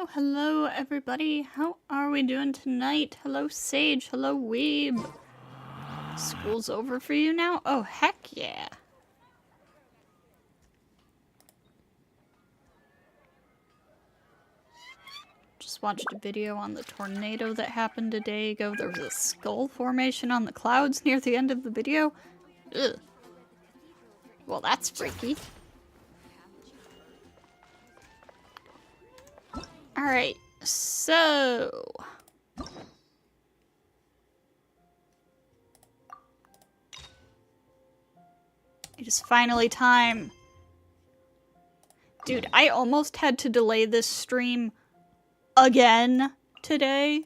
Hello everybody. How are we doing tonight? Hello Sage, hello Weeb. School's over for you now? Oh heck yeah. Just watched a video on the tornado that happened a day ago. There was a skull formation on the clouds near the end of the video. Ugh. Well, that's freaky. Alright, so... it is finally time. Dude, I almost had to delay this stream again today.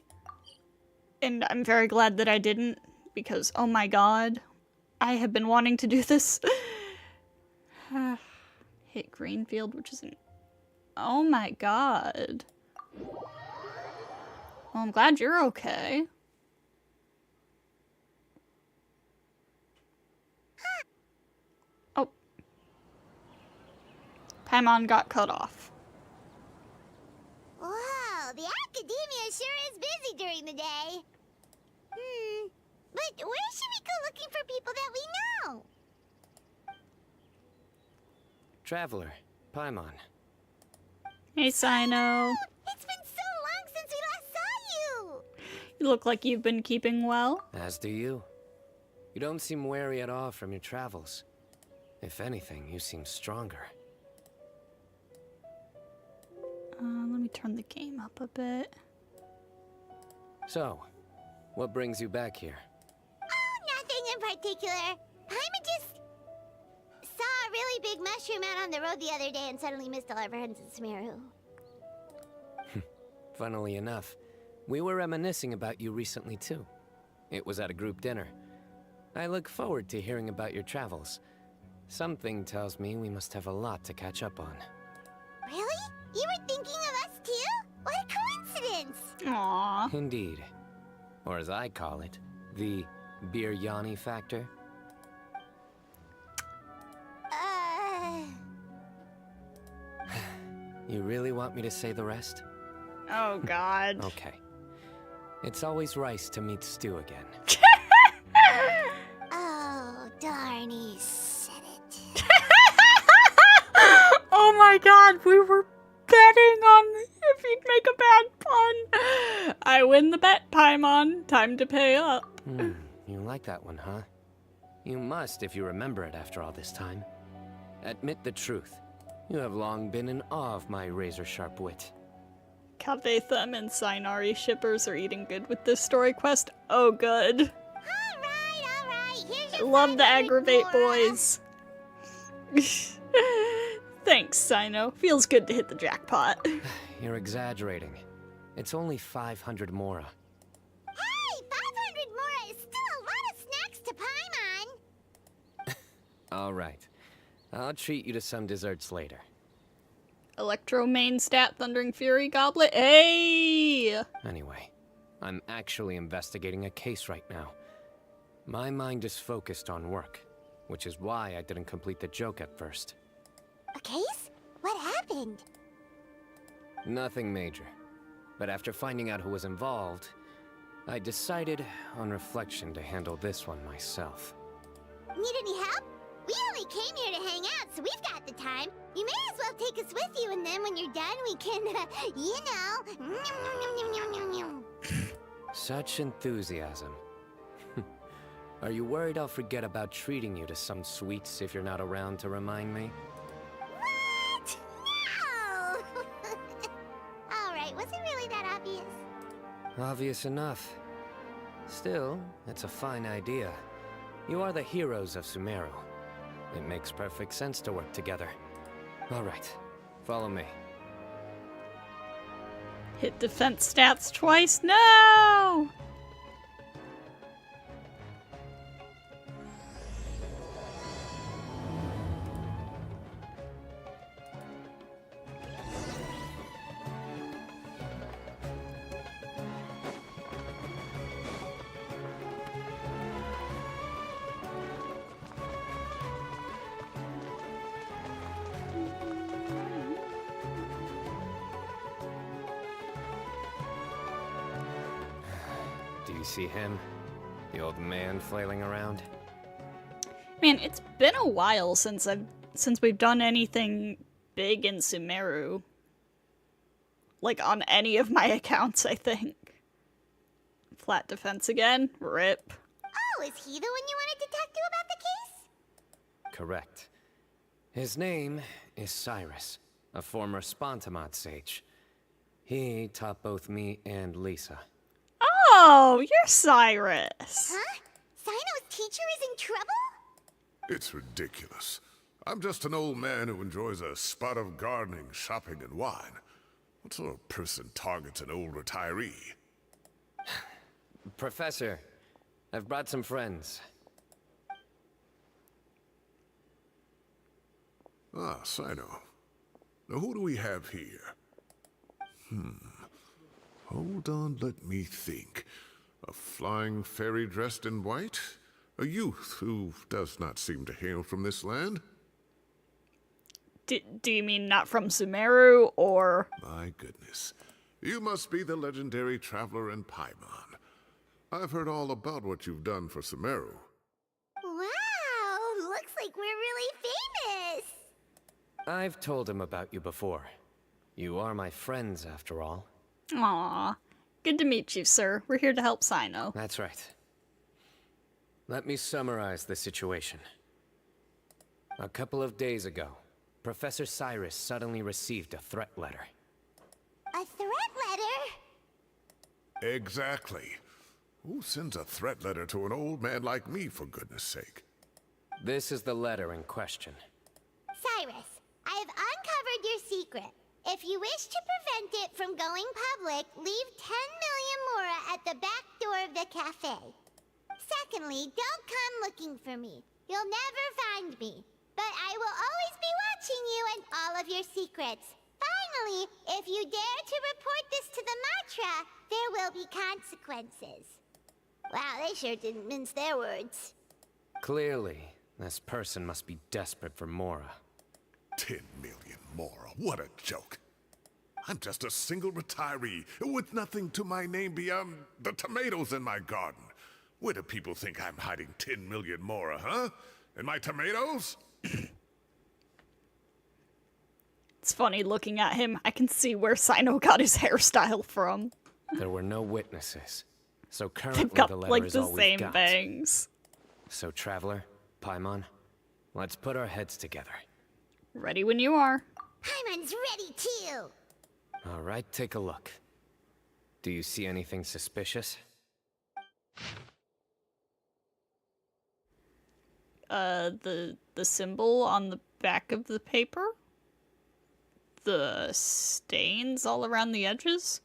And I'm very glad that I didn't, because oh my god, I have been wanting to do this. Hit Greenfield, which is an... oh my god. Well, I'm glad you're okay. Oh. Paimon got cut off. Wow, the academia sure is busy during the day. But where should we go looking for people that we know? Traveler, Paimon. Hey, Cyno. It's been so long since we last saw you! You look like you've been keeping well. As do you. You don't seem weary at all from your travels. If anything, you seem stronger. Let me turn the game up a bit. So, what brings you back here? Oh, nothing in particular. Paimon just saw a really big mushroom out on the road the other day and suddenly missed all our friends in Smeru. Funnily enough, we were reminiscing about you recently too. It was at a group dinner. I look forward to hearing about your travels. Something tells me we must have a lot to catch up on. Really? You were thinking of us too? What a coincidence! Aww. Indeed. Or as I call it, the biryani factor. You really want me to say the rest? Oh god. Okay. It's always rice to meet stew again. Oh, darn, he said it. Oh my god, we were betting on if he'd make a bad pun. I win the bet, Paimon. Time to pay up. You like that one, huh? You must if you remember it after all this time. Admit the truth. You have long been in awe of my razor-sharp wit. Kavethem and Cynari shippers are eating good with this story quest. Oh, good. Alright. Here's I your love the 500 aggravate Mora. boys. Thanks, Cyno. Feels good to hit the jackpot. You're exaggerating. It's only 500 Mora. Hey, 500 Mora is still a lot of snacks to Paimon. All right. I'll treat you to some desserts later. Electro main stat Thundering Fury Goblet. Hey! Anyway, I'm actually investigating a case right now. My mind is focused on work, which is why I didn't complete the joke at first. A case? What happened? Nothing major. But after finding out who was involved, I decided on reflection to handle this one myself. Need any help? We only came here to hang out, so we've got the time. You may as well take us with you, and then when you're done, we can, you know. Such enthusiasm. Are you worried I'll forget about treating you to some sweets if you're not around to remind me? What? No! Alright, was it really that obvious? Obvious enough. Still, it's a fine idea. You are the heroes of Sumeru. It makes perfect sense to work together. All right, follow me. Hit defense stats twice. No! Do you see him? The old man flailing around? Man, it's been a while since we've done anything big in Sumeru. Like, on any of my accounts, I think. Flat defense again? Rip. Oh, is he the one you wanted to talk to about the case? Correct. His name is Cyrus, a former Spontamot sage. He taught both me and Lisa. Oh, you're Cyrus. Huh? Cyno's teacher is in trouble? It's ridiculous. I'm just an old man who enjoys a spot of gardening, shopping, and wine. What sort of person targets an old retiree? Professor, I've brought some friends. Ah, Cyno. Now who do we have here? Hold on, let me think. A flying fairy dressed in white? A youth who does not seem to hail from this land? Do you mean not from Sumeru, or... My goodness. You must be the legendary traveler in Paimon. I've heard all about what you've done for Sumeru. Wow, looks like we're really famous. I've told him about you before. You are my friends, after all. Aw. Good to meet you, sir. We're here to help Cyno. That's right. Let me summarize the situation. A couple of days ago, Professor Cyrus suddenly received a threat letter. A threat letter? Exactly. Who sends a threat letter to an old man like me, for goodness sake? This is the letter in question. Cyrus, I have uncovered your secret. If you wish to prevent it from going public, leave 10 million Mora at the back door of the cafe. Secondly, don't come looking for me. You'll never find me. But I will always be watching you and all of your secrets. Finally, if you dare to report this to the Matra, there will be consequences. Wow, they sure didn't mince their words. Clearly, this person must be desperate for Mora. 10 million Mora, what a joke. I'm just a single retiree with nothing to my name beyond the tomatoes in my garden. Where do people think I'm hiding 10 million Mora, huh? In my tomatoes? It's funny looking at him. I can see where Cyno got his hairstyle from. There were no witnesses. So They've currently got the letter like is the all we've same got. bangs. So Traveler, Paimon, let's put our heads together. Ready when you are. Paimon's ready too. All right, take a look. Do you see anything suspicious? The symbol on the back of the paper? The stains all around the edges?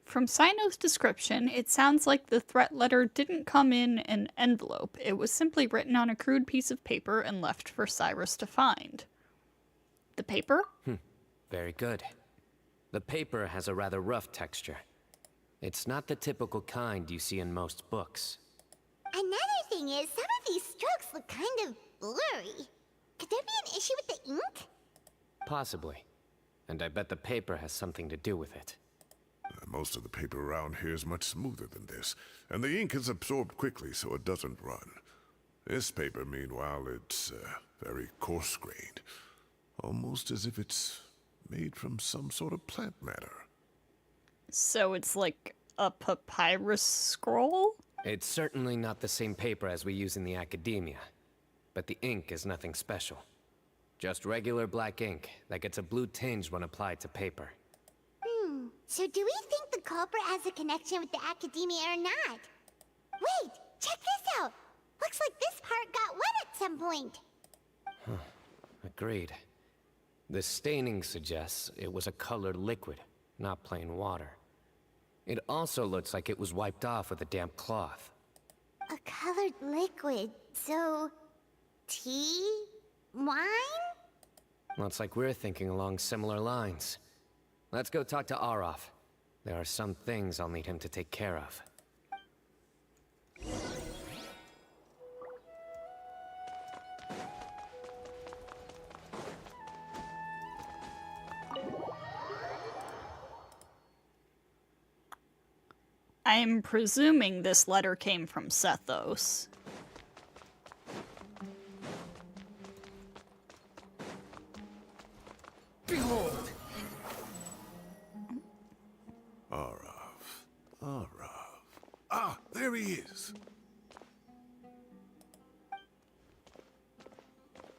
From Cyno's description, it sounds like the threat letter didn't come in an envelope. It was simply written on a crude piece of paper and left for Cyrus to find. The paper? Very good. The paper has a rather rough texture. It's not the typical kind you see in most books. Another thing is, some of these strokes look kind of blurry. Could there be an issue with the ink? Possibly. And I bet the paper has something to do with it. Most of the paper around here is much smoother than this, and the ink is absorbed quickly so it doesn't run. This paper, meanwhile, it's very coarse-grained. Almost as if it's made from some sort of plant matter. So it's like a papyrus scroll? It's certainly not the same paper as we use in the academia, but the ink is nothing special. Just regular black ink that gets a blue tinge when applied to paper. So do we think the culprit has a connection with the academia or not? Wait, check this out. Looks like this part got wet at some point. Agreed. The staining suggests it was a colored liquid, not plain water. It also looks like it was wiped off with a damp cloth. A colored liquid, so... tea? Wine? Looks like we're thinking along similar lines. Let's go talk to Arov. There are some things I'll need him to take care of. I am presuming this letter came from Sethos. Behold! Arov. Ah, there he is.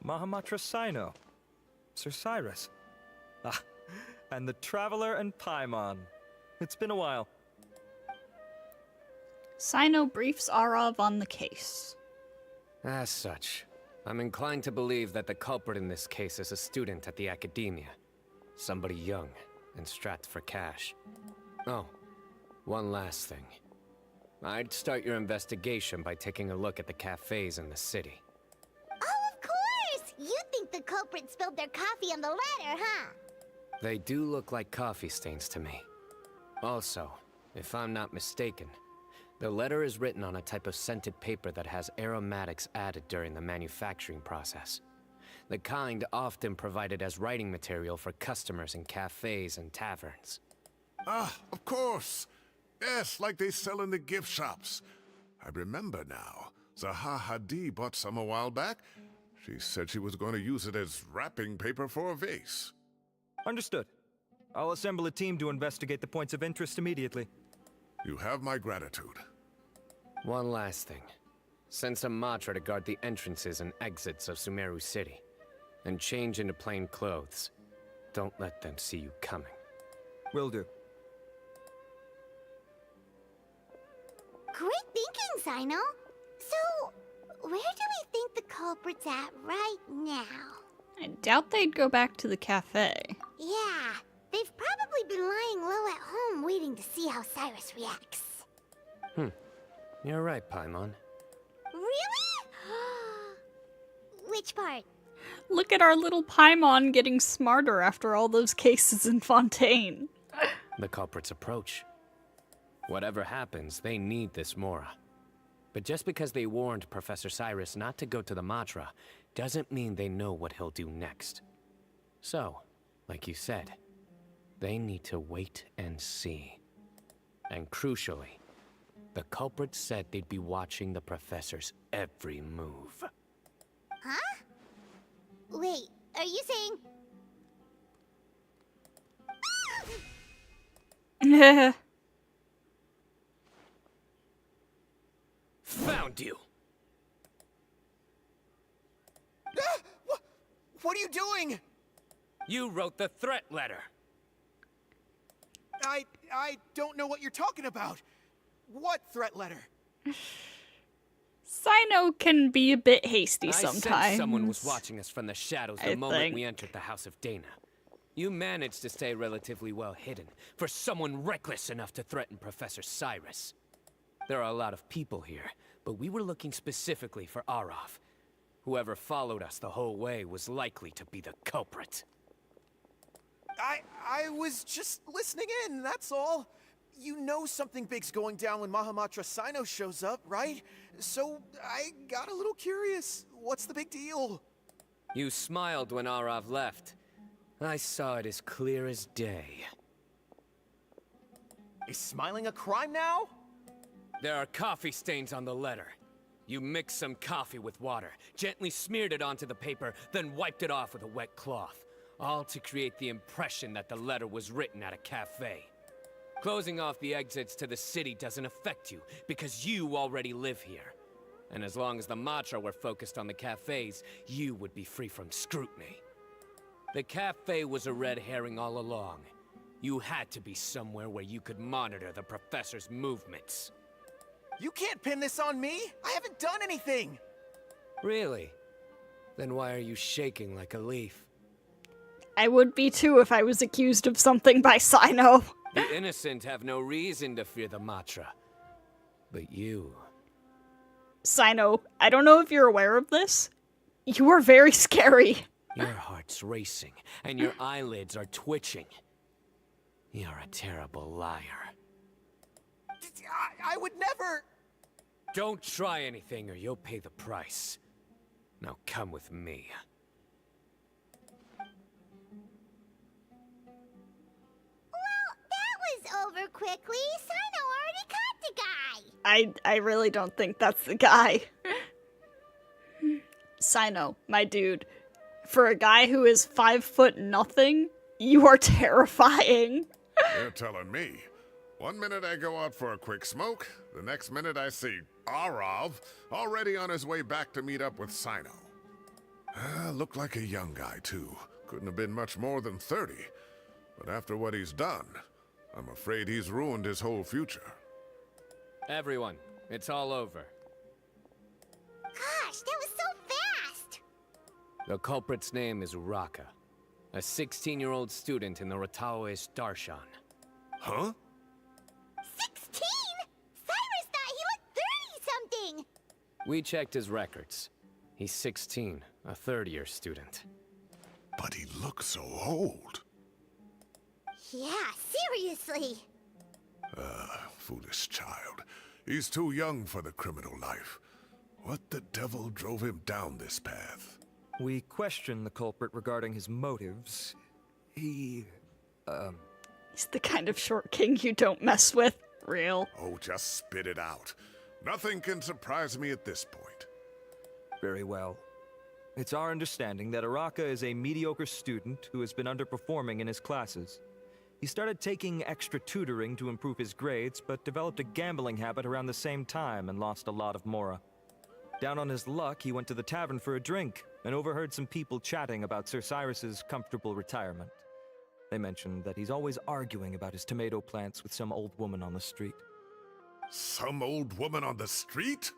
Mahamatra Cyno. Sir Cyrus. Ah, and the Traveler and Paimon. It's been a while. Cyno briefs Arov on the case. As such, I'm inclined to believe that the culprit in this case is a student at the academia. Somebody young and strapped for cash. Oh, one last thing. I'd start your investigation by taking a look at the cafes in the city. Oh, of course! You think the culprit spilled their coffee on the ladder, huh? They do look like coffee stains to me. Also, if I'm not mistaken, the letter is written on a type of scented paper that has aromatics added during the manufacturing process. The kind often provided as writing material for customers in cafes and taverns. Ah, of course. Yes, like they sell in the gift shops. I remember now. Zaha Hadid bought some a while back. She said she was going to use it as wrapping paper for a vase. Understood. I'll assemble a team to investigate the points of interest immediately. You have my gratitude. One last thing. Send some Matra to guard the entrances and exits of Sumeru City. And change into plain clothes. Don't let them see you coming. Will do. Great thinking, Cyno. So, where do we think the culprit's at right now? I doubt they'd go back to the cafe. Yeah, they've probably been lying low at home waiting to see how Cyrus reacts. You're right, Paimon. Really? Which part? Look at our little Paimon getting smarter after all those cases in Fontaine. The culprit's approach. Whatever happens, they need this Mora. But just because they warned Professor Cyrus not to go to the Matra, doesn't mean they know what he'll do next. So, like you said, they need to wait and see. And crucially, the culprit said they'd be watching the professor's every move. Huh? Wait, are you saying... Found you! What are you doing? You wrote the threat letter. I don't know what you're talking about. What threat letter? Cyno can be a bit hasty I sometimes. sensed someone was watching us from the shadows the I moment think. we entered the House of Dana. You managed to stay relatively well hidden for someone reckless enough to threaten Professor Cyrus. There are a lot of people here, but we were looking specifically for Arav. Whoever followed us the whole way was likely to be the culprit. I was just listening in, that's all. You know something big's going down when Mahamatra Cyno shows up, right? So I got a little curious. What's the big deal? You smiled when Arav left. I saw it as clear as day. Is smiling a crime now? There are coffee stains on the letter. You mixed some coffee with water, gently smeared it onto the paper, then wiped it off with a wet cloth. All to create the impression that the letter was written at a cafe. Closing off the exits to the city doesn't affect you, because you already live here. And as long as the Matra were focused on the cafes, you would be free from scrutiny. The cafe was a red herring all along. You had to be somewhere where you could monitor the professor's movements. You can't pin this on me. I haven't done anything. Really? Then why are you shaking like a leaf? I would be too if I was accused of something by Cyno. The innocent have no reason to fear the Matra. But you... Cyno, I don't know if you're aware of this. You are very scary. Your heart's racing, and your eyelids are twitching. You're a terrible liar. I would never... Don't try anything or you'll pay the price. Now come with me. Over quickly. Cyno already caught the guy. I really don't think that's the guy. Cyno, my dude. For a guy who is 5'0", you are terrifying. You're telling me. One minute I go out for a quick smoke, the next minute I see Arav already on his way back to meet up with Cyno. Looked like a young guy, too. Couldn't have been much more than 30. But after what he's done, I'm afraid he's ruined his whole future. Everyone, it's all over. Gosh, that was so fast. The culprit's name is Uraka, a 16-year-old student in the Rataoist Darshan. Huh? 16? Cyrus thought he looked 30-something. We checked his records. He's 16, a third-year student. But he looks so old. Yeah, seriously. Foolish child. He's too young for the criminal life. What the devil drove him down this path? We questioned the culprit regarding his motives. He's the kind of short king you don't mess with. Real. Oh, just spit it out. Nothing can surprise me at this point. Very well. It's our understanding that Araka is a mediocre student who has been underperforming in his classes. He started taking extra tutoring to improve his grades, but developed a gambling habit around the same time and lost a lot of mora. Down on his luck, he went to the tavern for a drink and overheard some people chatting about Sir Cyrus's comfortable retirement. They mentioned that he's always arguing about his tomato plants with some old woman on the street. Some old woman on the street?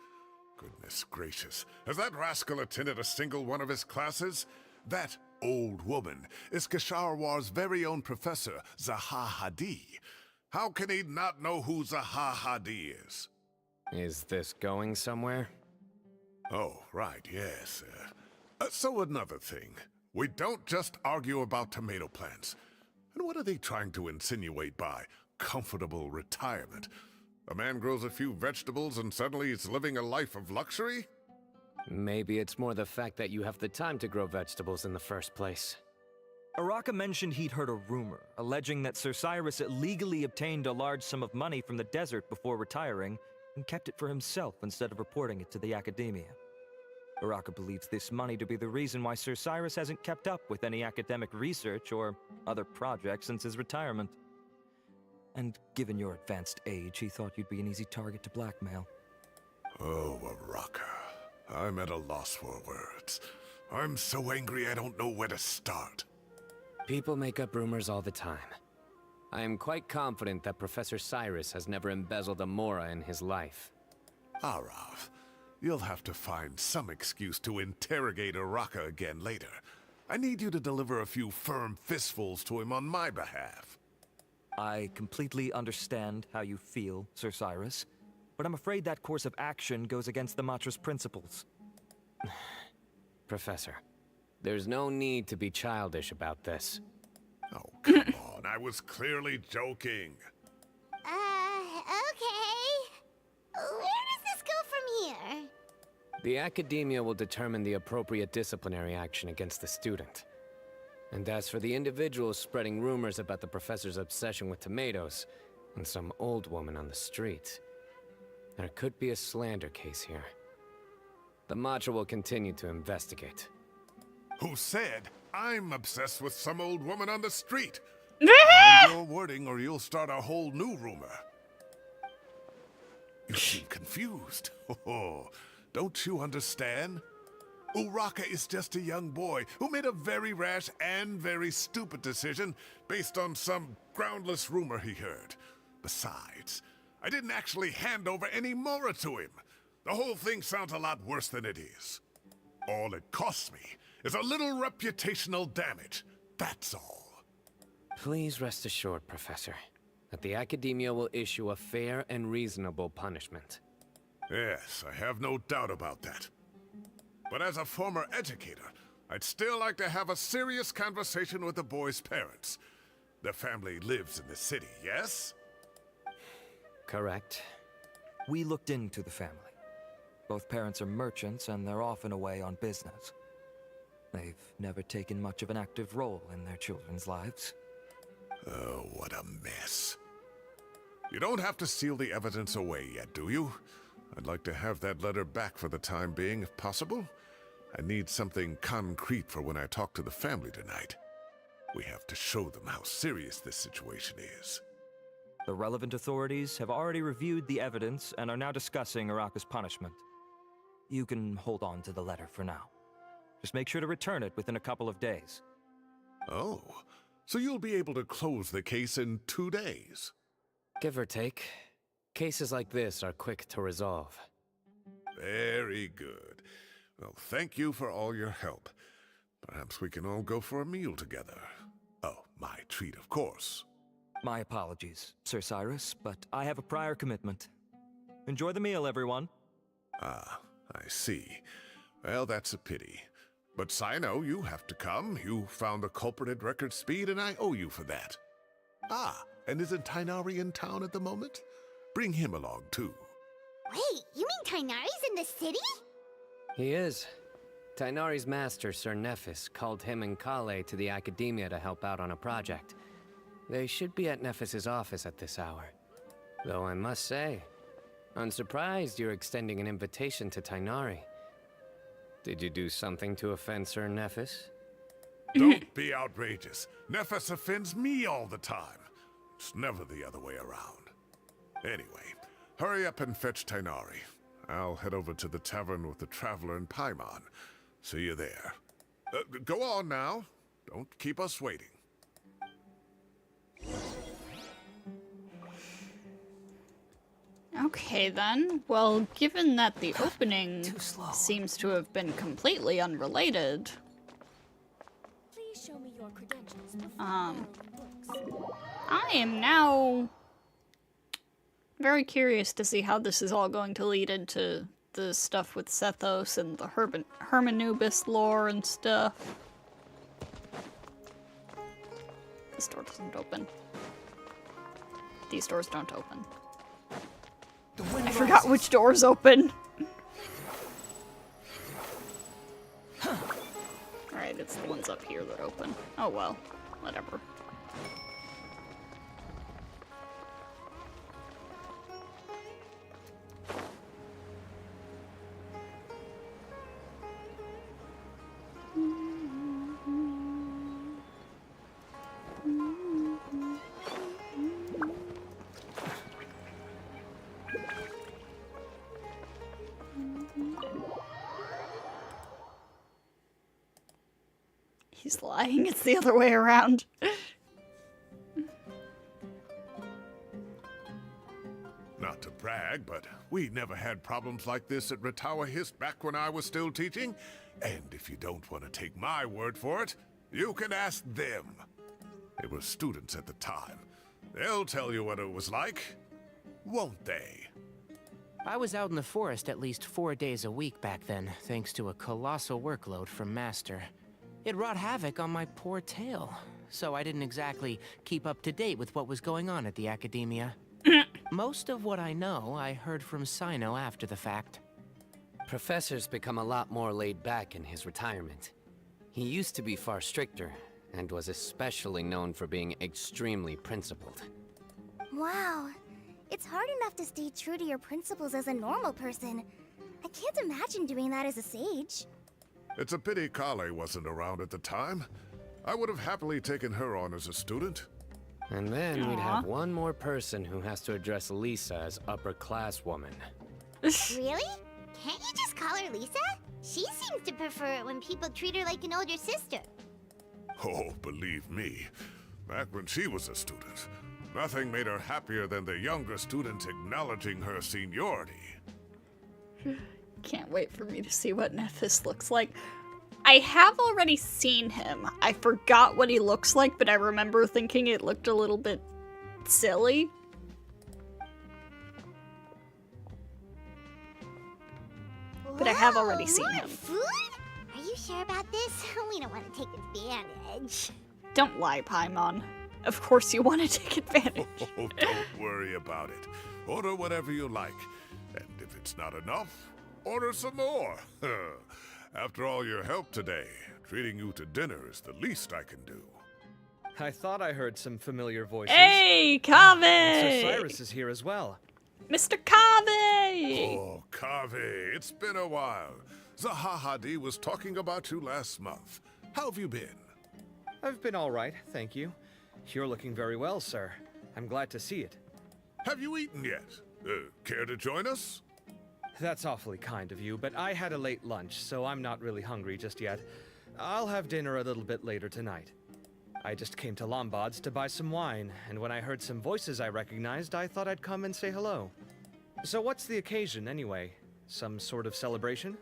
Goodness gracious. Has that rascal attended a single one of his classes? That old woman is Kasharwar's very own professor, Zaha Hadi. How can he not know who Zaha Hadi is? Is this going somewhere? Oh, right, yes. So another thing. We don't just argue about tomato plants. And what are they trying to insinuate by comfortable retirement? A man grows a few vegetables and suddenly he's living a life of luxury? Maybe it's more the fact that you have the time to grow vegetables in the first place. Araka mentioned he'd heard a rumor, alleging that Sir Cyrus illegally obtained a large sum of money from the desert before retiring, and kept it for himself instead of reporting it to the academia. Araka believes this money to be the reason why Sir Cyrus hasn't kept up with any academic research or other projects since his retirement. And given your advanced age, he thought you'd be an easy target to blackmail. Oh, Araka. I'm at a loss for words. I'm so angry I don't know where to start. People make up rumors all the time. I am quite confident that Professor Cyrus has never embezzled a Mora in his life. Arav, you'll have to find some excuse to interrogate Araka again later. I need you to deliver a few firm fistfuls to him on my behalf. I completely understand how you feel, Sir Cyrus, but I'm afraid that course of action goes against the Matra's principles. Professor, there's no need to be childish about this. Oh, come on. I was clearly joking. Okay. Where does this go from here? The Academia will determine the appropriate disciplinary action against the student. And as for the individuals spreading rumors about the professor's obsession with tomatoes and some old woman on the street, there could be a slander case here. The Matra will continue to investigate. Who said I'm obsessed with some old woman on the street? Mind your wording or you'll start a whole new rumor. You seem confused. Oh, don't you understand? Uraka is just a young boy who made a very rash and very stupid decision based on some groundless rumor he heard. Besides, I didn't actually hand over any Mora to him. The whole thing sounds a lot worse than it is. All it costs me is a little reputational damage. That's all. Please rest assured, Professor, that the Academia will issue a fair and reasonable punishment. Yes, I have no doubt about that. But as a former educator, I'd still like to have a serious conversation with the boy's parents. The family lives in the city, yes? Correct. We looked into the family. Both parents are merchants and they're often away on business. They've never taken much of an active role in their children's lives. Oh, what a mess. You don't have to seal the evidence away yet, do you? I'd like to have that letter back for the time being, if possible. I need something concrete for when I talk to the family tonight. We have to show them how serious this situation is. The relevant authorities have already reviewed the evidence and are now discussing Araka's punishment. You can hold on to the letter for now. Just make sure to return it within a couple of days. Oh, so you'll be able to close the case in 2 days? Give or take. Cases like this are quick to resolve. Very good. Well, thank you for all your help. Perhaps we can all go for a meal together. Oh, my treat, of course. My apologies, Sir Cyrus, but I have a prior commitment. Enjoy the meal, everyone. Ah, I see. Well, that's a pity. But Cyno, you have to come. You found the culprit at record speed, and I owe you for that. Ah, and isn't Tighnari in town at the moment? Bring him along, too. Wait, you mean Tighnari's in the city? He is. Tighnari's master, Sir Nephis, called him and Kale to the Academia to help out on a project. They should be at Nephis's office at this hour. Though I must say, I'm surprised you're extending an invitation to Tighnari. Did you do something to offend Sir Nephis? Don't be outrageous. Nephis offends me all the time. It's never the other way around. Anyway, hurry up and fetch Tighnari. I'll head over to the tavern with the Traveler and Paimon. See you there. Go on now. Don't keep us waiting. Okay then. Well, given that the opening seems to have been completely unrelated, Please show me your credentials before Um, borrowing books. I am now very curious to see how this is all going to lead into the stuff with Sethos and the Hermanubis lore and stuff. This door doesn't open. These doors don't open. I forgot which doors open. Alright, it's the ones up here that open. Oh well, whatever. He's lying. It's the other way around. Not to brag, but we never had problems like this at Ratawa Hist back when I was still teaching. And if you don't want to take my word for it, you can ask them. They were students at the time. They'll tell you what it was like, won't they? I was out in the forest at least 4 days a week back then, thanks to a colossal workload from Master. It wrought havoc on my poor tail, so I didn't exactly keep up to date with what was going on at the Academia. Most of what I know, I heard from Cyno after the fact. Professor's become a lot more laid back in his retirement. He used to be far stricter, and was especially known for being extremely principled. Wow. It's hard enough to stay true to your principles as a normal person. I can't imagine doing that as a sage. It's a pity Kale wasn't around at the time. I would have happily taken her on as a student. And then we'd Aw. have one more person who has to address Lisa as upper-class woman. Really? Can't you just call her Lisa? She seems to prefer it when people treat her like an older sister. Oh, believe me, back when she was a student, nothing made her happier than the younger students acknowledging her seniority. Can't wait for me to see what Nephis looks like. I have already seen him. I forgot what he looks like, but I remember thinking it looked a little bit silly. But I have already seen more him. Food? Are you sure about this? We don't want to take advantage. Don't lie, Paimon. Of course you want to take advantage. Oh, don't worry about it. Order whatever you like. And if it's not enough, order some more. After all your help today, treating you to dinner is the least I can do. I thought I heard some familiar voices. Hey, And Sir Kaveh! Cyrus is here as well. Mr. Kaveh! Oh, Kaveh, it's been a while. Zahahadi was talking about you last month. How have you been? I've been all right, thank you. You're looking very well, sir. I'm glad to see it. Have you eaten yet? Care to join us? That's awfully kind of you, but I had a late lunch, so I'm not really hungry just yet. I'll have dinner a little bit later tonight. I just came to Lombard's to buy some wine, and when I heard some voices I recognized, I thought I'd come and say hello. So what's the occasion, anyway? Some sort of celebration?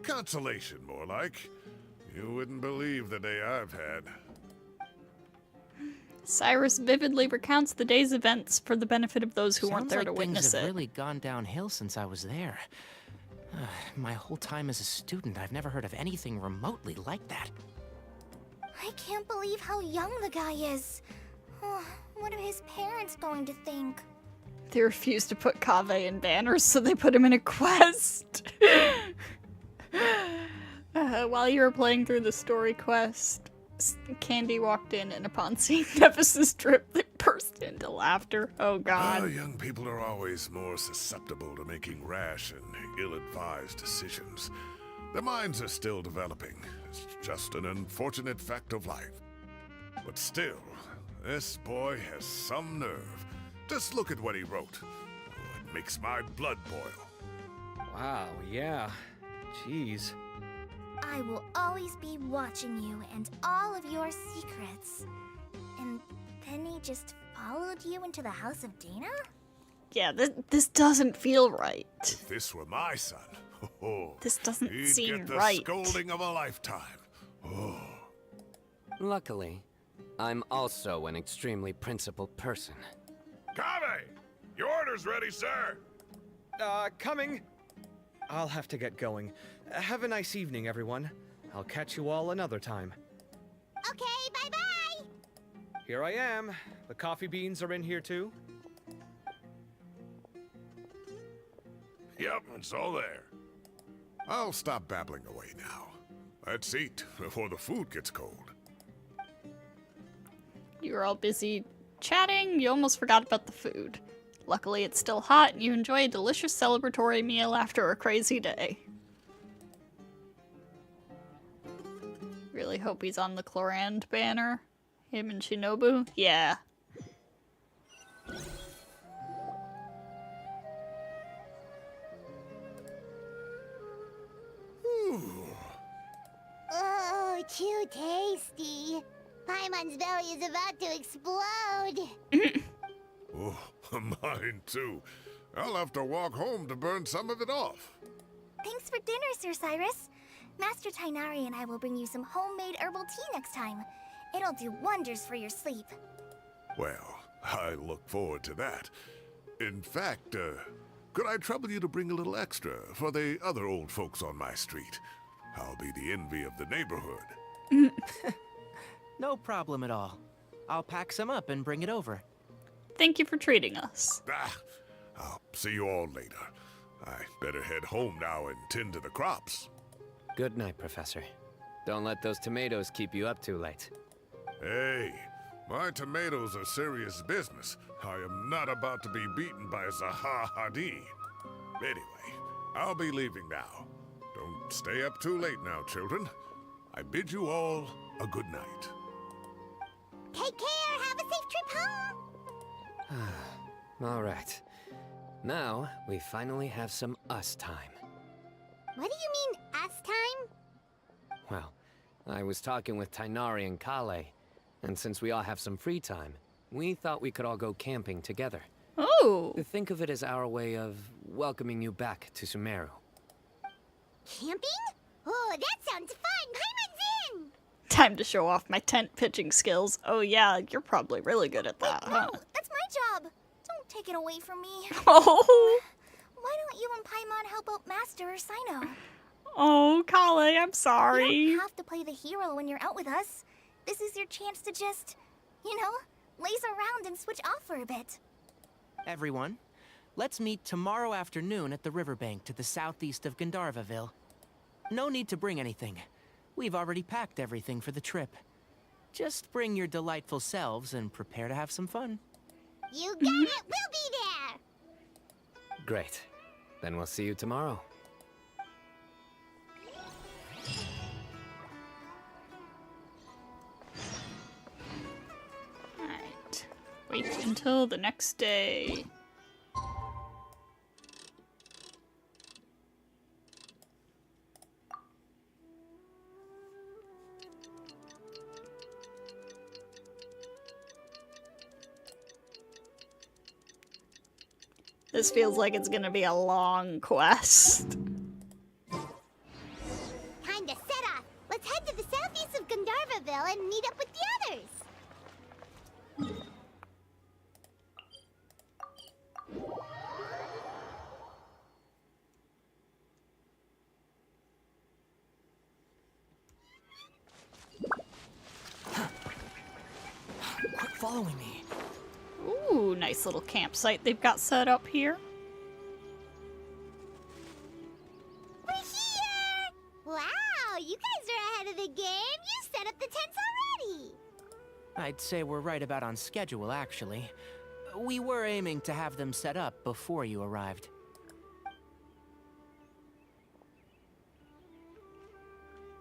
Consolation, more like. You wouldn't believe the day I've had. Cyrus vividly recounts the day's events for the benefit of those who weren't Sounds there like to witness things have it. really gone downhill since I was there. My whole time as a student, I've never heard of anything remotely like that. I can't believe how young the guy is. Oh, what are his parents going to think? They refused to put Kaveh in banners, so they put him in a quest. While you were playing through the story quest, Candy walked in, and upon seeing Nephis' drip, they burst into laughter. Oh god. Young people are always more susceptible to making rash and ill-advised decisions. Their minds are still developing. It's just an unfortunate fact of life. But still, this boy has some nerve. Just look at what he wrote. Oh, it makes my blood boil. Wow, yeah. Jeez. I will always be watching you and all of your secrets. And then he just followed you into the house of Dana? Yeah, this doesn't feel right. If this were my son, This doesn't he'd seem get the right. scolding of a lifetime. Oh. Luckily, I'm also an extremely principled person. Kaveh! Your order's ready, sir! Coming. I'll have to get going. Have a nice evening, everyone. I'll catch you all another time. Okay, bye-bye! Here I am. The coffee beans are in here too. Yep, it's all there. I'll stop babbling away now. Let's eat before the food gets cold. You were all busy chatting, you almost forgot about the food. Luckily, it's still hot, and you enjoy a delicious celebratory meal after a crazy day. Really hope he's on the Chlorand banner. Him and Shinobu? Yeah. Oh, Paimon's belly is about to explode. Oh, mine too. I'll have to walk home to burn some of it off. Thanks for dinner, Sir Cyrus. Master Tainari and I will bring you some homemade herbal tea next time. It'll do wonders for your sleep. Well, I look forward to that. In fact, could I trouble you to bring a little extra for the other old folks on my street? I'll be the envy of the neighborhood. No problem at all. I'll pack some up and bring it over. Thank you for treating us. I'll see you all later. I better head home now and tend to the crops. Good night, Professor. Don't let those tomatoes keep you up too late. Hey, my tomatoes are serious business. I am not about to be beaten by Zaha Hadid. Anyway, I'll be leaving now. Don't stay up too late now, children. I bid you all a good night. Take care. Have a safe trip home. All right. Now, we finally have some us time. What do you mean, us time? Well, I was talking with Tainari and Kale, and since we all have some free time, we thought we could all go camping together. Oh. Think of it as our way of welcoming you back to Sumeru. Camping? Oh, that sounds fun. Paimon's in. Time to show off my tent pitching skills. Oh yeah, you're probably really good at that, huh? No, that's my job. Don't take it away from me. Oh. Why don't you and Paimon help out Master or Cyno? Oh, Kale, I'm You sorry. don't have to play the hero when you're out with us. This is your chance to just, laze around and switch off for a bit. Everyone, let's meet tomorrow afternoon at the riverbank to the southeast of Gandharvaville. No need to bring anything. We've already packed everything for the trip. Just bring your delightful selves and prepare to have some fun. You got it. We'll be there. Great. Then we'll see you tomorrow. Alright. Wait until the next day. This feels like it's gonna be a long quest. Time to set off. Let's head to the southeast of Gandharvaville and meet up with the others. Quit following me. Ooh, nice little campsite they've got set up here. We're here! Wow, you guys are ahead of the game. You set up the tents already. I'd say we're right about on schedule, actually. We were aiming to have them set up before you arrived.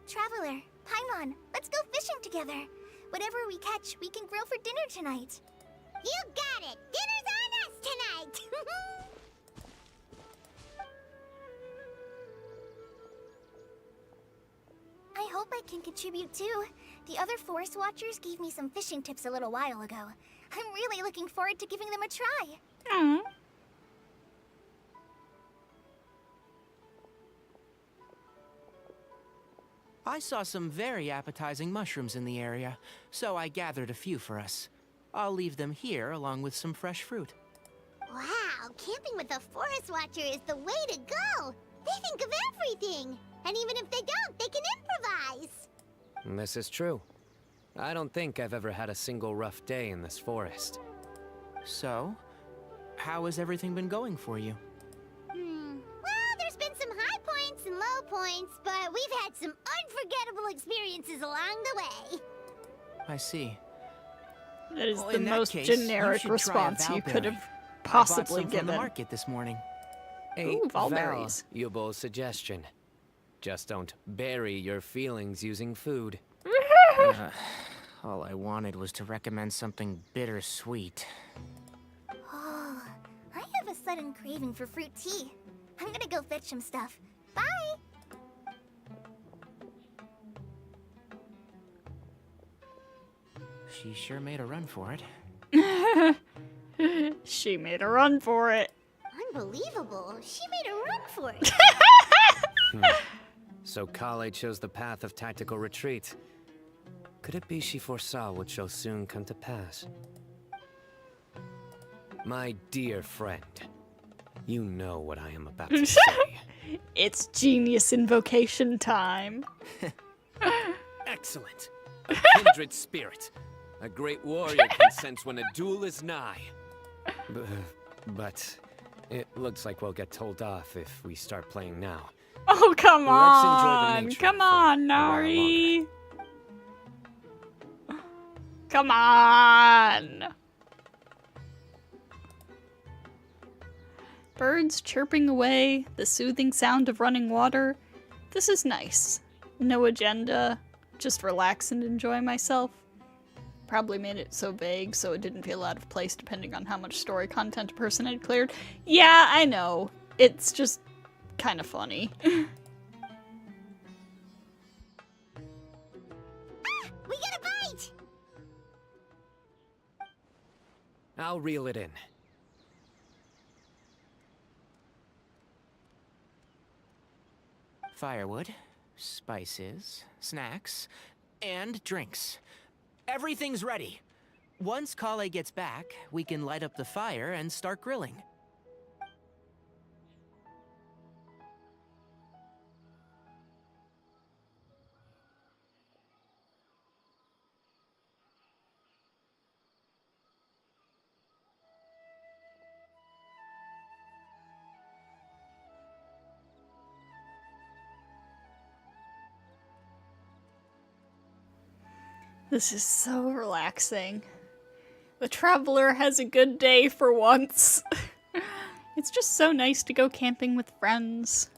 Traveler, Paimon, let's go fishing together. Whatever we catch, we can grill for dinner tonight. You got it. Dinner's on us tonight. I hope I can contribute too. The other forest watchers gave me some fishing tips a little while ago. I'm really looking forward to giving them a try. Aww. I saw some very appetizing mushrooms in the area, so I gathered a few for us. I'll leave them here along with some fresh fruit. Wow, camping with a forest watcher is the way to go. They think of everything. And even if they don't, they can improvise. This is true. I don't think I've ever had a single rough day in this forest. So, how has everything been going for you? Well, there's been some high points and low points, but we've had some unforgettable experiences along the way. I see. That is Well, the in that most case, you generic should try a response you could valberry. have I bought possibly some from the given. market this morning. A Ooh, Valberries. valuable suggestion. Just don't bury your feelings using food. All I wanted was to recommend something bittersweet. Oh, I have a sudden craving for fruit tea. I'm gonna go fetch some stuff. Bye! she sure made a run for it. She made a run for it. Unbelievable. She made a run for it. So Kale chose the path of tactical retreat. Could it be she foresaw what shall soon come to pass? My dear friend, you know what I am about to say. It's genius invocation time. Excellent. A kindred spirit. A great warrior can sense when a duel is nigh. But it looks like we'll get told off if we start playing now. Oh, come Let's enjoy the on. nature Come for on, a while Nari. Come on. Birds chirping away, the soothing sound of running water. This is nice. No agenda, just relax and enjoy myself. Probably made it so vague so it didn't feel out of place depending on how much story content a person had cleared. Yeah, I know. It's just kind of funny. We got a bite! I'll reel it in. Firewood, spices, snacks, and drinks. Everything's ready. Once Kale gets back, we can light up the fire and start grilling. This is so relaxing. The traveler has a good day for once. It's just so nice to go camping with friends.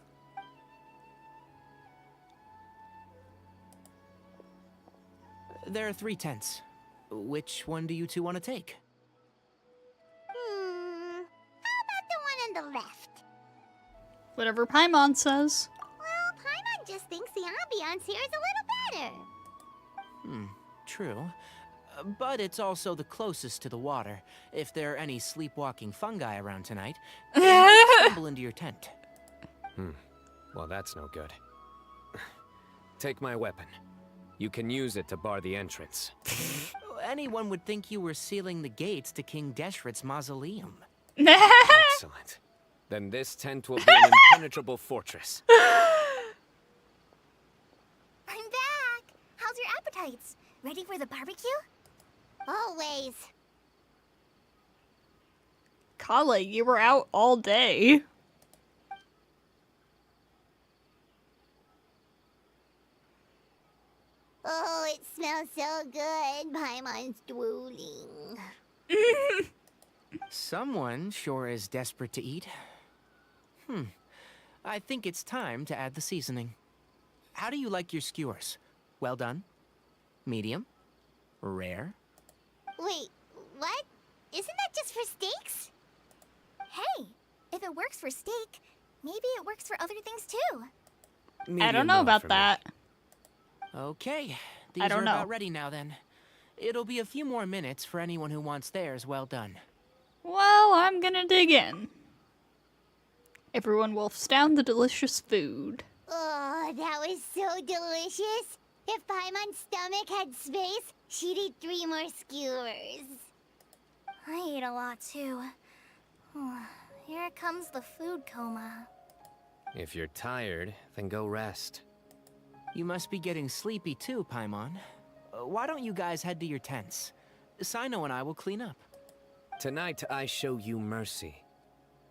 There are 3 tents. Which one do you two want to take? How about the one on the left? Whatever Paimon says. Well, Paimon just thinks the ambiance here is a little better. True. But it's also the closest to the water. If there are any sleepwalking fungi around tonight, they might stumble into your tent. Well, that's no good. Take my weapon. You can use it to bar the entrance. Anyone would think you were sealing the gates to King Deshret's mausoleum. Excellent. Then this tent will be an impenetrable fortress. I'm back! How's your appetites? Ready for the barbecue? Always. Kale, you were out all day. Oh, it smells so good. Paimon's drooling. Someone sure is desperate to eat. I think it's time to add the seasoning. How do you like your skewers? Well done? Medium? Rare? Wait, what? Isn't that just for steaks? Hey, if it works for steak, maybe it works for other things too. I Medium don't know well about for me. that. Okay, these I don't are know. about ready now then. It'll be a few more minutes for anyone who wants theirs well done. Well, I'm gonna dig in. Everyone wolfs down the delicious food. Oh, that was so delicious. If Paimon's stomach had space, she'd eat 3 more skewers. I ate a lot too. Here comes the food coma. If you're tired, then go rest. You must be getting sleepy too, Paimon. Why don't you guys head to your tents? Cyno and I will clean up. Tonight I show you mercy.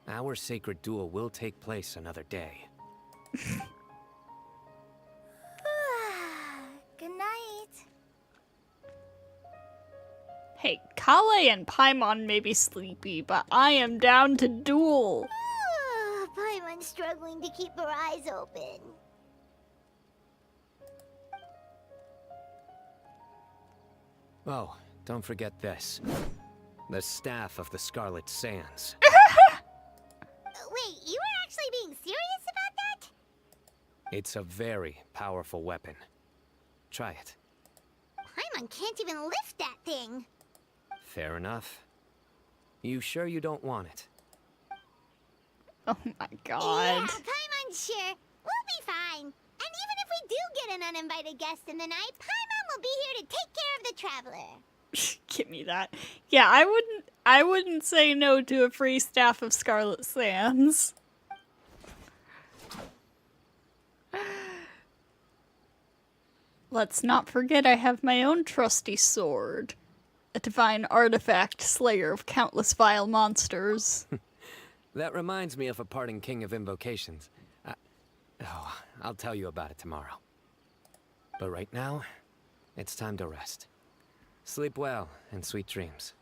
Our sacred duel will take place another day. Good night. Hey, Kale and Paimon may be sleepy, but I am down to duel. Paimon's struggling to keep her eyes open. Oh, don't forget this. The Staff of the Scarlet Sands. Wait, you were actually being serious about that? It's a very powerful weapon. Try it. Paimon Paimon can't even lift that thing. Fair enough. You sure you don't want it? Oh my Yeah, god. Paimon's sure. We'll be fine. And even if we do get an uninvited guest in the night, Paimon will be here to take care of the traveler. Give me that. Yeah, I wouldn't say no to a free staff of Scarlet Sands. Let's not forget I have my own trusty sword. A divine artifact, slayer of countless vile monsters. That reminds me of a parting king of invocations. I'll tell you about it tomorrow. But right now, it's time to rest. Sleep well and sweet dreams.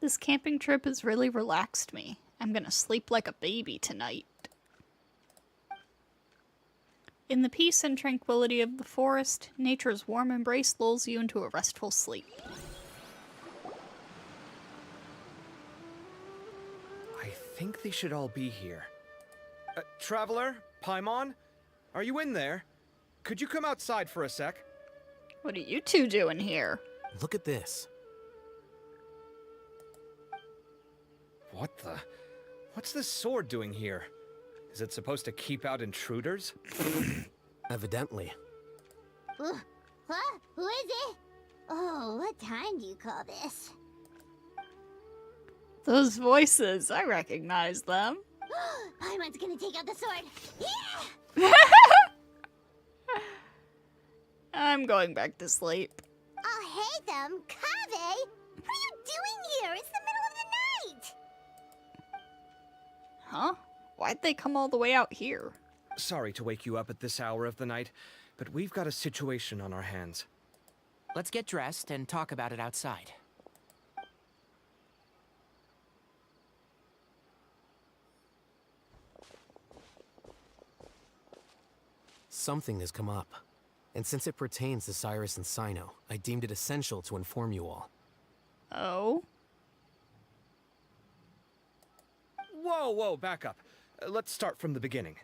This camping trip has really relaxed me. I'm gonna sleep like a baby tonight. In the peace and tranquility of the forest, nature's warm embrace lulls you into a restful sleep. I think they should all be here. Traveler? Paimon? Are you in there? Could you come outside for a sec? What are you two doing here? Look at this. What the? What's this sword doing here? Is it supposed to keep out intruders? Evidently. What? Who is it? Oh, what time do you call this? Those voices, I recognize them. Paimon's gonna take out the sword. Yeah! I'm going back to sleep. Oh, hey them, Kave! What are you doing here? It's the middle of the night! Huh? Why'd they come all the way out here? Sorry to wake you up at this hour of the night, but we've got a situation on our hands. Let's get dressed and talk about it outside. Something has come up. And since it pertains to Cyrus and Cyno, I deemed it essential to inform you all. Oh? Whoa, back up. Let's start from the beginning.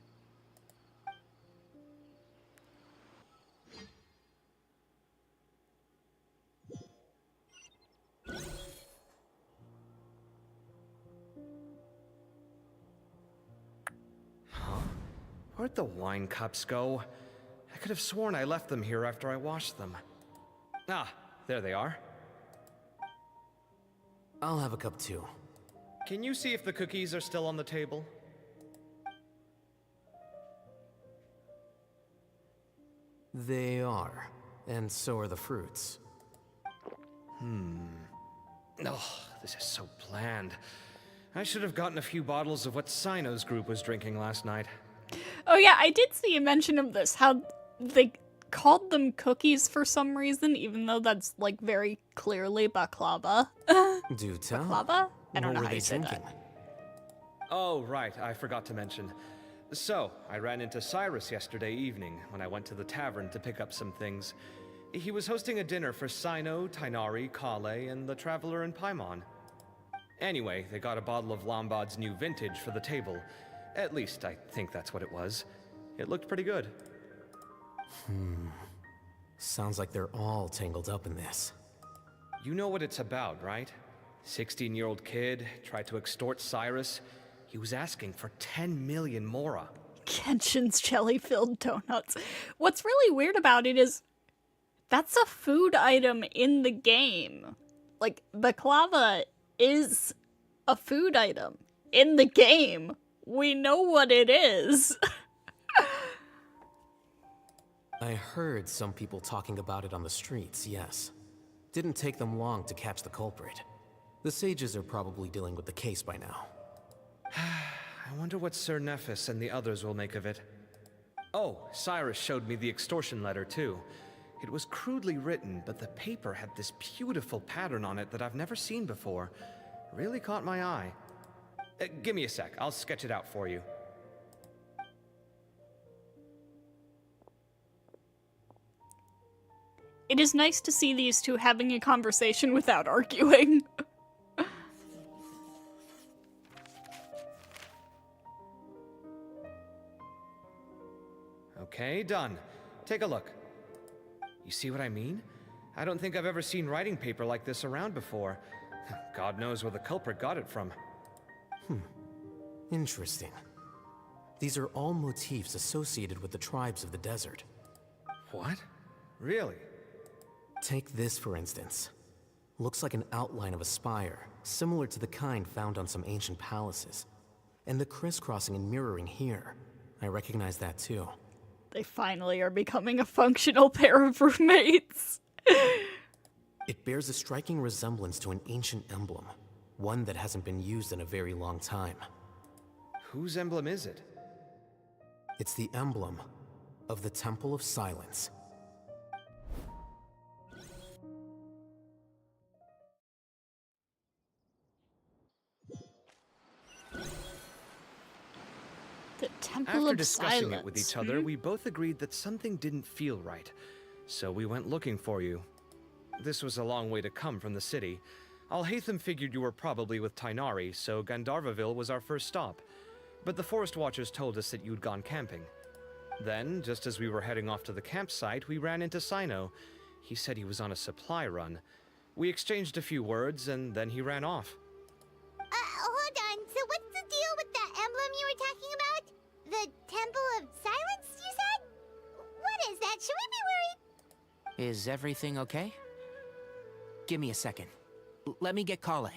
Huh? Where'd the wine cups go? I could have sworn I left them here after I washed them. Ah, there they are. I'll have a cup too. Can you see if the cookies are still on the table? They are. And so are the fruits. Oh, this is so bland. I should have gotten a few bottles of what Cyno's group was drinking last night. Oh yeah, I did see a mention of this, how they called them cookies for some reason, even though that's like very clearly baklava. Do tell. Baklava? I don't What know were how they you say drinking? that. Oh, right, I forgot to mention. So, I ran into Cyrus yesterday evening when I went to the tavern to pick up some things. He was hosting a dinner for Cyno, Tighnari, Kale, and the Traveler and Paimon. Anyway, they got a bottle of Lombard's new vintage for the table. At least, I think that's what it was. It looked pretty good. Sounds like they're all tangled up in this. You know what it's about, right? 16-year-old kid tried to extort Cyrus. He was asking for 10 million mora. Genshin's jelly-filled donuts. What's really weird about it is that's a food item in the game. Like, baklava is a food item in the game. We know what it is. I heard some people talking about it on the streets, yes. Didn't take them long to catch the culprit. The sages are probably dealing with the case by now. I wonder what Sir Nephis and the others will make of it. Oh, Cyrus showed me the extortion letter, too. It was crudely written, but the paper had this beautiful pattern on it that I've never seen before. Really caught my eye. Give me a sec, I'll sketch it out for you. It is nice to see these two having a conversation without arguing. Okay, done. Take a look. You see what I mean? I don't think I've ever seen writing paper like this around before. God knows where the culprit got it from. Interesting. These are all motifs associated with the tribes of the desert. What? Really? Take this, for instance. Looks like an outline of a spire, similar to the kind found on some ancient palaces. And the crisscrossing and mirroring here. I recognize that too. They finally are becoming a functional pair of roommates. It bears a striking resemblance to an ancient emblem, one that hasn't been used in a very long time. Whose emblem is it? It's the emblem of the Temple of Silence. The Temple After of discussing Silence. it with each other, we both agreed that something didn't feel right. So we went looking for you. This was a long way to come from the city. Alhaitham figured you were probably with Tainari, so Gandharvaville was our first stop. But the Forest Watchers told us that you'd gone camping. Then, just as we were heading off to the campsite, we ran into Cyno. He said he was on a supply run. We exchanged a few words, and then he ran off. Hold on. So what's the deal with that emblem you were talking about? The Temple of Silence, you said? What is that? Should we be worried? Is everything okay? Give me a second. Let me get Kale.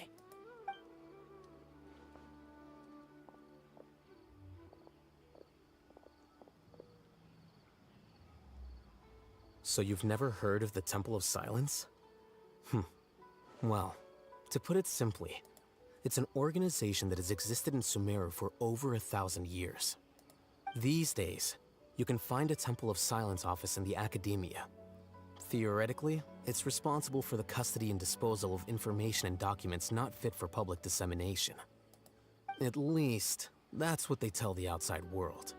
So you've never heard of the Temple of Silence? Well, to put it simply, it's an organization that has existed in Sumeru for over 1,000 years. These days, you can find a Temple of Silence office in the academia. Theoretically, it's responsible for the custody and disposal of information and documents not fit for public dissemination. At least, that's what they tell the outside world.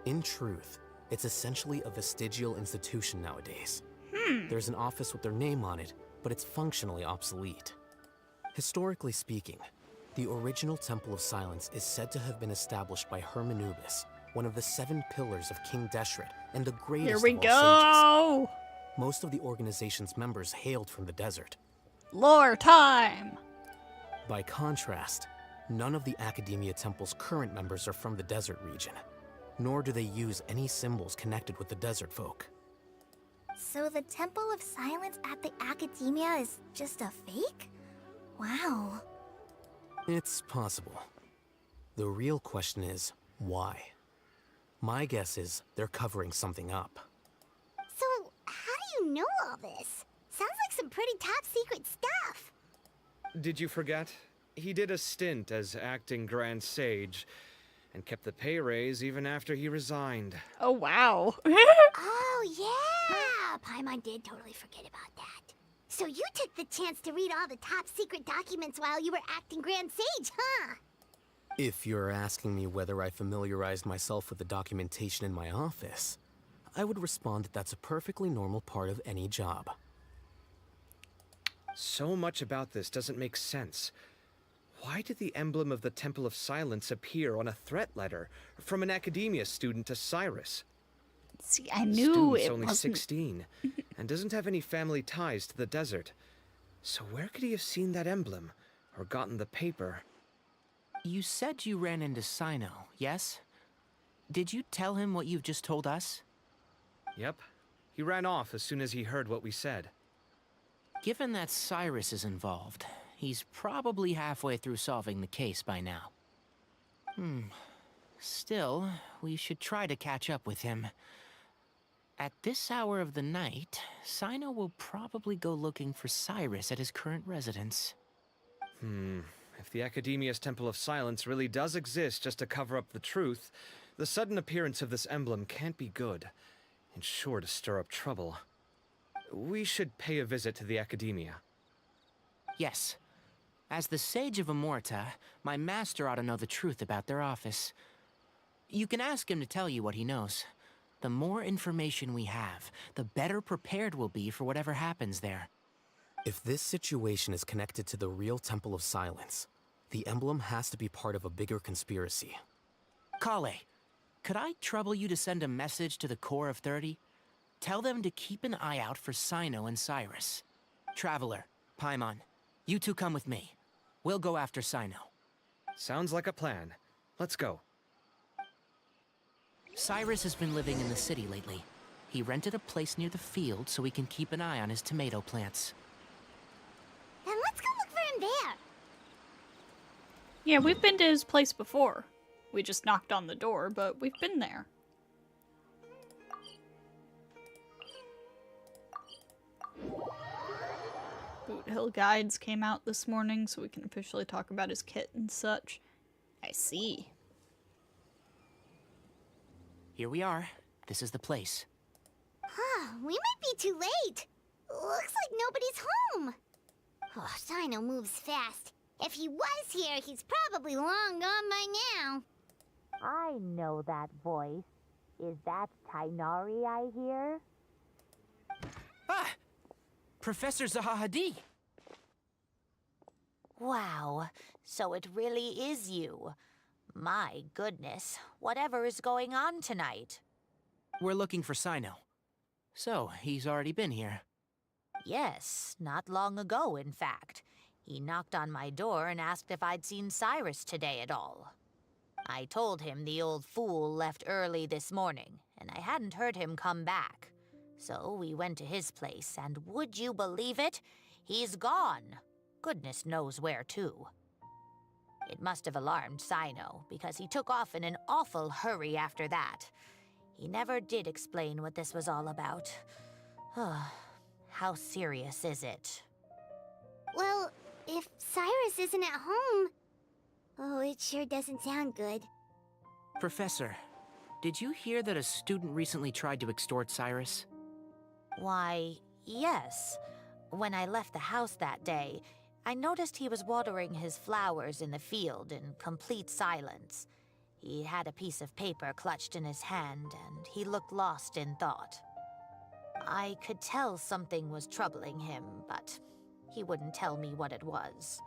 In truth, it's essentially a vestigial institution nowadays. There's an office with their name on it, but it's functionally obsolete. Historically speaking, the original Temple of Silence is said to have been established by HERMANUBIS, one of the 7 pillars of King Deshret and the greatest Here we of all go! sages. Most of the organization's members hailed from the desert. Lore time! By contrast, none of the Academia Temple's current members are from the desert region, nor do they use any symbols connected with the desert folk. So the Temple of Silence at the Academia is just a fake? Wow. It's possible. The real question is, why? My guess is they're covering something up. So, how do you know all this? Sounds like some pretty top secret stuff. Did you forget? He did a stint as acting Grand Sage, and kept the pay raise even after he resigned. Oh, wow. Oh, yeah! Paimon did totally forget about that. So you took the chance to read all the top secret documents while you were acting Grand Sage, huh? If you're asking me whether I familiarized myself with the documentation in my office, I would respond that that's a perfectly normal part of any job. So much about this doesn't make sense. Why did the emblem of the Temple of Silence appear on a threat letter from an academia student to Cyrus? See, I knew Student's it only wasn't... 16 and doesn't have any family ties to the desert. So where could he have seen that emblem or gotten the paper? You said you ran into Cyno, yes? Did you tell him what you've just told us? Yep. He ran off as soon as he heard what we said. Given that Cyrus is involved, he's probably halfway through solving the case by now. Still, we should try to catch up with him. At this hour of the night, Cyno will probably go looking for Cyrus at his current residence. If the Academia's Temple of Silence really does exist just to cover up the truth, the sudden appearance of this emblem can't be good, and sure to stir up trouble. We should pay a visit to the Academia. Yes. As the Sage of Amorta, my master ought to know the truth about their office. You can ask him to tell you what he knows. The more information we have, the better prepared we'll be for whatever happens there. If this situation is connected to the real Temple of Silence, the emblem has to be part of a bigger conspiracy. Kale, could I trouble you to send a message to the Core of 30? Tell them to keep an eye out for Cyno and Cyrus. Traveler, Paimon, you two come with me. We'll go after Cyno. Sounds like a plan. Let's go. Cyrus has been living in the city lately. He rented a place near the field so he can keep an eye on his tomato plants. Then let's go look for him there. Yeah, we've been to his place before. We just knocked on the door, but we've been there. Boot Hill Guides came out this morning, so we can officially talk about his kit and such. I see. Here we are. This is the place. We might be too late. Looks like nobody's home. Oh, Cyno moves fast. If he was here, he's probably long gone by now. I know that voice. Is that Tighnari I hear? Ah! Professor Zahahadi! Wow, so it really is you. My goodness, whatever is going on tonight? We're looking for Cyno. So, he's already been here. Yes, not long ago, in fact. He knocked on my door and asked if I'd seen Cyrus today at all. I told him the old fool left early this morning, and I hadn't heard him come back. So we went to his place, and would you believe it? He's gone. Goodness knows where to. It must have alarmed Cyno, because he took off in an awful hurry after that. He never did explain what this was all about. How serious is it? Well, if Cyrus isn't at home... Oh, it sure doesn't sound good. Professor, did you hear that a student recently tried to extort Cyrus? Why, yes. When I left the house that day, I noticed he was watering his flowers in the field in complete silence. He had a piece of paper clutched in his hand, and he looked lost in thought. I could tell something was troubling him, but he wouldn't tell me what it was.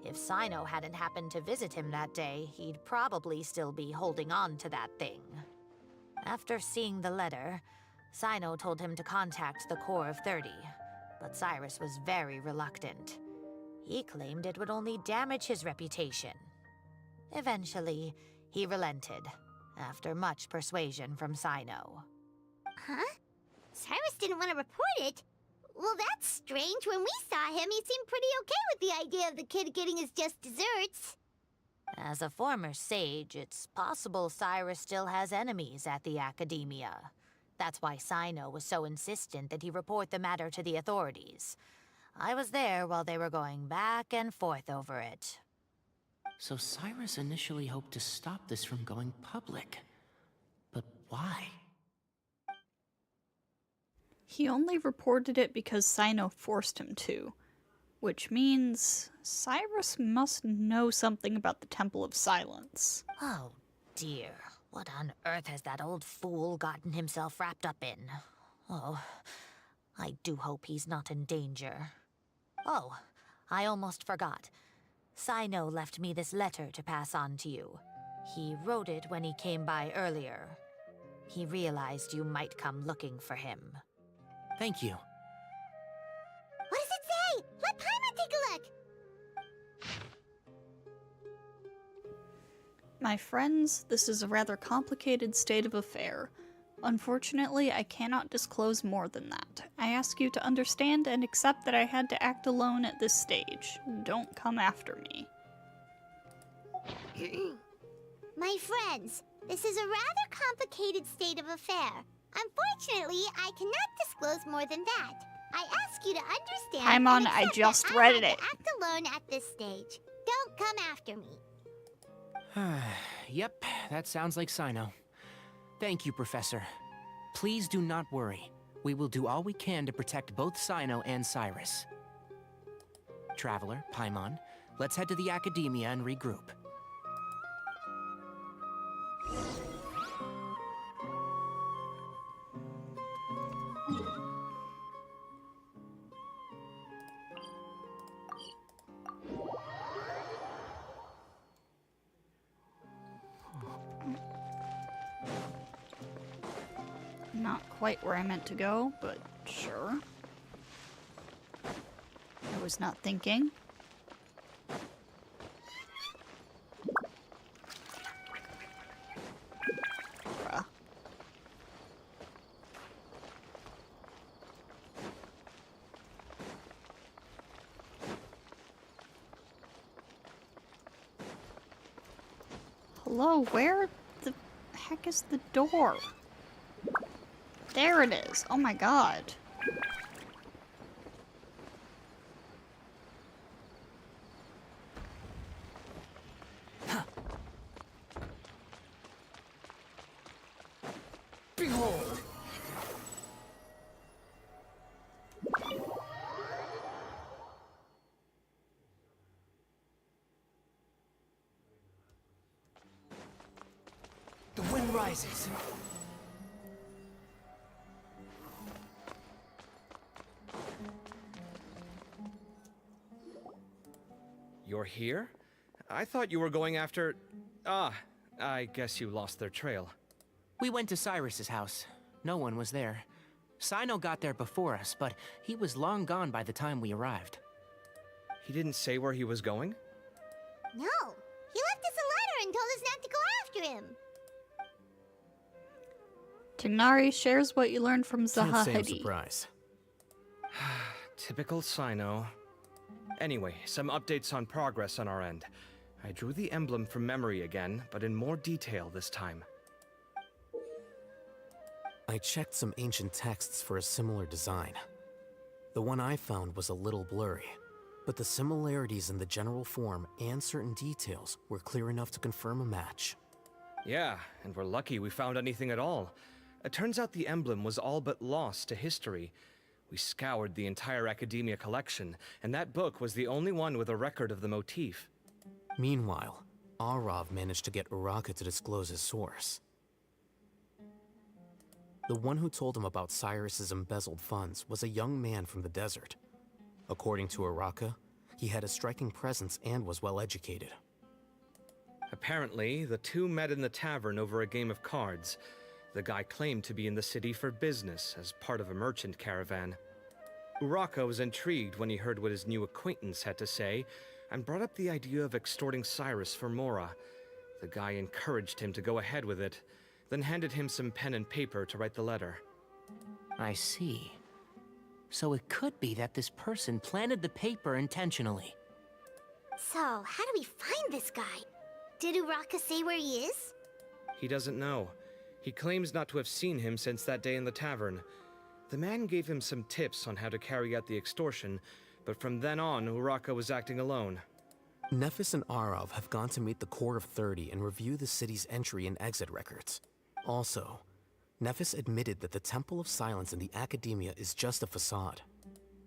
If Cyno hadn't happened to visit him that day, he'd probably still be holding on to that thing. After seeing the letter, Cyno told him to contact the Core of 30, but Cyrus was very reluctant. He claimed it would only damage his reputation. Eventually, he relented, after much persuasion from Cyno. Huh? Cyrus didn't want to report it? Well, that's strange. When we saw him, he seemed pretty okay with the idea of the kid getting his just desserts. As a former sage, it's possible Cyrus still has enemies at the Academia. That's why Cyno was so insistent that he report the matter to the authorities. I was there while they were going back and forth over it. So Cyrus initially hoped to stop this from going public. But why? He only reported it because Cyno forced him to. Which means Cyrus must know something about the Temple of Silence. Oh, dear. What on earth has that old fool gotten himself wrapped up in? Oh, I do hope he's not in danger. Oh, I almost forgot. Cyno left me this letter to pass on to you. He wrote it when he came by earlier. He realized you might come looking for him. Thank you. What does it say? Let Paimon take a look. My friends, this is a rather complicated state of affair. Unfortunately, I cannot disclose more than that. I ask you to understand and accept that I had to act alone at this stage. Don't come after me. My friends, this is a rather complicated state of affair. Unfortunately, I cannot disclose more than that. I ask you to understand. Paimon, and I accept just that read I had it. to act alone at this stage. Don't come after me. Yep, that sounds like Cyno. Thank you, Professor. Please do not worry. We will do all we can to protect both Cyno and Cyrus. Traveler, Paimon, let's head to the Academia and regroup. Not quite where I meant to go, but sure. I was not thinking. Bruh. Hello, where the heck is the door? There it is. Oh my god. Behold! The wind rises. You're here? I thought you were going after... Ah, I guess you lost their trail. We went to Cyrus's house. No one was there. Cyno got there before us, but he was long gone by the time we arrived. He didn't say where he was going? No, he left us a letter and told us not to go after him. Tignari shares what you learned from Can't say I'm Zahedi. surprised. Typical Cyno. Anyway, some updates on progress on our end. I drew the emblem from memory again, but in more detail this time. I checked some ancient texts for a similar design. The one I found was a little blurry, but the similarities in the general form and certain details were clear enough to confirm a match. Yeah, and we're lucky we found anything at all. It turns out the emblem was all but lost to history. We scoured the entire Academia collection, and that book was the only one with a record of the motif. Meanwhile, Arav managed to get Uraka to disclose his source. The one who told him about Cyrus's embezzled funds was a young man from the desert. According to Uraka, he had a striking presence and was well educated. Apparently, the two met in the tavern over a game of cards. The guy claimed to be in the city for business as part of a merchant caravan. Uraka was intrigued when he heard what his new acquaintance had to say and brought up the idea of extorting Cyrus for Mora. The guy encouraged him to go ahead with it, then handed him some pen and paper to write the letter. I see. So it could be that this person planted the paper intentionally. So, how do we find this guy? Did Uraka say where he is? He doesn't know. He claims not to have seen him since that day in the tavern. The man gave him some tips on how to carry out the extortion, but from then on, Uraka was acting alone. Nephis and Arav have gone to meet the Core of 30 and review the city's entry and exit records. Also, Nephis admitted that the Temple of Silence in the Academia is just a facade.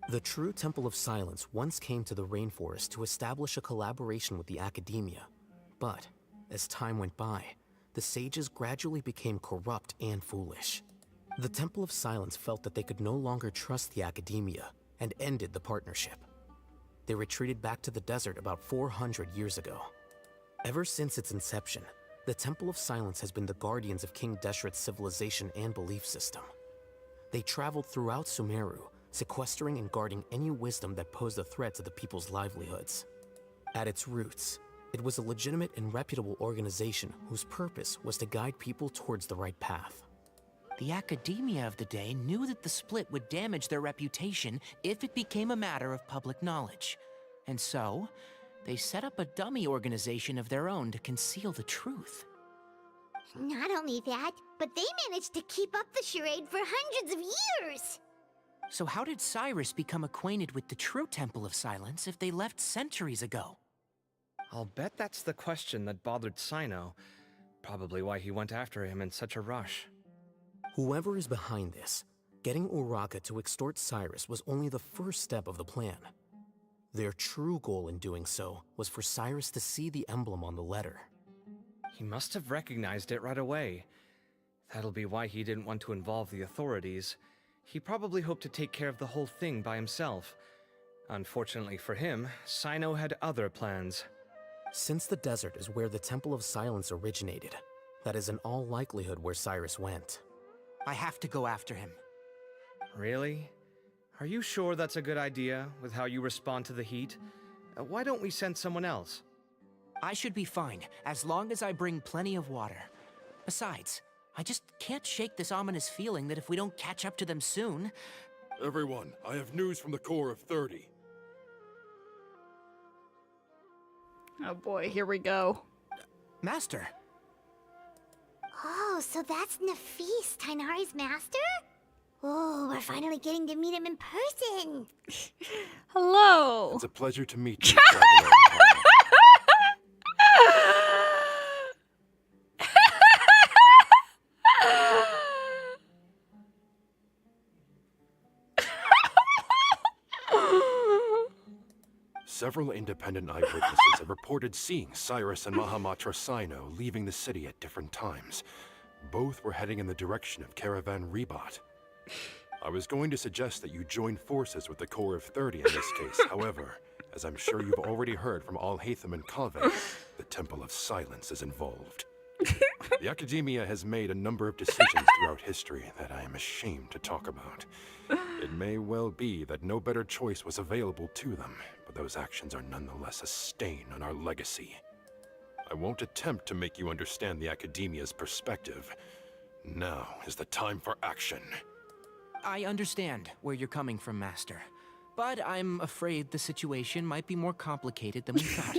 The true Temple of Silence once came to the rainforest to establish a collaboration with the Academia, but as time went by, the sages gradually became corrupt and foolish. The Temple of Silence felt that they could no longer trust the Academia and ended the partnership. They retreated back to the desert about 400 years ago. Ever since its inception, the Temple of Silence has been the guardians of King Deshret's civilization and belief system. They traveled throughout Sumeru, sequestering and guarding any wisdom that posed a threat to the people's livelihoods. At its roots, it was a legitimate and reputable organization whose purpose was to guide people towards the right path. The Academia of the day knew that the split would damage their reputation if it became a matter of public knowledge. And so, they set up a dummy organization of their own to conceal the truth. Not only that, but they managed to keep up the charade for hundreds of years! So how did Cyrus become acquainted with the true Temple of Silence if they left centuries ago? I'll bet that's the question that bothered Cyno. Probably why he went after him in such a rush. Whoever is behind this, getting Uraka to extort Cyrus was only the first step of the plan. Their true goal in doing so was for Cyrus to see the emblem on the letter. He must have recognized it right away. That'll be why he didn't want to involve the authorities. He probably hoped to take care of the whole thing by himself. Unfortunately for him, Cyno had other plans. Since the desert is where the Temple of Silence originated, that is in all likelihood where Cyrus went. I have to go after him. Really? Are you sure that's a good idea, with how you respond to the heat? Why don't we send someone else? I should be fine, as long as I bring plenty of water. Besides, I just can't shake this ominous feeling that if we don't catch up to them soon... Everyone, I have news from the Corps of 30. Oh boy, here we go. Master! Oh, so that's Nafis, Tainari's master? Oh, we're finally getting to meet him in person. Hello. It's a pleasure to meet you, traveler. Several independent eyewitnesses have reported seeing Cyrus and Mahamatra Cyno leaving the city at different times. Both were heading in the direction of Caravan Rebat. I was going to suggest that you join forces with the Corps of 30 in this case. However, as I'm sure you've already heard from Alhaitham and Kaveh, the Temple of Silence is involved. The Academia has made a number of decisions throughout history that I am ashamed to talk about. It may well be that no better choice was available to them, but those actions are nonetheless a stain on our legacy. I won't attempt to make you understand the Academia's perspective. Now is the time for action. I understand where you're coming from, Master. But I'm afraid the situation might be more complicated than we thought.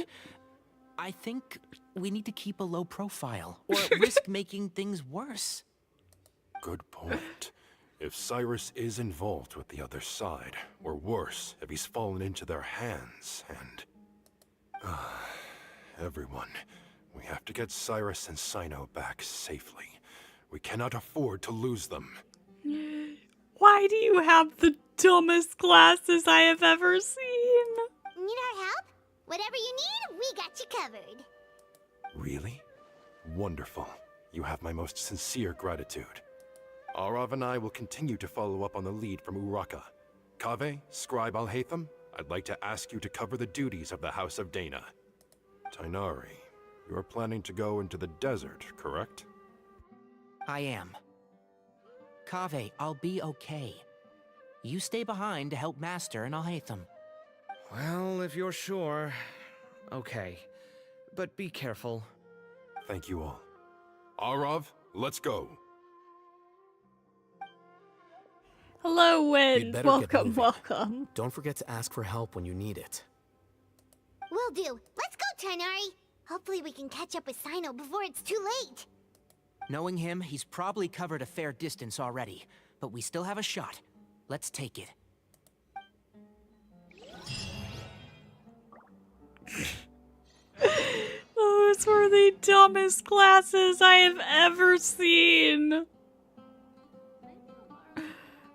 I think we need to keep a low profile, or risk making things worse. Good point. If Cyrus is involved with the other side, or worse, if he's fallen into their hands, and... everyone, we have to get Cyrus and Cyno back safely. We cannot afford to lose them. Why do you have the dumbest glasses I have ever seen? Need our help? Whatever you need, we got you covered. Really? Wonderful. You have my most sincere gratitude. Arav and I will continue to follow up on the lead from Uraka. Kaveh, Scribe Alhaitham, I'd like to ask you to cover the duties of the House of Dana. Tainari, you are planning to go into the desert, correct? I am. Kaveh, I'll be okay. You stay behind to help Master and Alhaitham. Well, if you're sure... Okay. But be careful. Thank you all. Arav, let's go. Hello, You'd Wind. better get Welcome, moving. welcome. Don't forget to ask for help when you need it. Will do. Let's go, Tainari. Hopefully we can catch up with Cyno before it's too late. Knowing him, he's probably covered a fair distance already. But we still have a shot. Let's take it. Those were the dumbest glasses I have ever seen.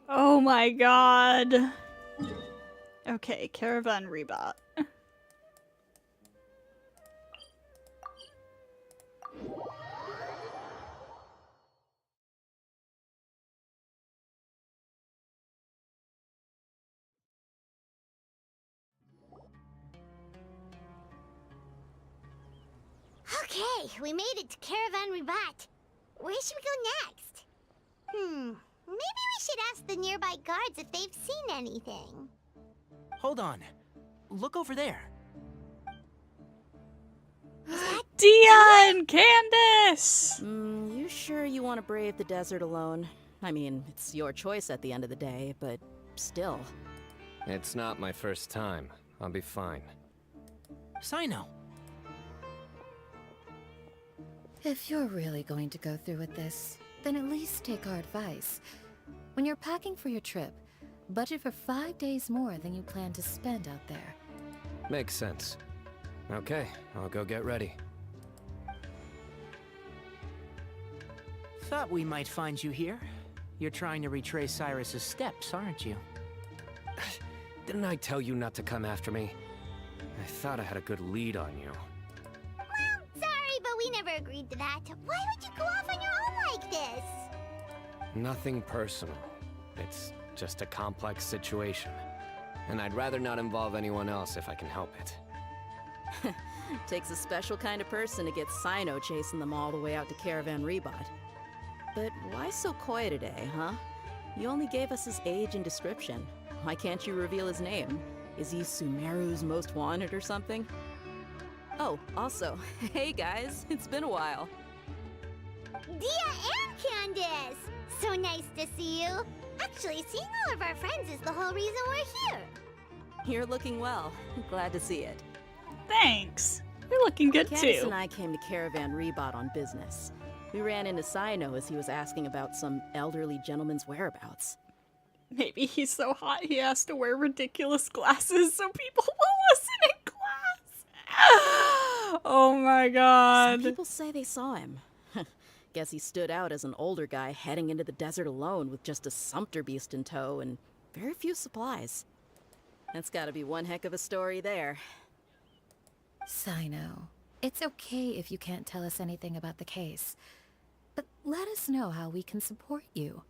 Oh my god. Okay, Caravan Rebat. Okay, we made it to Caravan Rebat. Where should we go next? Maybe we should ask the nearby guards if they've seen anything. Hold on. Look over there. Dion! Candace! You sure you want to brave the desert alone? I mean, it's your choice at the end of the day, but still. It's not my first time. I'll be fine. Cyno. If you're really going to go through with this, then at least take our advice. When you're packing for your trip, budget for 5 days more than you plan to spend out there. Makes sense. Okay, I'll go get ready. Thought we might find you here. You're trying to retrace Cyrus's steps, aren't you? Didn't I tell you not to come after me? I thought I had a good lead on you. Sorry, but we never agreed to that. Why would you go off on your own like this? Nothing personal. It's just a complex situation. And I'd rather not involve anyone else if I can help it. Takes a special kind of person to get Cyno chasing them all the way out to Caravan Rebat. But why so coy today, huh? You only gave us his age and description. Why can't you reveal his name? Is he Sumeru's most wanted or something? Oh, also, hey guys, it's been a while. Dia and Candace! So nice to see you. Actually, seeing all of our friends is the whole reason we're here. You're looking well. Glad to see it. Thanks. You're looking good Candace too. and I came to Caravan Rebot on business. We ran into Cyno as he was asking about some elderly gentleman's whereabouts. Maybe he's so hot he has to wear ridiculous glasses so people will listen in class. Oh my god. Some people say they saw him. Guess he stood out as an older guy heading into the desert alone with just a sumpter beast in tow and very few supplies. That's gotta be one heck of a story there. Cyno, it's okay if you can't tell us anything about the case, but let us know how we can support you.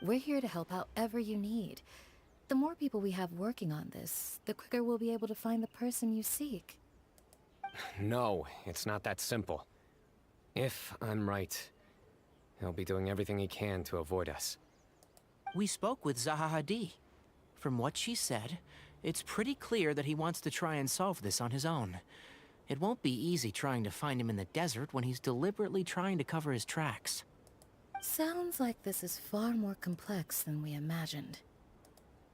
We're here to help however you need. The more people we have working on this, the quicker we'll be able to find the person you seek. No, it's not that simple. If I'm right, he'll be doing everything he can to avoid us. We spoke with Zaha Hadid. From what she said, it's pretty clear that he wants to try and solve this on his own. It won't be easy trying to find him in the desert when he's deliberately trying to cover his tracks. Sounds like this is far more complex than we imagined.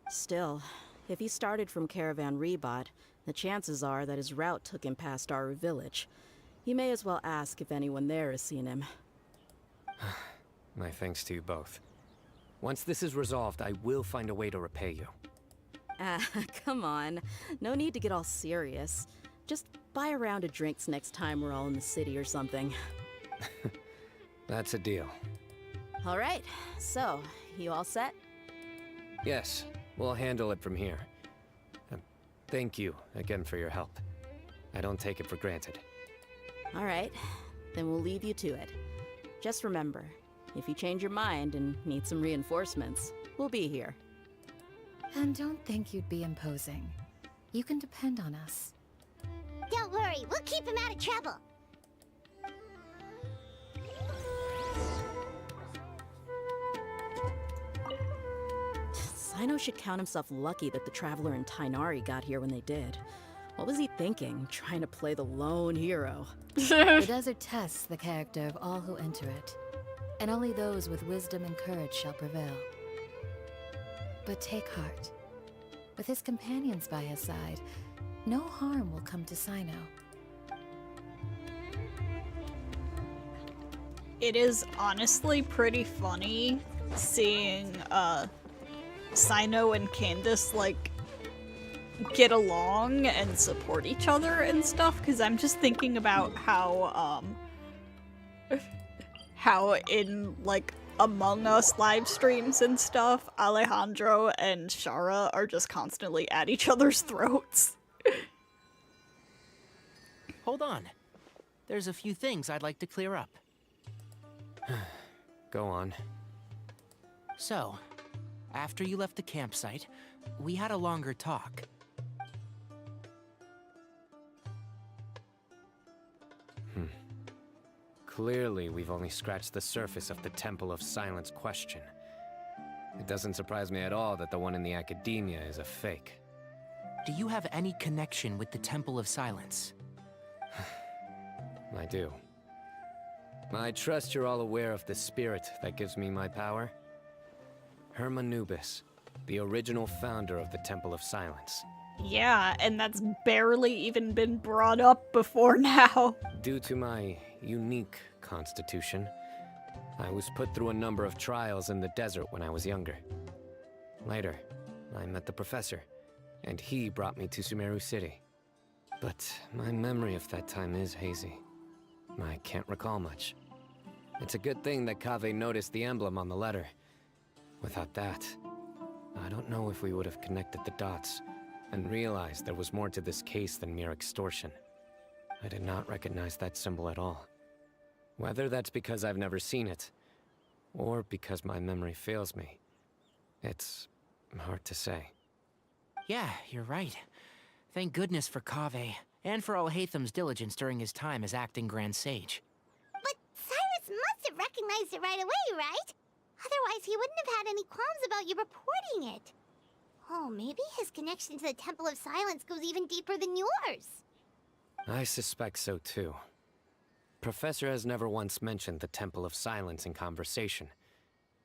Still, if he started from Caravan Rebot, the chances are that his route took him past our village. You may as well ask if anyone there has seen him. My thanks to you both. Once this is resolved, I will find a way to repay you. Ah, come on. No need to get all serious. Just buy a round of drinks next time we're all in the city or something. That's a deal. All right, so, you all set? Yes, we'll handle it from here. Thank you again for your help. I don't take it for granted. All right, then we'll leave you to it. Just remember, if you change your mind and need some reinforcements, we'll be here. And don't think you'd be imposing. You can depend on us. Don't worry, we'll keep him out of trouble. Cyno should count himself lucky that the Traveler and Tighnari got here when they did. What was he thinking, trying to play the lone hero? The desert tests the character of all who enter it, and only those with wisdom and courage shall prevail. But take heart. With his companions by his side, no harm will come to Cyno. It is honestly pretty funny seeing Cyno and Candace like get along and support each other and stuff, because I'm just thinking about how in like Among Us live streams and stuff, Alejandro and Shara are just constantly at each other's throats. Hold on. There's a few things I'd like to clear up. Go on. So, after you left the campsite, we had a longer talk. Clearly, we've only scratched the surface of the Temple of Silence question. It doesn't surprise me at all that the one in the academia is a fake. Do you have any connection with the Temple of Silence? I do. I trust you're all aware of the spirit that gives me my power. HERMANUBIS, the original founder of the Temple of Silence. Yeah, and that's barely even been brought up before now. Due to my unique constitution, I was put through a number of trials in the desert when I was younger. Later, I met the professor, and he brought me to Sumeru City. But my memory of that time is hazy. I can't recall much. It's a good thing that Kaveh noticed the emblem on the letter. Without that, I don't know if we would have connected the dots and realized there was more to this case than mere extortion. I did not recognize that symbol at all. Whether that's because I've never seen it, or because my memory fails me, it's hard to say. Yeah, you're right. Thank goodness for Kaveh, and for Alhaitham's diligence during his time as acting Grand Sage. But Cyrus must have recognized it right away, right? Otherwise, he wouldn't have had any qualms about you reporting it. Oh, maybe his connection to the Temple of Silence goes even deeper than yours. I suspect so too. Professor has never once mentioned the Temple of Silence in conversation.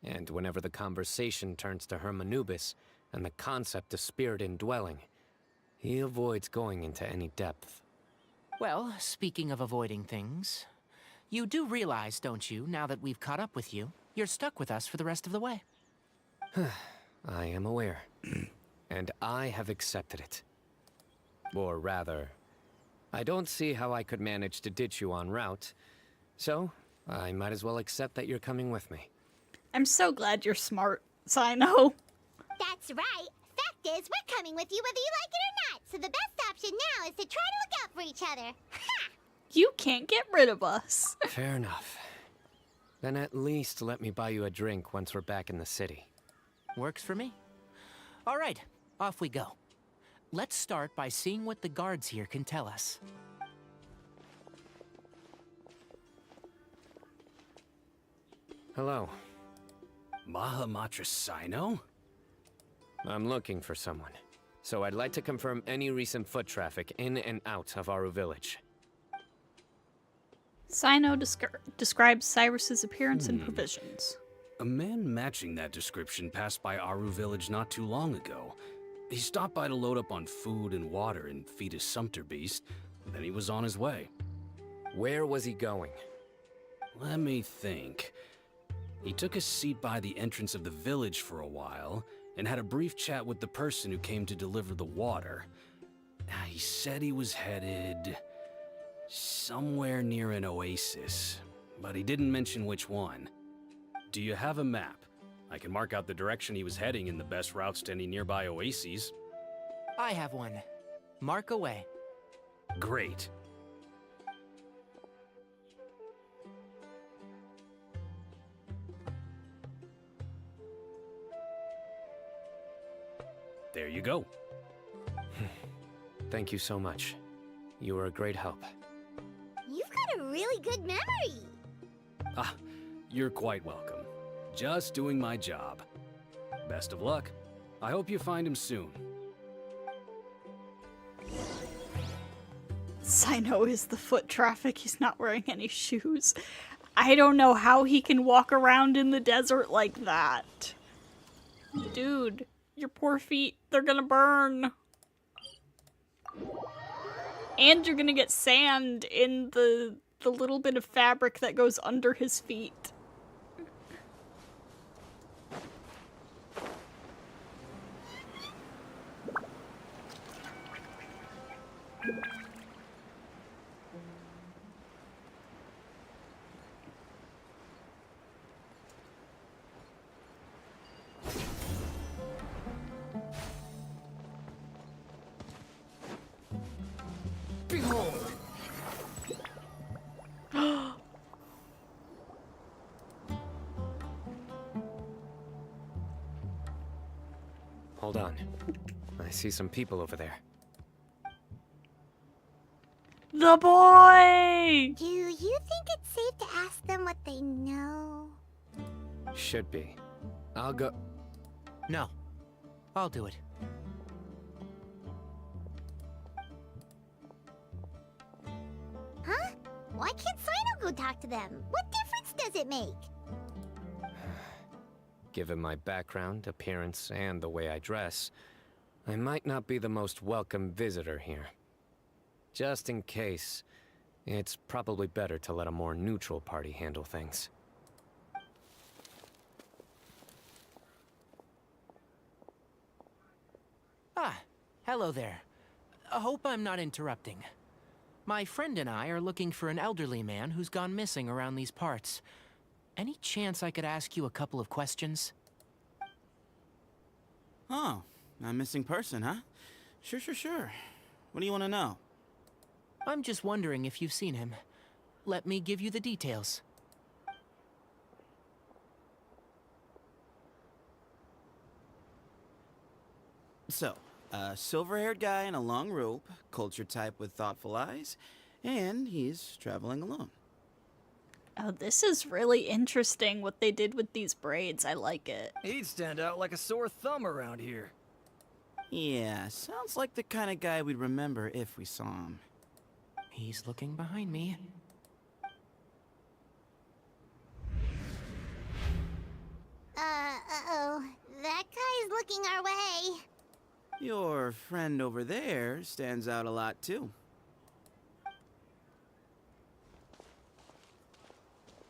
And whenever the conversation turns to HERMANUBIS and the concept of spirit indwelling, he avoids going into any depth. Well, speaking of avoiding things, you do realize, don't you, now that we've caught up with you, you're stuck with us for the rest of the way. I am aware. And I have accepted it. Or rather, I don't see how I could manage to ditch you en route, so I might as well accept that you're coming with me. I'm so glad you're smart, Cyno. That's right. Fact is, we're coming with you whether you like it or not, so the best option now is to try to look out for each other. Ha! You can't get rid of us. Fair enough. Then at least let me buy you a drink once we're back in the city. Works for me. All right, off we go. Let's start by seeing what the guards here can tell us. Hello. Mahamatra Cyno? I'm looking for someone, so I'd like to confirm any recent foot traffic in and out of Aru Village. Cyno describes Cyrus's appearance and provisions. A man matching that description passed by Aru Village not too long ago. He stopped by to load up on food and water and feed his sumpter beast, then he was on his way. Where was he going? Let me think. He took a seat by the entrance of the village for a while, and had a brief chat with the person who came to deliver the water. He said he was headed somewhere near an oasis, but he didn't mention which one. Do you have a map? I can mark out the direction he was heading and the best routes to any nearby oases. I have one. Mark away. Great. There you go. Thank you so much. You were a great help. You've got a really good memory. Ah, you're quite welcome. Just doing my job. Best of luck. I hope you find him soon. Cyno is the foot traffic. He's not wearing any shoes. I don't know how he can walk around in the desert like that. Dude, your poor feet, they're gonna burn. And you're gonna get sand in the little bit of fabric that goes under his feet. Behold! Hold on. I see some people over there. The boy! Do you think it's safe to ask them what they know? Should be. I'll go. No. I'll do it. Huh? Why can't Cyno go talk to them? What difference does it make? Given my background, appearance, and the way I dress, I might not be the most welcome visitor here. Just in case, it's probably better to let a more neutral party handle things. Ah, hello there. I hope I'm not interrupting. My friend and I are looking for an elderly man who's gone missing around these parts. Any chance I could ask you a couple of questions? Oh, a missing person, huh? Sure. What do you want to know? I'm just wondering if you've seen him. Let me give you the details. So, a silver-haired guy in a long robe, culture type with thoughtful eyes, and he's traveling alone. Oh, this is really interesting what they did with these braids. I like it. He'd stand out like a sore thumb around here. Yeah, sounds like the kind of guy we'd remember if we saw him. He's looking behind me. Uh-oh. That guy's looking our way. Your friend over there stands out a lot, too.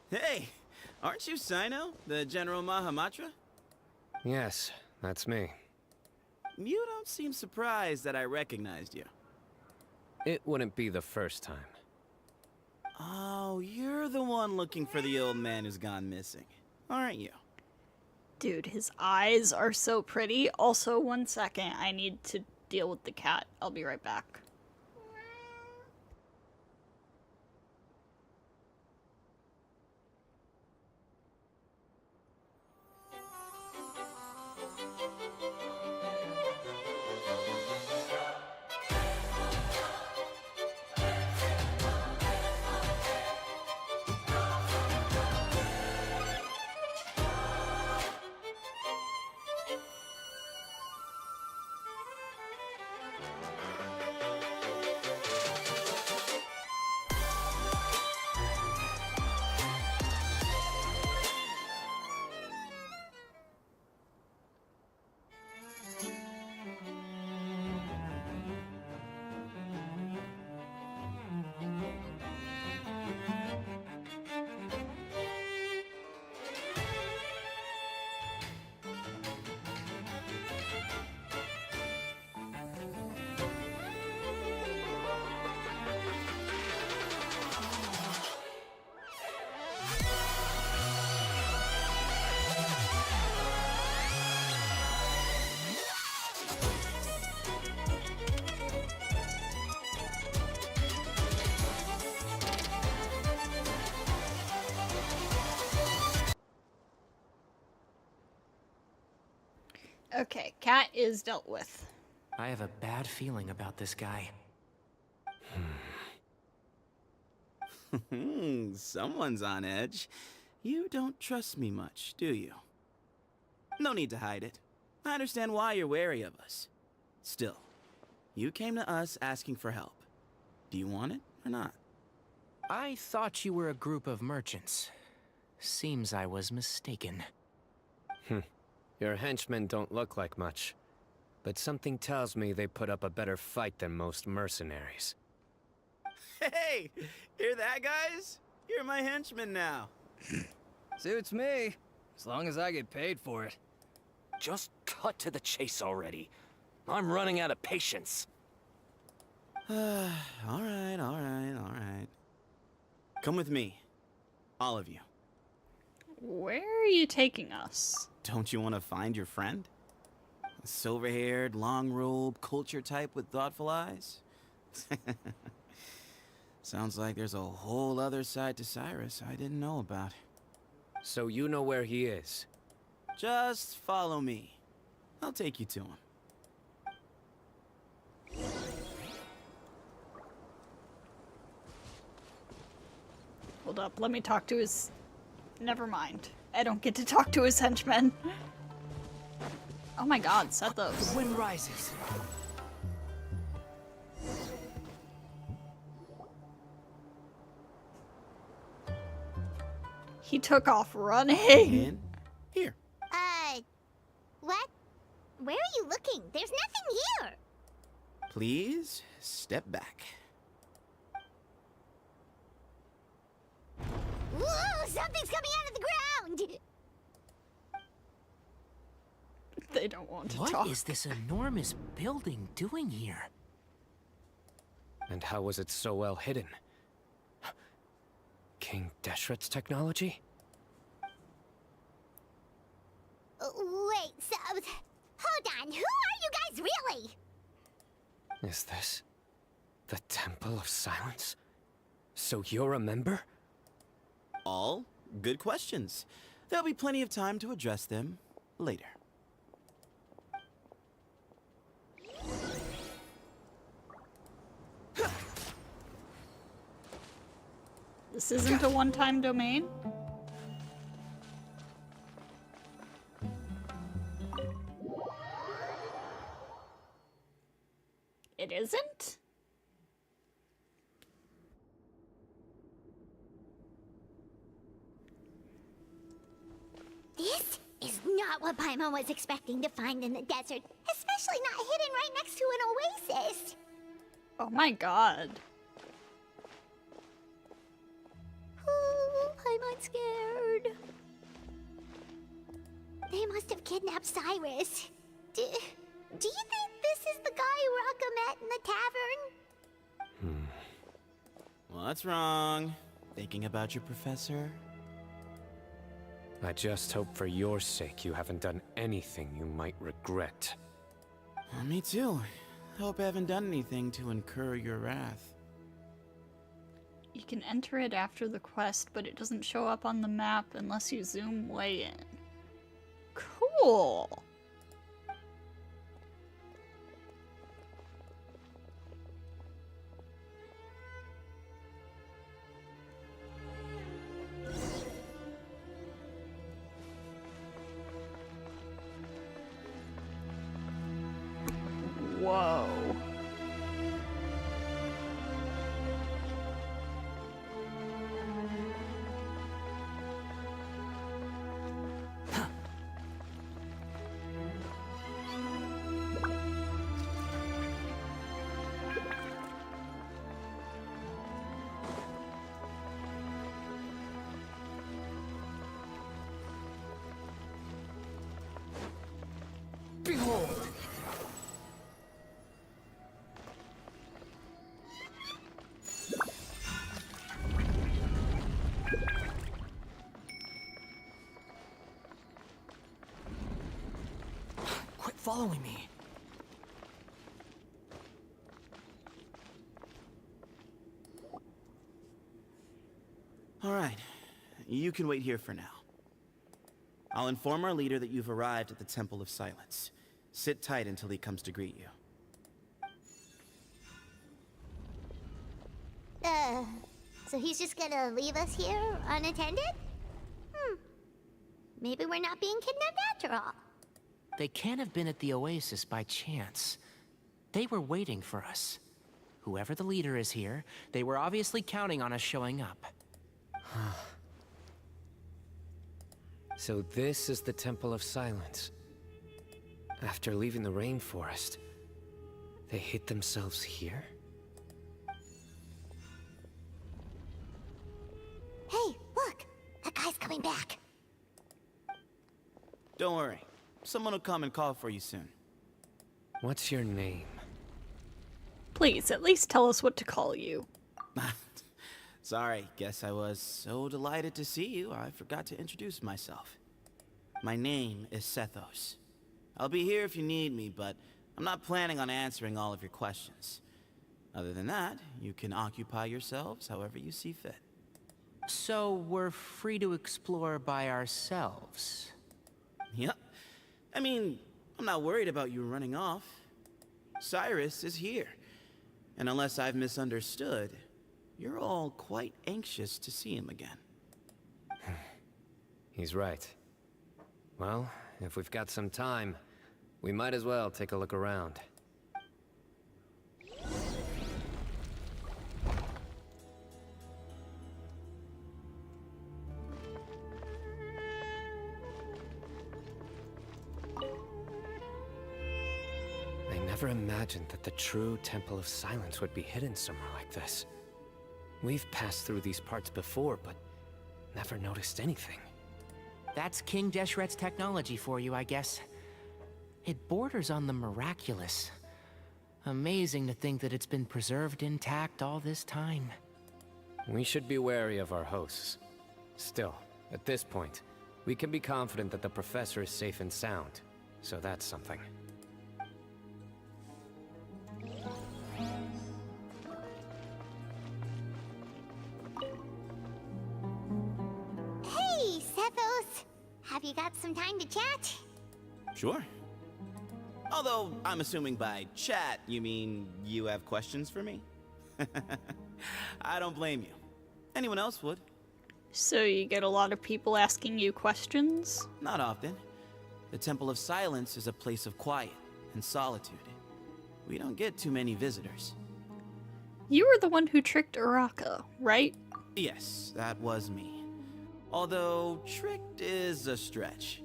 Hey, aren't you Cyno, the General Mahamatra? Yes, that's me. You don't seem surprised that I recognized you. It wouldn't be the first time. Oh, you're the one looking for the old man who's gone missing, aren't you? Dude, his eyes are so pretty. Also, 1 second. I need to deal with the cat. I'll be right back. Okay, cat is dealt with. I have a bad feeling about this guy. Someone's on edge. You don't trust me much, do you? No need to hide it. I understand why you're wary of us. Still, you came to us asking for help. Do you want it or not? I thought you were a group of merchants. Seems I was mistaken. Your henchmen don't look like much, but something tells me they put up a better fight than most mercenaries. Hey! Hear that, guys? You're my henchmen now. Suits me, as long as I get paid for it. Just cut to the chase already. I'm running out of patience. All right. Come with me. All of you. Where are you taking us? Don't you want to find your friend? A silver-haired, long-robed, culture type with thoughtful eyes? Sounds like there's a whole other side to Cyrus I didn't know about. So you know where he is? Just follow me. I'll take you to him. Hold up, let me talk to his... Never mind. I don't get to talk to his henchmen. Oh my god, set those. The wind rises. He took off running. In here. What? Where are you looking? There's nothing here. Please step back. Whoa, something's coming out of the ground. They don't want to What talk. What is this enormous building doing here? And how was it so well hidden? King Deshret's technology? Wait, so... Hold on, who are you guys really? Is this the Temple of Silence? So you're a member? All good questions. There'll be plenty of time to address them later. This isn't a one-time domain? It isn't? This is not what Paimon was expecting to find in the desert, especially not hidden right next to an oasis. Oh my god. Oh, Paimon's scared. They must have kidnapped Cyrus. Do you think this is the guy Raka met in the tavern? What's wrong? Thinking about your professor? I just hope for your sake you haven't done anything you might regret. Me too. Hope I haven't done anything to incur your wrath. You can enter it after the quest, but it doesn't show up on the map unless you zoom way in. Cool! Whoa. Behold! Quit following me. All right, you can wait here for now. I'll inform our leader that you've arrived at the Temple of Silence. Sit tight until he comes to greet you. So he's just gonna leave us here unattended? Maybe we're not being kidnapped after all. They can't have been at the oasis by chance. They were waiting for us. Whoever the leader is here, they were obviously counting on us showing up. So this is the Temple of Silence. After leaving the rainforest, they hid themselves here? Hey, look! That guy's coming back. Don't worry. Someone will come and call for you soon. What's your name? Please, at least tell us what to call you. Sorry, guess I was so delighted to see you, I forgot to introduce myself. My name is Sethos. I'll be here if you need me, but I'm not planning on answering all of your questions. Other than that, you can occupy yourselves however you see fit. So we're free to explore by ourselves? Yep. I mean, I'm not worried about you running off. Cyrus is here. And unless I've misunderstood, you're all quite anxious to see him again. He's right. Well, if we've got some time, we might as well take a look around. I never imagined that the true Temple of Silence would be hidden somewhere like this. We've passed through these parts before, but never noticed anything. That's King Deshret's technology for you, I guess. It borders on the miraculous. Amazing to think that it's been preserved intact all this time. We should be wary of our hosts. Still, at this point, we can be confident that the professor is safe and sound, so that's something. Hey, Sethos! Have you got some time to chat? Sure. Although, I'm assuming by chat, you mean you have questions for me? I don't blame you. Anyone else would. So you get a lot of people asking you questions? Not often. The Temple of Silence is a place of quiet and solitude. We don't get too many visitors. You were the one who tricked Uraka, right? Yes, that was me. Although, tricked is a stretch.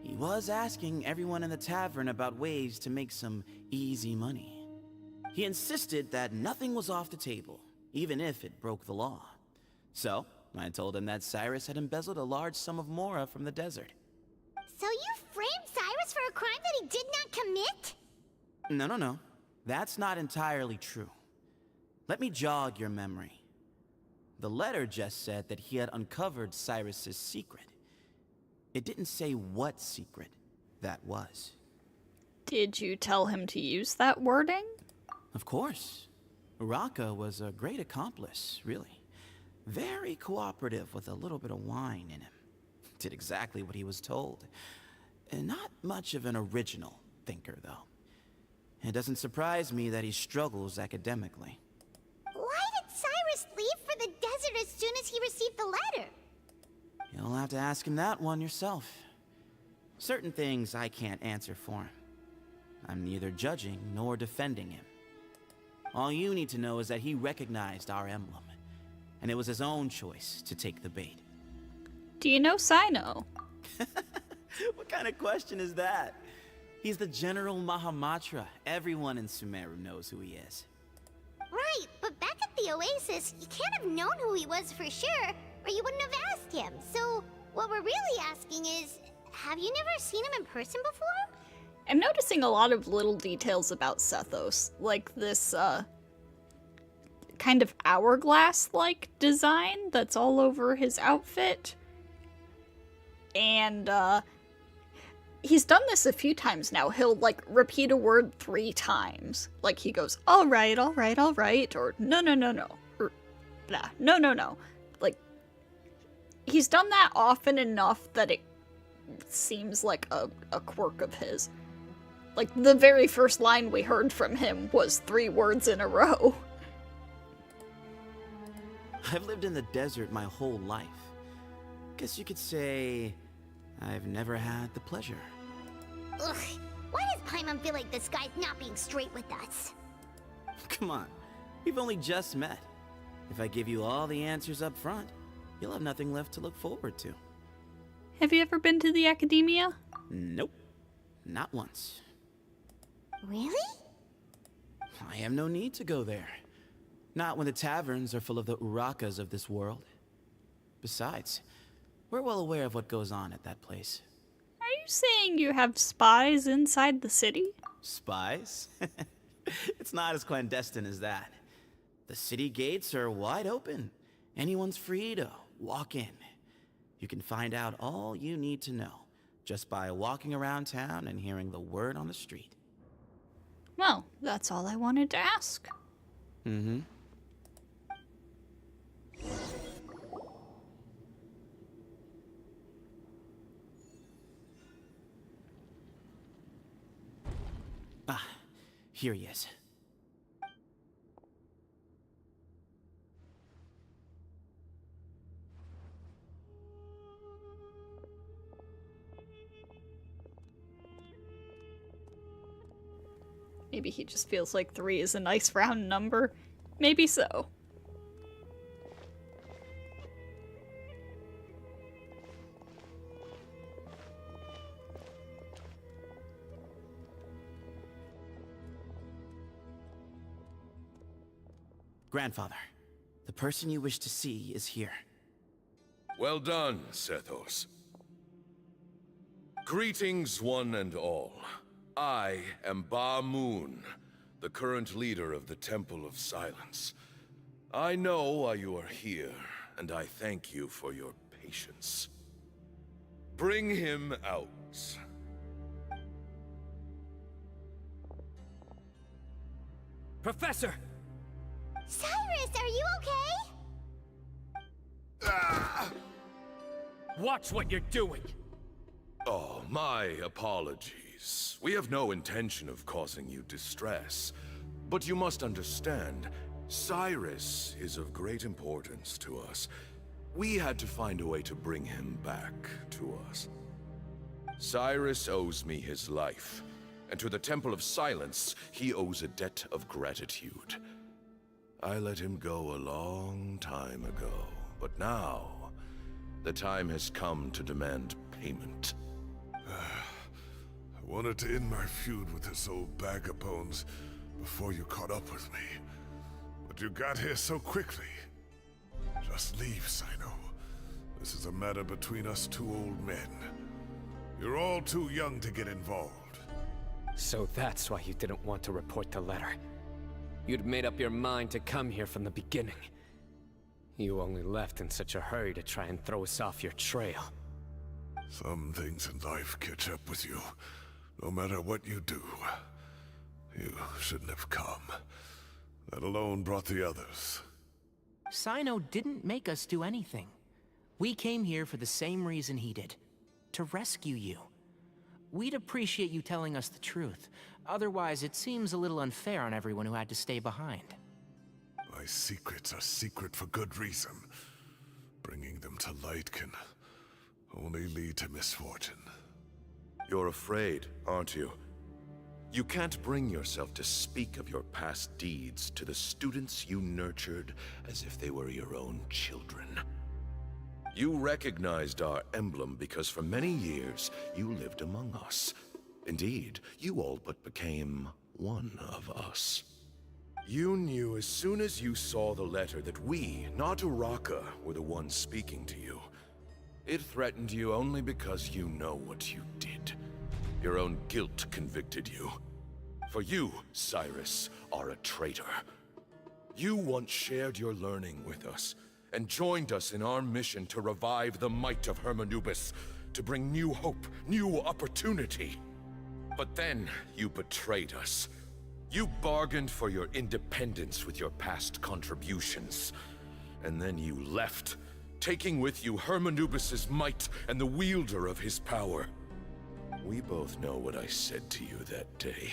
He was asking everyone in the tavern about ways to make some easy money. He insisted that nothing was off the table, even if it broke the law. So, I told him that Cyrus had embezzled a large sum of mora from the desert. So you framed Cyrus for a crime that he did not commit? No. That's not entirely true. Let me jog your memory. The letter just said that he had uncovered Cyrus's secret. It didn't say what secret that was. Did you tell him to use that wording? Of course. Uraka was a great accomplice, really. Very cooperative with a little bit of wine in him. Did exactly what he was told. And not much of an original thinker, though. It doesn't surprise me that he struggles academically. Why did Cyrus leave for the desert as soon as he received the letter? You'll have to ask him that one yourself. Certain things I can't answer for him. I'm neither judging nor defending him. All you need to know is that he recognized our emblem, and it was his own choice to take the bait. Do you know Cyno? What kind of question is that? He's the General Mahamatra. Everyone in Sumeru knows who he is. Right, but back at the Oasis, you can't have known who he was for sure, or you wouldn't have asked him. So, what we're really asking is, have you never seen him in person before? I'm noticing a lot of little details about Sethos, like this, kind of hourglass-like design that's all over his outfit. And, he's done this a few times now. He'll, like, repeat a word 3 times. Like, he goes, all right, or no, or blah, no. Like, he's done that often enough that it seems like a quirk of his. Like, the very first line we heard from him was 3 words in a row. I've lived in the desert my whole life. Guess you could say I've never had the pleasure. Ugh, why does Paimon feel like this guy's not being straight with us? Come on, we've only just met. If I give you all the answers up front, you'll have nothing left to look forward to. Have you ever been to the Academia? Nope, not once. Really? I have no need to go there. Not when the taverns are full of the Urakas of this world. Besides, we're well aware of what goes on at that place. Are you saying you have spies inside the city? Spies? It's not as clandestine as that. The city gates are wide open. Anyone's free to walk in. You can find out all you need to know just by walking around town and hearing the word on the street. Well, that's all I wanted to ask. Mm-hmm. Ah, here he is. Maybe he just feels like 3 is a nice round number. Maybe so. Grandfather, the person you wish to see is here. Well done, Sethos. Greetings, one and all. I am Ba Moon, the current leader of the Temple of Silence. I know why you are here, and I thank you for your patience. Bring him out. Professor! Cyrus, are you okay? Watch what you're doing! Oh, my apologies. We have no intention of causing you distress. But you must understand, Cyrus is of great importance to us. We had to find a way to bring him back to us. Cyrus owes me his life, and to the Temple of Silence, he owes a debt of gratitude. I let him go a long time ago, but now, the time has come to demand payment. I wanted to end my feud with this old bag of bones before you caught up with me. But you got here so quickly. Just leave, Cyno. This is a matter between us two old men. You're all too young to get involved. So that's why you didn't want to report the letter. You'd made up your mind to come here from the beginning. You only left in such a hurry to try and throw us off your trail. Some things in life catch up with you, no matter what you do. You shouldn't have come. That alone brought the others. Cyno didn't make us do anything. We came here for the same reason he did. To rescue you. We'd appreciate you telling us the truth. Otherwise, it seems a little unfair on everyone who had to stay behind. My secrets are secret for good reason. Bringing them to light can only lead to misfortune. You're afraid, aren't you? You can't bring yourself to speak of your past deeds to the students you nurtured as if they were your own children. You recognized our emblem because for many years you lived among us. Indeed, you all but became one of us. You knew as soon as you saw the letter that we, not Uraka, were the ones speaking to you. It threatened you only because you know what you did. Your own guilt convicted you. For you, Cyrus, are a traitor. You once shared your learning with us, and joined us in our mission to revive the might of Hermanubis, to bring new hope, new opportunity. But then, you betrayed us. You bargained for your independence with your past contributions. And then you left, taking with you Hermanubis' might and the wielder of his power. We both know what I said to you that day.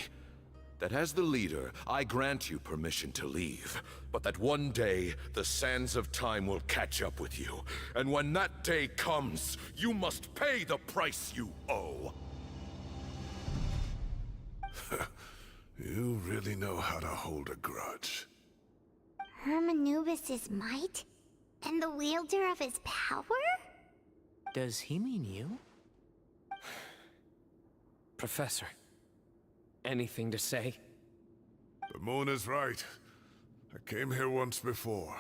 That as the leader, I grant you permission to leave, but that one day, the sands of time will catch up with you. And when that day comes, you must pay the price you owe. You really know how to hold a grudge. Hermanubis' might? And the wielder of his power? Does he mean you? Professor, anything to say? The moon is right. I came here once before.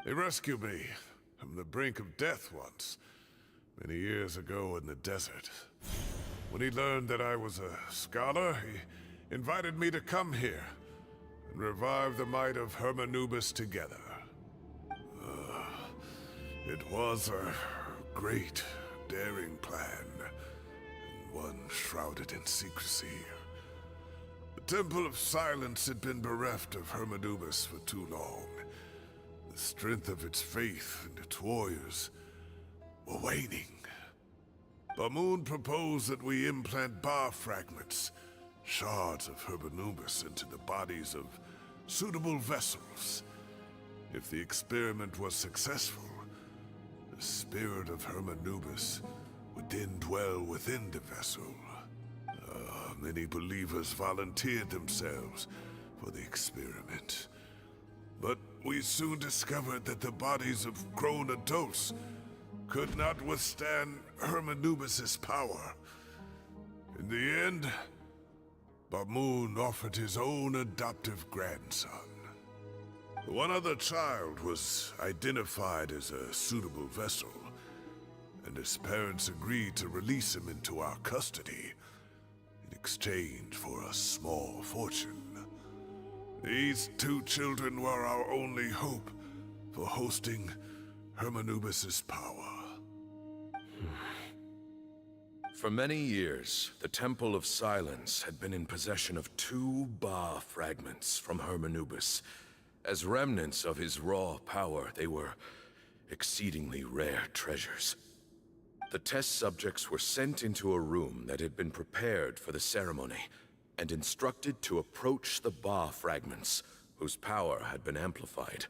He rescued me from the brink of death once, many years ago in the desert. When he learned that I was a scholar, he invited me to come here and revive the might of Hermanubis together. It was a great, daring plan, and one shrouded in secrecy. The Temple of Silence had been bereft of Hermanubis for too long. The strength of its faith and its warriors were waning. Bamoon proposed that we implant bar fragments, shards of Hermanubis, into the bodies of suitable vessels. If the experiment was successful, the spirit of Hermanubis would then dwell within the vessel. Many believers volunteered themselves for the experiment. But we soon discovered that the bodies of grown adults could not withstand Hermanubis' power. In the end, Bamoon offered his own adoptive grandson. One other child was identified as a suitable vessel, and his parents agreed to release him into our custody in exchange for a small fortune. These two children were our only hope for hosting Hermanubis' power. For many years, the Temple of Silence had been in possession of 2 Ba fragments from Hermanubis. As remnants of his raw power, they were exceedingly rare treasures. The test subjects were sent into a room that had been prepared for the ceremony, and instructed to approach the Ba fragments whose power had been amplified.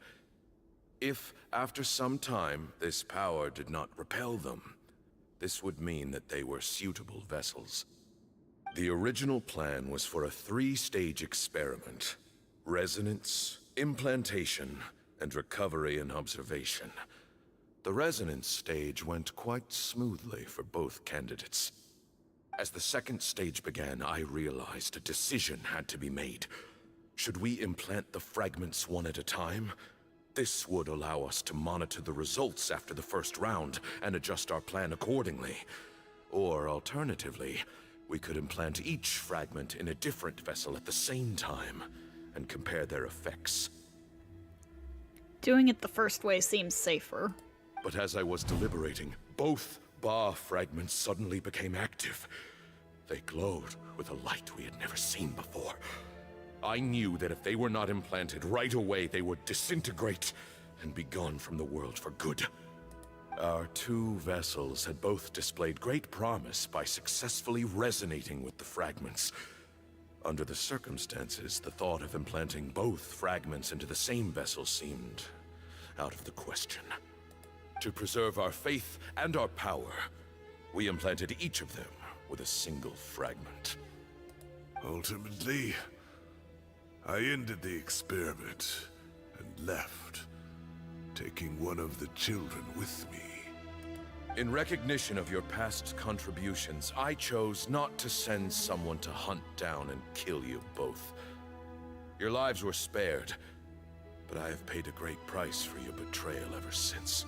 If, after some time, this power did not repel them, this would mean that they were suitable vessels. The original plan was for a 3-stage experiment: resonance, implantation, and recovery and observation. The resonance stage went quite smoothly for both candidates. As the second stage began, I realized a decision had to be made. Should we implant the fragments one at a time? This would allow us to monitor the results after the first round and adjust our plan accordingly. Or alternatively, we could implant each fragment in a different vessel at the same time and compare their effects. Doing it the first way seems safer. But as I was deliberating, both Ba fragments suddenly became active. They glowed with a light we had never seen before. I knew that if they were not implanted right away, they would disintegrate and be gone from the world for good. Our 2 vessels had both displayed great promise by successfully resonating with the fragments. Under the circumstances, the thought of implanting both fragments into the same vessel seemed out of the question. To preserve our faith and our power, we implanted each of them with a single fragment. Ultimately, I ended the experiment and left, taking one of the children with me. In recognition of your past contributions, I chose not to send someone to hunt down and kill you both. Your lives were spared, but I have paid a great price for your betrayal ever since.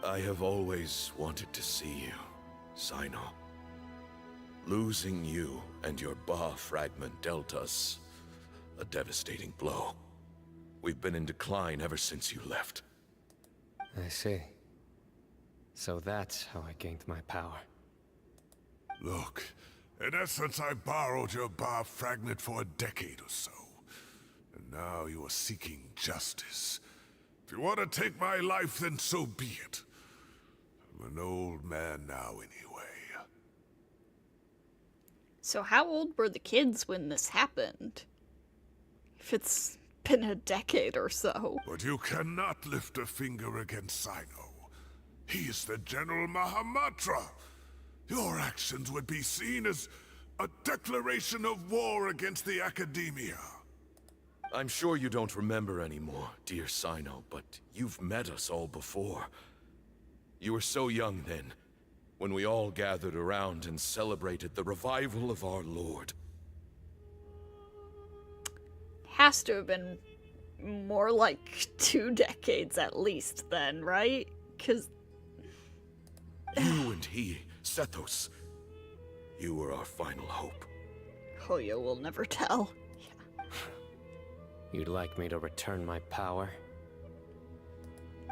I have always wanted to see you, Cyno. Losing you and your Ba fragment dealt us a devastating blow. We've been in decline ever since you left. I see. So that's how I gained my power. Look, in essence, I borrowed your Ba fragment for a decade or so. And now you are seeking justice. If you want to take my life, then so be it. I'm an old man now anyway. So how old were the kids when this happened? If it's been a decade or so. But you cannot lift a finger against Cyno. He is the General Mahamatra. Your actions would be seen as a declaration of war against the Academia. I'm sure you don't remember anymore, dear Cyno, but you've met us all before. You were so young then, when we all gathered around and celebrated the revival of our Lord. Has to have been more like 2 decades at least then, right? Because you and he, Sethos, you were our final hope. Hoyo will never tell. You'd like me to return my power?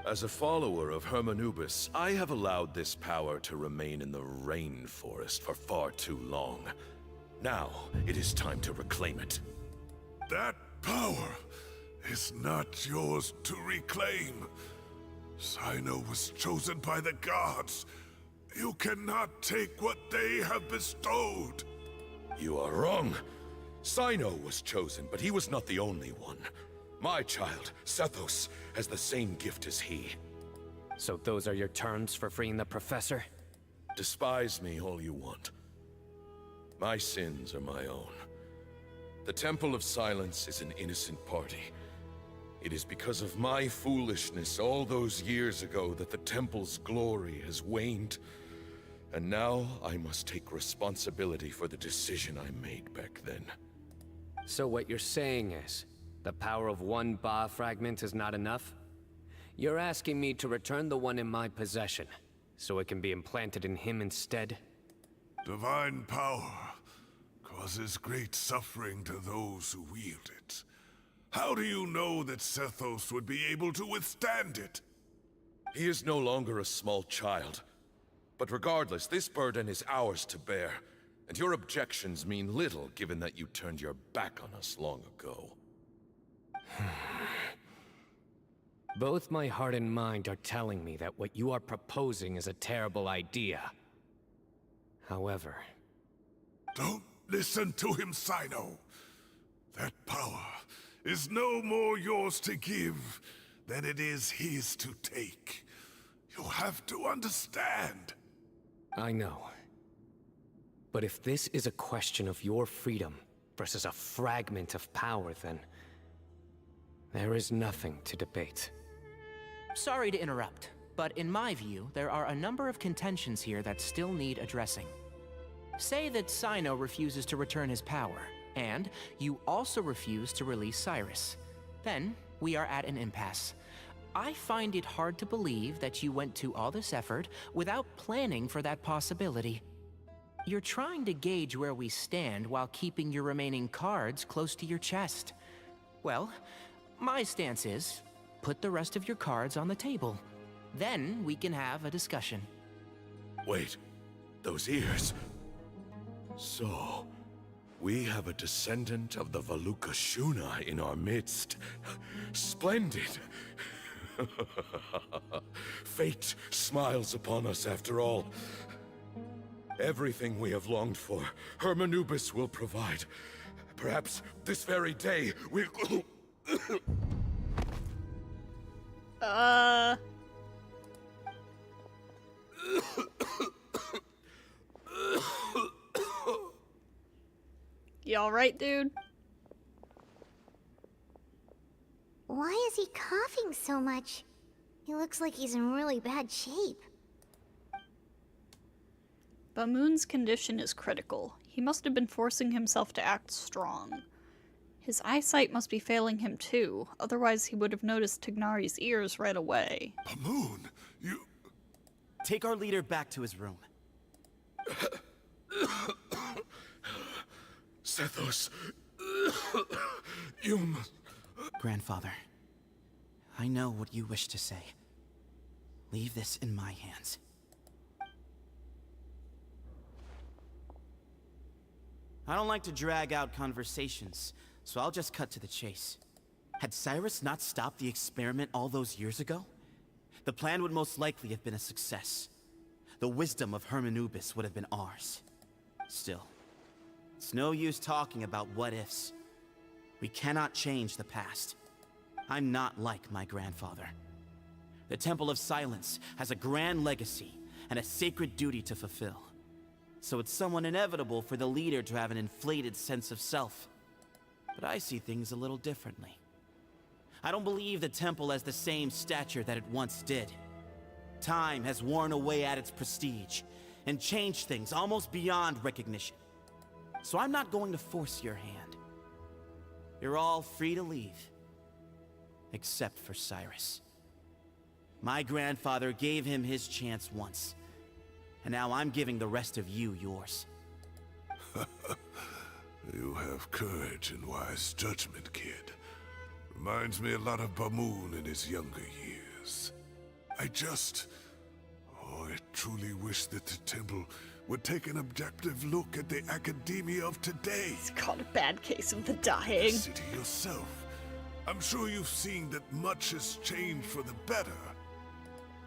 As a follower of Hermanubis, I have allowed this power to remain in the rainforest for far too long. Now, it is time to reclaim it. That power is not yours to reclaim. Cyno was chosen by the gods. You cannot take what they have bestowed. You are wrong. Cyno was chosen, but he was not the only one. My child, Sethos, has the same gift as he. So those are your terms for freeing the professor? Despise me all you want. My sins are my own. The Temple of Silence is an innocent party. It is because of my foolishness all those years ago that the Temple's glory has waned. And now I must take responsibility for the decision I made back then. So what you're saying is, the power of one Ba fragment is not enough? You're asking me to return the one in my possession, so it can be implanted in him instead? Divine power causes great suffering to those who wield it. How do you know that Sethos would be able to withstand it? He is no longer a small child. But regardless, this burden is ours to bear, and your objections mean little given that you turned your back on us long ago. Both my heart and mind are telling me that what you are proposing is a terrible idea. However... Don't listen to him, Cyno. That power is no more yours to give than it is his to take. You have to understand. I know. But if this is a question of your freedom versus a fragment of power, then there is nothing to debate. Sorry to interrupt, but in my view, there are a number of contentions here that still need addressing. Say that Cyno refuses to return his power, and you also refuse to release Cyrus. Then, we are at an impasse. I find it hard to believe that you went to all this effort without planning for that possibility. You're trying to gauge where we stand while keeping your remaining cards close to your chest. Well, my stance is, put the rest of your cards on the table. Then we can have a discussion. Wait, those ears. So, we have a descendant of the Valukashuna in our midst. Splendid. Fate smiles upon us after all. Everything we have longed for, HERMANUBIS will provide. Perhaps this very day we'll... You alright, dude? Why is he coughing so much? He looks like he's in really bad shape. Bamoon's condition is critical. He must have been forcing himself to act strong. His eyesight must be failing him too, otherwise he would have noticed Tignari's ears right away. Bamoon, you... Take our leader back to his room. Sethos, you must... Grandfather, I know what you wish to say. Leave this in my hands. I don't like to drag out conversations, so I'll just cut to the chase. Had Cyrus not stopped the experiment all those years ago, the plan would most likely have been a success. The wisdom of HERMANUBIS would have been ours. Still, it's no use talking about what-ifs. We cannot change the past. I'm not like my grandfather. The Temple of Silence has a grand legacy and a sacred duty to fulfill. So it's somewhat inevitable for the leader to have an inflated sense of self. But I see things a little differently. I don't believe the temple has the same stature that it once did. Time has worn away at its prestige and changed things almost beyond recognition. So I'm not going to force your hand. You're all free to leave. Except for Cyrus. My grandfather gave him his chance once. And now I'm giving the rest of you yours. You have courage and wise judgment, kid. Reminds me a lot of Bamoon in his younger years. I truly wish that the temple would take an objective look at the academia of today. He's got a bad case of the dying. The city yourself. I'm sure you've seen that much has changed for the better.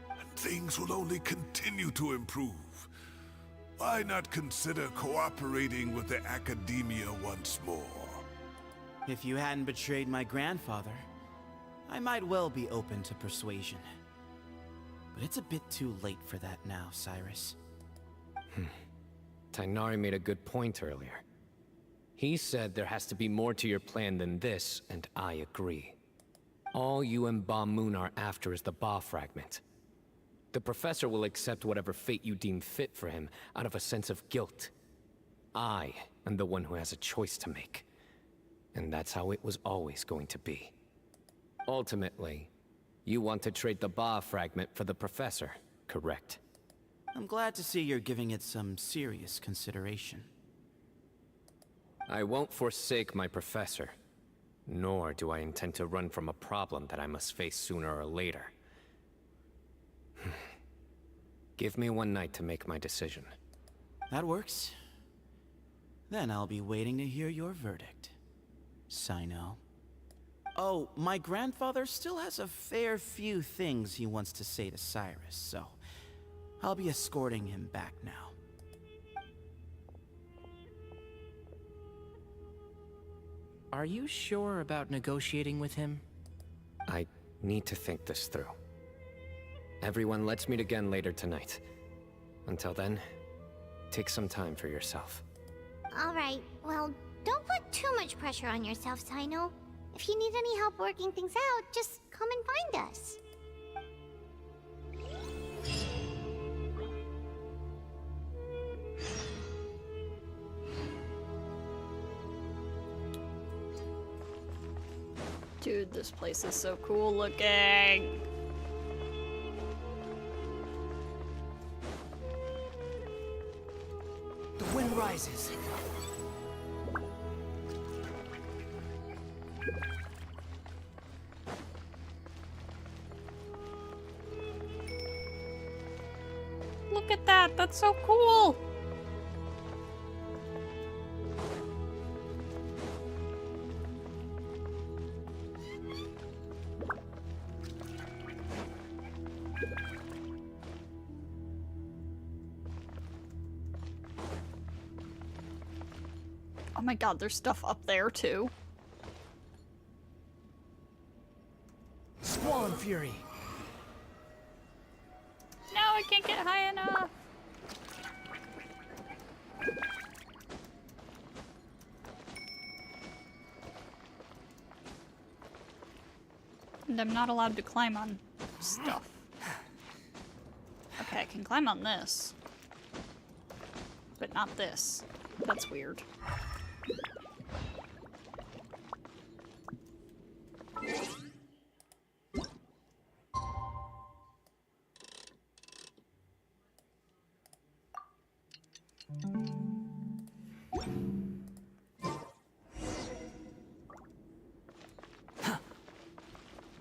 And things will only continue to improve. Why not consider cooperating with the academia once more? If you hadn't betrayed my grandfather, I might well be open to persuasion. But it's a bit too late for that now, Cyrus. Tighnari made a good point earlier. He said there has to be more to your plan than this, and I agree. All you and Bamoon are after is the Ba fragment. The professor will accept whatever fate you deem fit for him out of a sense of guilt. I am the one who has a choice to make. And that's how it was always going to be. Ultimately, you want to trade the Ba fragment for the professor, correct? I'm glad to see you're giving it some serious consideration. I won't forsake my professor. Nor do I intend to run from a problem that I must face sooner or later. Give me one night to make my decision. That works. Then I'll be waiting to hear your verdict, Cyno. Oh, my grandfather still has a fair few things he wants to say to Cyrus, so I'll be escorting him back now. Are you sure about negotiating with him? I need to think this through. Everyone, let's meet again later tonight. Until then, take some time for yourself. Alright, well, don't put too much pressure on yourself, Cyno. If you need any help working things out, just come and find us. Dude, this place is so cool looking. The wind rises. Look at that, that's so cool. Oh my god, there's stuff up there too. Swan Fury. No, I can't get high enough. And I'm not allowed to climb on stuff. Okay, I can climb on this. But not this. That's weird.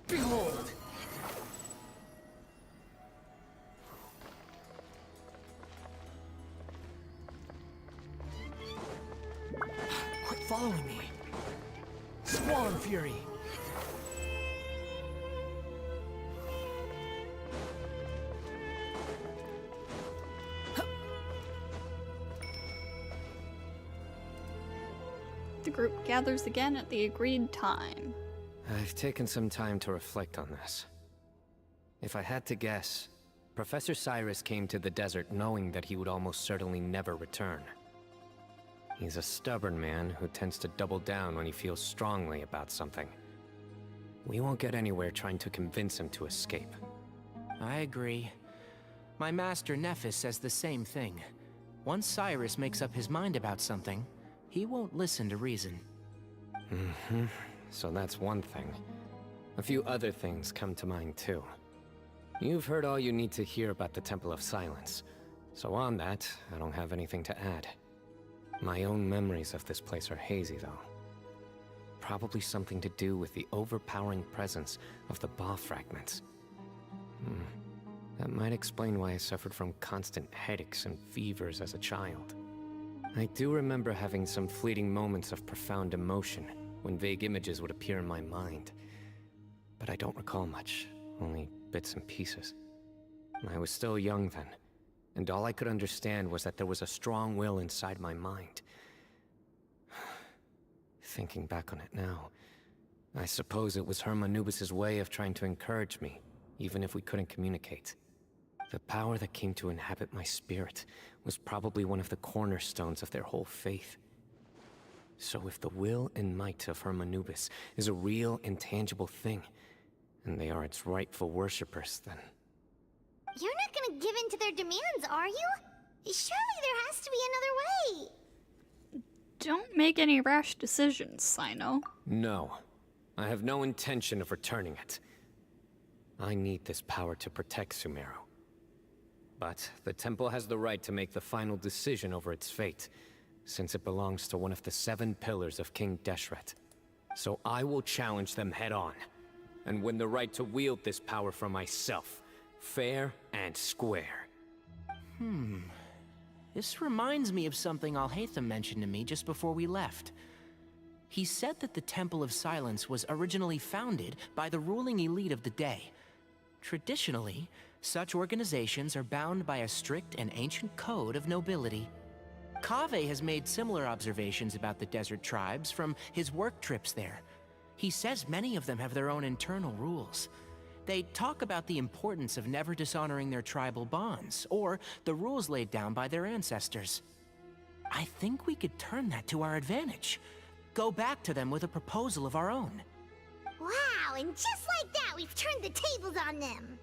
Behold! Quit following me. Swan Fury. The group gathers again at the agreed time. I've taken some time to reflect on this. If I had to guess, Professor Cyrus came to the desert knowing that he would almost certainly never return. He's a stubborn man who tends to double down when he feels strongly about something. We won't get anywhere trying to convince him to escape. I agree. My master Nephis says the same thing. Once Cyrus makes up his mind about something, he won't listen to reason. Mm-hmm. So that's one thing. A few other things come to mind too. You've heard all you need to hear about the Temple of Silence. So on that, I don't have anything to add. My own memories of this place are hazy though. Probably something to do with the overpowering presence of the Ba fragments. That might explain why I suffered from constant headaches and fevers as a child. I do remember having some fleeting moments of profound emotion when vague images would appear in my mind. But I don't recall much, only bits and pieces. I was still young then, and all I could understand was that there was a strong will inside my mind. Thinking back on it now, I suppose it was HERMANUBIS' way of trying to encourage me, even if we couldn't communicate. The power that came to inhabit my spirit was probably one of the cornerstones of their whole faith. So if the will and might of HERMANUBIS is a real, intangible thing, and they are its rightful worshippers, then... You're not gonna give in to their demands, are you? Surely there has to be another way. Don't make any rash decisions, Cyno. No. I have no intention of returning it. I need this power to protect Sumeru. But the temple has the right to make the final decision over its fate, since it belongs to one of the 7 pillars of King Deshret. So I will challenge them head-on, and win the right to wield this power for myself, fair and square. This reminds me of something Alhaitham mentioned to me just before we left. He said that the Temple of Silence was originally founded by the ruling elite of the day. Traditionally, such organizations are bound by a strict and ancient code of nobility. Kaveh has made similar observations about the desert tribes from his work trips there. He says many of them have their own internal rules. They talk about the importance of never dishonoring their tribal bonds, or the rules laid down by their ancestors. I think we could turn that to our advantage. Go back to them with a proposal of our own. Wow, and just like that, we've turned the tables on them.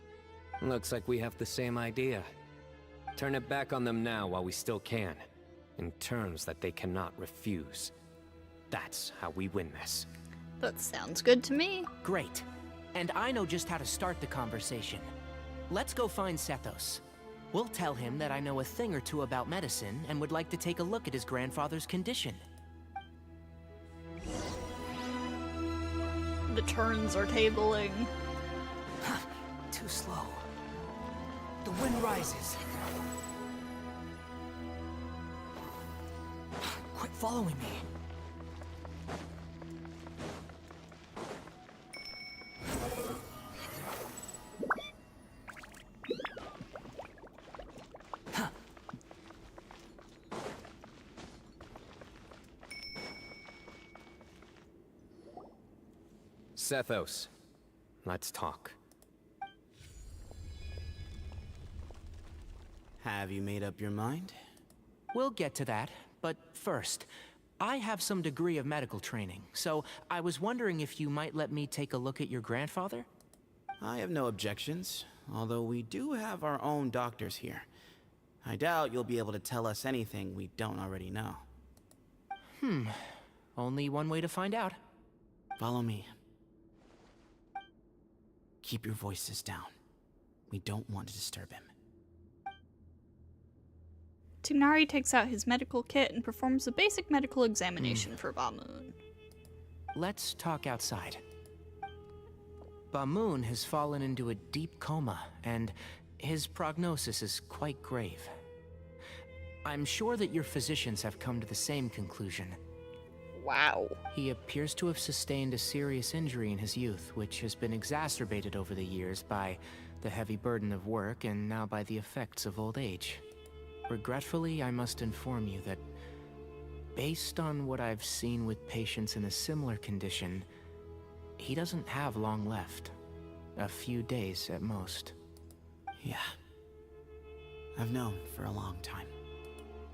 Looks like we have the same idea. Turn it back on them now while we still can, in terms that they cannot refuse. That's how we win this. That sounds good to me. Great. And I know just how to start the conversation. Let's go find Sethos. We'll tell him that I know a thing or two about medicine and would like to take a look at his grandfather's condition. The turns are tabling. Too slow. The wind rises. Quit following me. Sethos, let's talk. Have you made up your mind? We'll get to that, but first, I have some degree of medical training, so I was wondering if you might let me take a look at your grandfather? I have no objections, although we do have our own doctors here. I doubt you'll be able to tell us anything we don't already know. Only one way to find out. Follow me. Keep your voices down. We don't want to disturb him. Tighnari takes out his medical kit and performs a basic medical examination for Bamoon. Let's talk outside. Bamoon has fallen into a deep coma, and his prognosis is quite grave. I'm sure that your physicians have come to the same conclusion. Wow. He appears to have sustained a serious injury in his youth, which has been exacerbated over the years by the heavy burden of work and now by the effects of old age. Regretfully, I must inform you that, based on what I've seen with patients in a similar condition, he doesn't have long left. A few days at most. Yeah. I've known for a long time.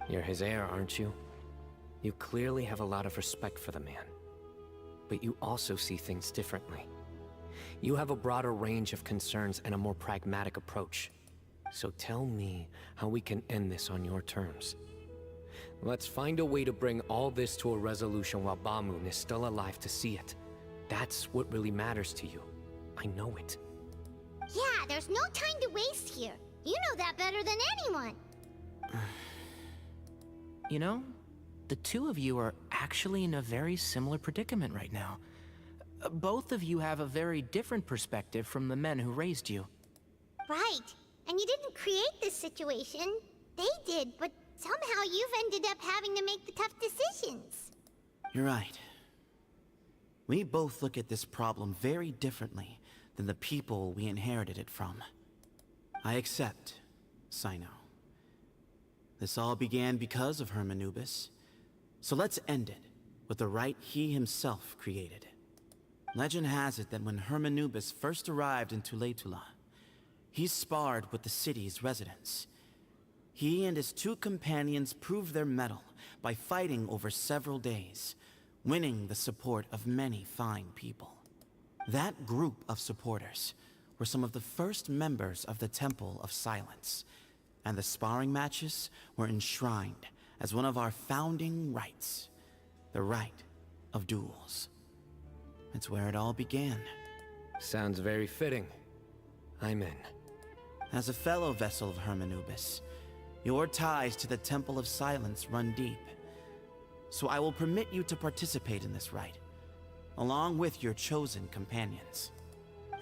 You're his heir, aren't you? You clearly have a lot of respect for the man. But you also see things differently. You have a broader range of concerns and a more pragmatic approach. So tell me how we can end this on your terms. Let's find a way to bring all this to a resolution while Bamoon is still alive to see it. That's what really matters to you. I know it. Yeah, there's no time to waste here. You know that better than anyone. You know, the two of you are actually in a very similar predicament right now. Both of you have a very different perspective from the men who raised you. Right. And you didn't create this situation. They did, but somehow you've ended up having to make the tough decisions. You're right. We both look at this problem very differently than the people we inherited it from. I accept, Cyno. This all began because of HERMANUBIS. So let's end it with the rite he himself created. Legend has it that when HERMANUBIS first arrived in Tuletula, he sparred with the city's residents. He and his two companions proved their mettle by fighting over several days, winning the support of many fine people. That group of supporters were some of the first members of the Temple of Silence, and the sparring matches were enshrined as one of our founding rites, the rite of duels. It's where it all began. Sounds very fitting. I'm in. As a fellow vessel of HERMANUBIS, your ties to the Temple of Silence run deep. So I will permit you to participate in this rite, along with your chosen companions.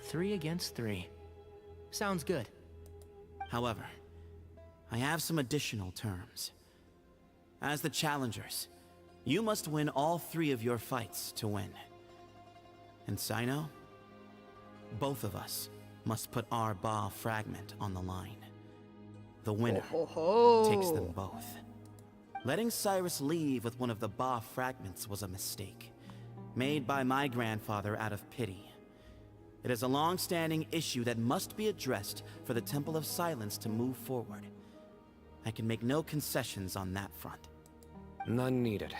3 against 3. Sounds good. However, I have some additional terms. As the challengers, you must win all 3 of your fights to win. And Cyno, both of us must put our Ba fragment on the line. The winner takes them both. Letting Cyrus leave with one of the Ba fragments was a mistake, made by my grandfather out of pity. It is a long-standing issue that must be addressed for the Temple of Silence to move forward. I can make no concessions on that front. None needed.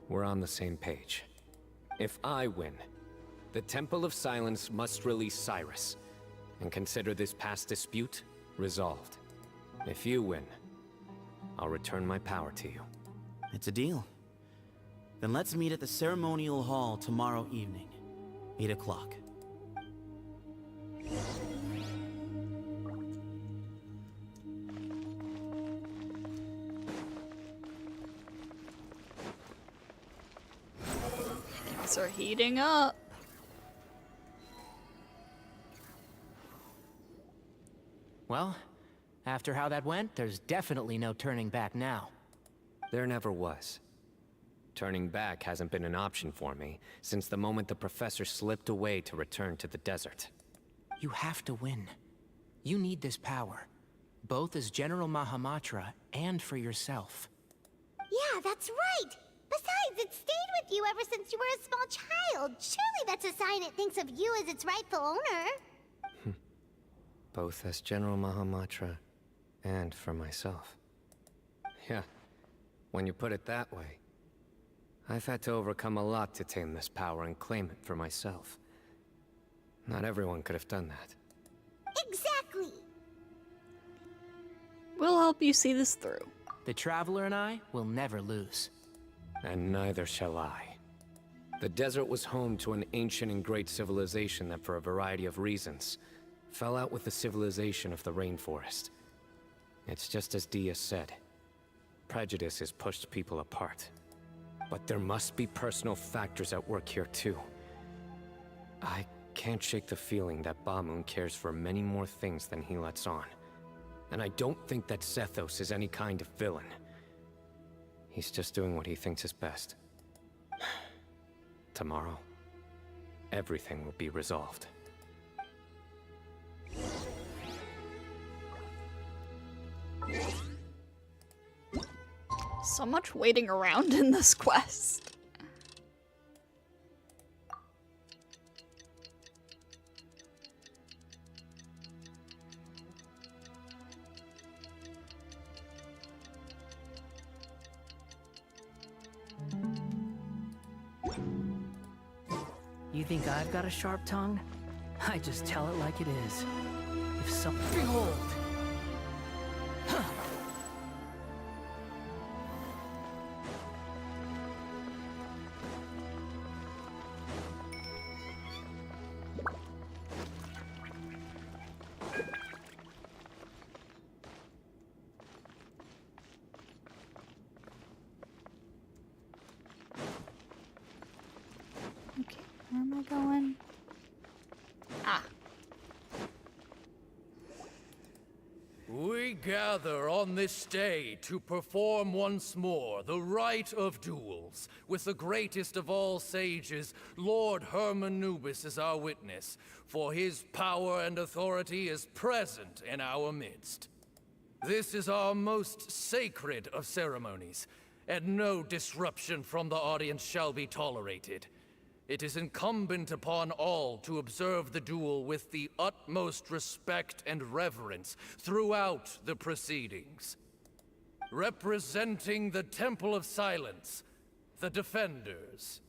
We're on the same page. If I win, the Temple of Silence must release Cyrus, and consider this past dispute resolved. If you win, I'll return my power to you. It's a deal. Then let's meet at the ceremonial hall tomorrow evening, 8 o'clock. Things are heating up. Well, after how that went, there's definitely no turning back now. There never was. Turning back hasn't been an option for me since the moment the professor slipped away to return to the desert. You have to win. You need this power, both as General Mahamatra and for yourself. Yeah, that's right! Besides, it stayed with you ever since you were a small child. Surely that's a sign it thinks of you as its rightful owner. Both as General Mahamatra and for myself. Yeah, when you put it that way, I've had to overcome a lot to tame this power and claim it for myself. Not everyone could have done that. Exactly! We'll help you see this through. The Traveler and I will never lose. And neither shall I. The desert was home to an ancient and great civilization that, for a variety of reasons, fell out with the civilization of the rainforest. It's just as Dia said. Prejudice has pushed people apart. But there must be personal factors at work here too. I can't shake the feeling that Bamun cares for many more things than he lets on. And I don't think that Zethos is any kind of villain. He's just doing what he thinks is best. Tomorrow, everything will be resolved. So much waiting around in this quest. You think I've got a sharp tongue? I just tell it like it is. If some— Behold! Okay, where am I going? Ah. We gather on this day to perform once more the rite of duels, with the greatest of all sages, Lord HERMANUBIS, as our witness, for his power and authority is present in our midst. This is our most sacred of ceremonies, and no disruption from the audience shall be tolerated. It is incumbent upon all to observe the duel with the utmost respect and reverence throughout the proceedings. Representing the Temple of Silence, the Defenders.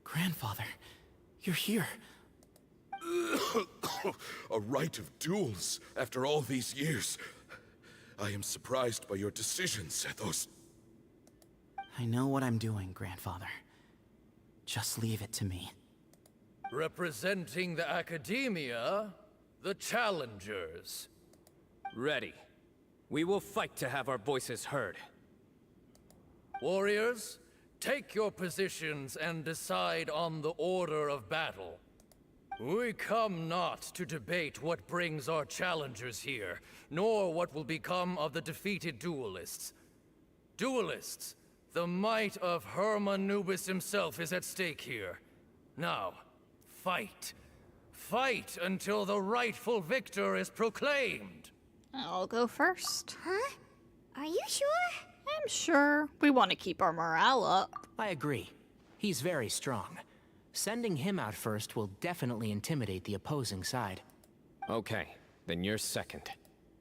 Grandfather, you're here. A rite of duels after all these years. I am surprised by your decision, Zethos. I know what I'm doing, Grandfather. Just leave it to me. Representing the Academia, the Challengers. Ready. We will fight to have our voices heard. Warriors, take your positions and decide on the order of battle. We come not to debate what brings our challengers here, nor what will become of the defeated duelists. Duelists, the might of HERMANUBIS himself is at stake here. Now, fight. Fight until the rightful victor is proclaimed. I'll go first. Huh? Are you sure? I'm sure. We want to keep our morale up. I agree. He's very strong. Sending him out first will definitely intimidate the opposing side. Okay, then you're second.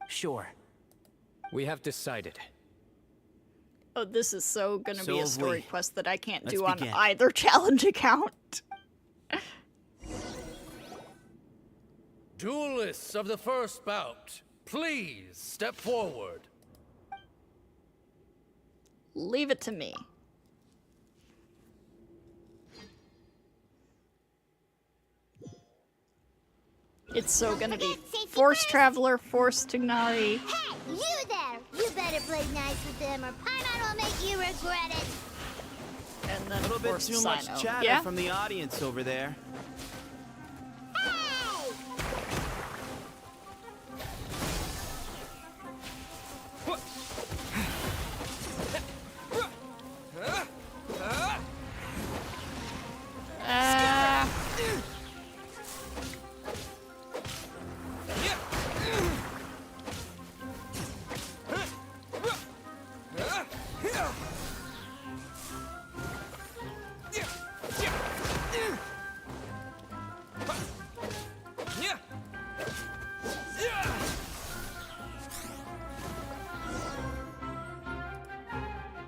Sure. We have decided. Oh, this is so gonna be a have story we. quest that I can't Let's do on begin. either challenge account. Duelists of the first bout, please step forward. Leave it to me. It's so gonna be Force Traveler, Force Tignari. Hey, you there! You better play nice with them or Paimon will make you regret it! And then A little bit Force too much Cyno. chatter Yeah? from the audience over there.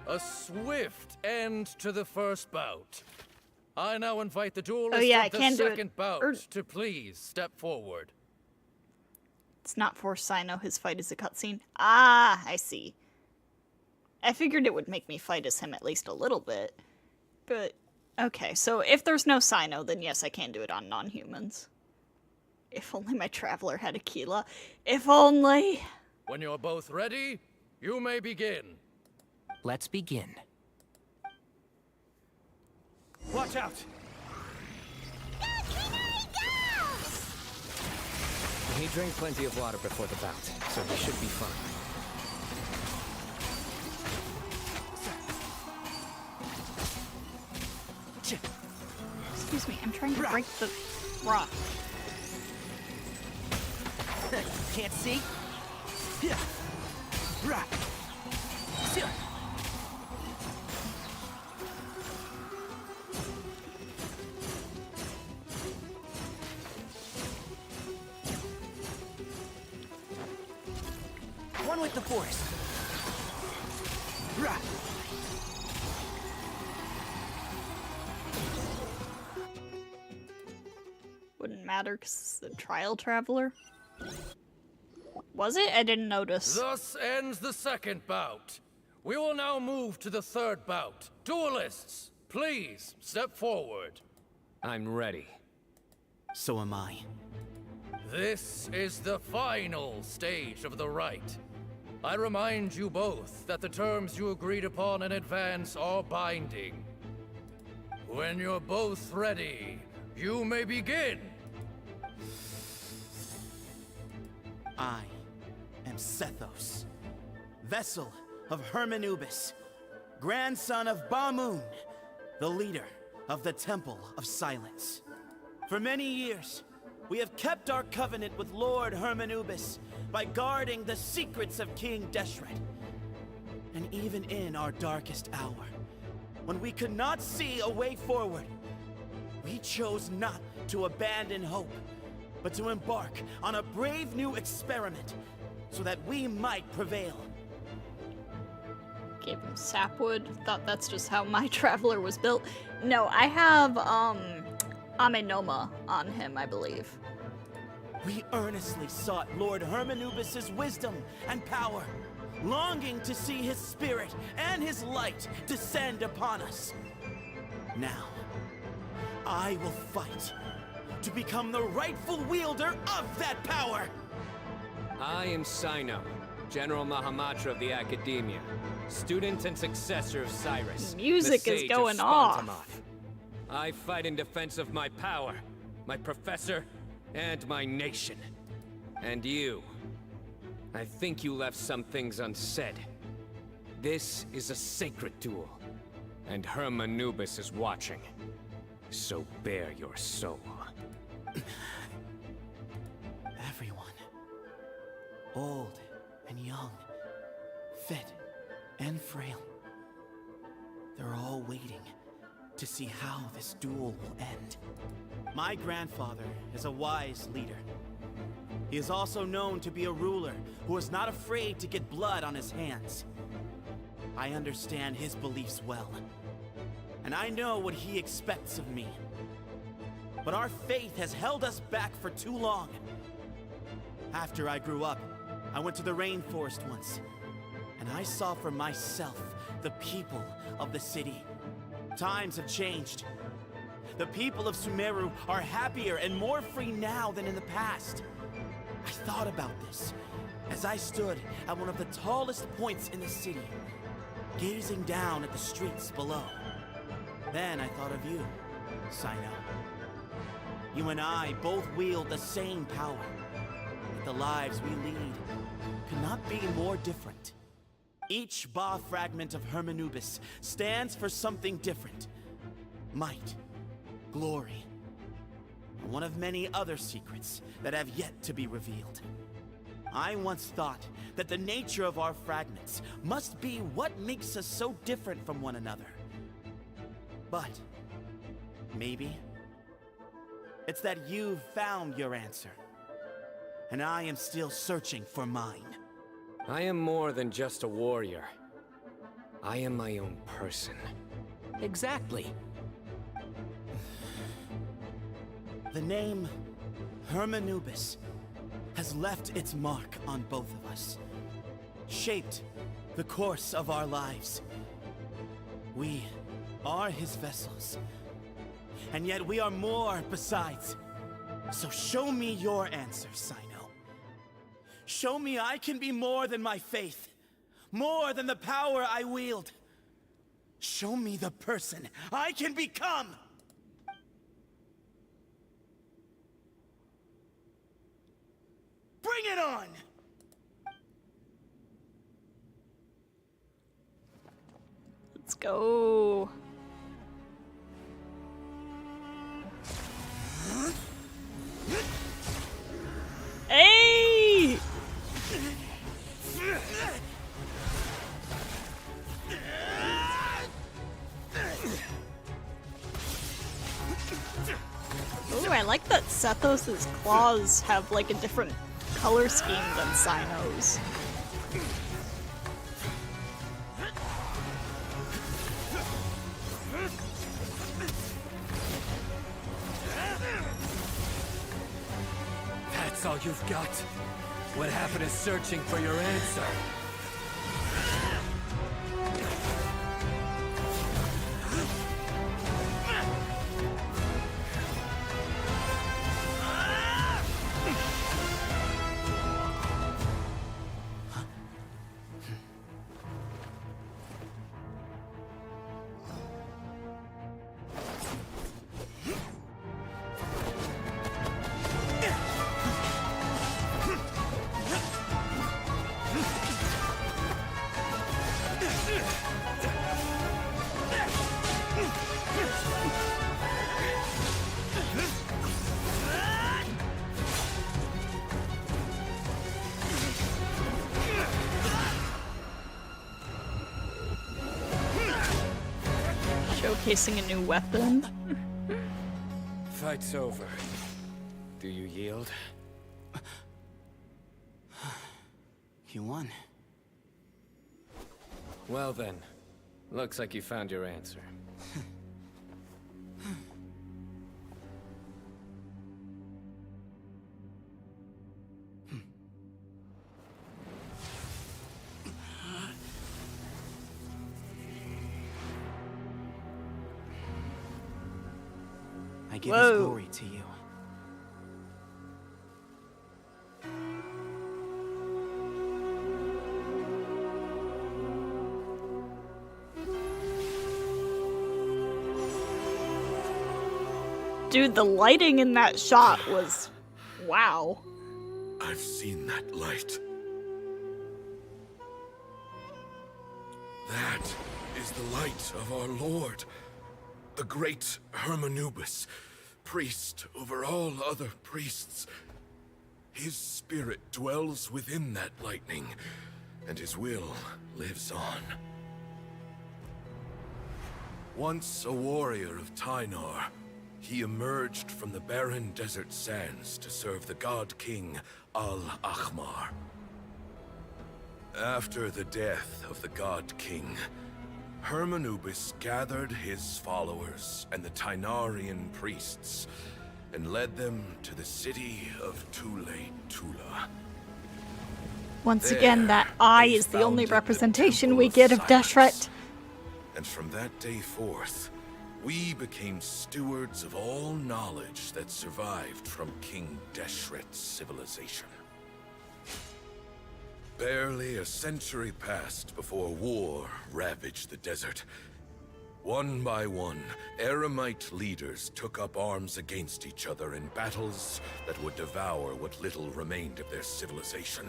A swift end to the first bout. I now invite the duelists Oh, yeah, I of the can do it. second bout Er- to please step forward. It's not Force Cyno, his fight is a cutscene. Ah, I see. I figured it would make me fight as him at least a little bit. But, okay, so if there's no Cyno, then yes, I can do it on non-humans. If only my Traveler had Aquila. If only... When you're both ready, you may begin. Let's begin. Watch out! He drank plenty of water before the bout, so he should be fine. Excuse me, I'm trying to break the rock. Can't see? One with the force. Wouldn't matter because it's the Trial Traveler. Was it? I didn't notice. Thus ends the second bout. We will now move to the third bout. Duelists, please step forward. I'm ready. So am I. This is the final stage of the rite. I remind you both that the terms you agreed upon in advance are binding. When you're both ready, you may begin. I am Sethos, vessel of Hermanubis, grandson of Bamoon, the leader of the Temple of Silence. For many years, we have kept our covenant with Lord Hermanubis by guarding the secrets of King Deshret. And even in our darkest hour, when we could not see a way forward, we chose not to abandon hope, but to embark on a brave new experiment so that we might prevail. Gave him sapwood. Thought that's just how my Traveler was built. No, I have, Amenoma on him, I believe. We earnestly sought Lord Hermanubis' wisdom and power, longing to see his spirit and his light descend upon us. Now, I will fight to become the rightful wielder of that power! I am Cyno, General Mahamatra of the Academia, student and successor of Cyrus. Music the is sage going of off. Spontamon. I fight in defense of my power, my professor, and my nation. And you. I think you left some things unsaid. This is a sacred duel, and Hermanubis is watching. So bare your soul. Old and young, fit and frail. They're all waiting to see how this duel will end. My grandfather is a wise leader. He is also known to be a ruler who is not afraid to get blood on his hands. I understand his beliefs well, and I know what he expects of me. But our faith has held us back for too long. After I grew up, I went to the rainforest once, and I saw for myself the people of the city. Times have changed. The people of Sumeru are happier and more free now than in the past. I thought about this as I stood at one of the tallest points in the city, gazing down at the streets below. Then I thought of you, Cyno. You and I both wield the same power, yet the lives we lead could not be more different. Each Ba fragment of HERMANUBIS stands for something different. Might, glory, and one of many other secrets that have yet to be revealed. I once thought that the nature of our fragments must be what makes us so different from one another. But maybe it's that you've found your answer, and I am still searching for mine. I am more than just a warrior. I am my own person. Exactly. The name HERMANUBIS has left its mark on both of us, shaped the course of our lives. We are his vessels, and yet we are more besides. So show me your answer, Cyno. Show me I can be more than my faith, more than the power I wield. Show me the person I can become! Bring it on! Let's go. Hey! Ooh, I like that Sethos' claws have like a different color scheme than Cyno's. That's all you've got? What happened is searching for your answer. Showcasing a new weapon. Fight's over. Do you yield? You won. Well then, looks like you found your answer. I give his glory to you. Dude, the lighting in that shot was... wow. I've seen that light. That is the light of our Lord, the great HERMANUBIS, priest over all other priests. His spirit dwells within that lightning, and his will lives on. Once a warrior of Tynar, he emerged from the barren desert sands to serve the god king Al-Ahmar. After the death of the god king, HERMANUBIS gathered his followers and the Tynarian priests and led them to the city of Tule-Tula. Once There, again, that eye is the only representation we get of Deshret. And from that day forth, we became stewards of all knowledge that survived from King Deshret's civilization. Barely a century passed before war ravaged the desert. One by one, Eremite leaders took up arms against each other in battles that would devour what little remained of their civilization.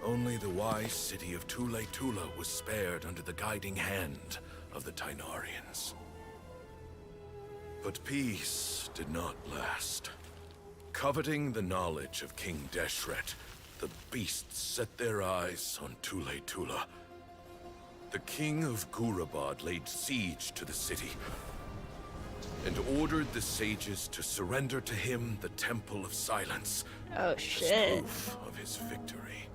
Only the wise city of Tule-Tula was spared under the guiding hand of the Tynarians. But peace did not last. Coveting the knowledge of King Deshret, the beasts set their eyes on Tule-Tula. The king of Gurabad laid siege to the city and ordered the sages to surrender to him the Temple of Silence. Oh As shit. proof of his victory.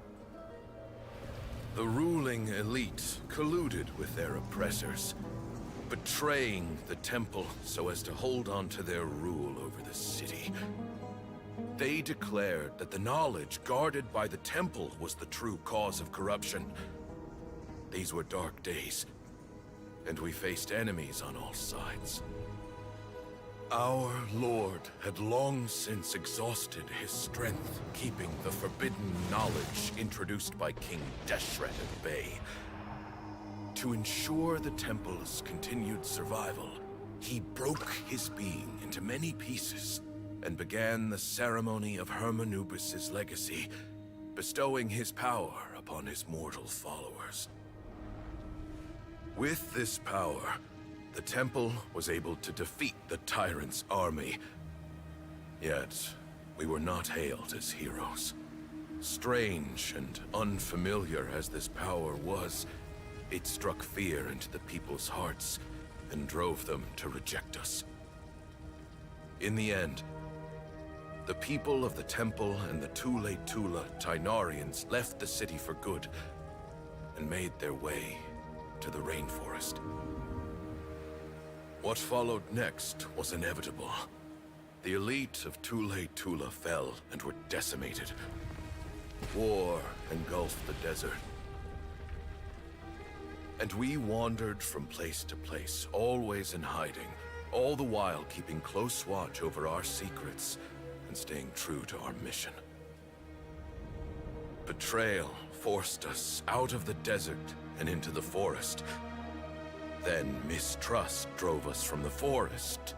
The ruling elite colluded with their oppressors, betraying the temple so as to hold on to their rule over the city. They declared that the knowledge guarded by the temple was the true cause of corruption. These were dark days, and we faced enemies on all sides. Our lord had long since exhausted his strength, keeping the forbidden knowledge introduced by King Deshret at bay. To ensure the temple's continued survival, he broke his being into many pieces and began the ceremony of HERMANUBIS' legacy, bestowing his power upon his mortal followers. With this power, the temple was able to defeat the tyrant's army. Yet, we were not hailed as heroes. Strange and unfamiliar as this power was, it struck fear into the people's hearts and drove them to reject us. In the end, the people of the temple and the Tule-Tula Tynarians left the city for good and made their way to the rainforest. What followed next was inevitable. The elite of Tule-Tula fell and were decimated. War engulfed the desert. And we wandered from place to place, always in hiding, all the while keeping close watch over our secrets and staying true to our mission. Betrayal forced us out of the desert and into the forest. Then mistrust drove us from the forest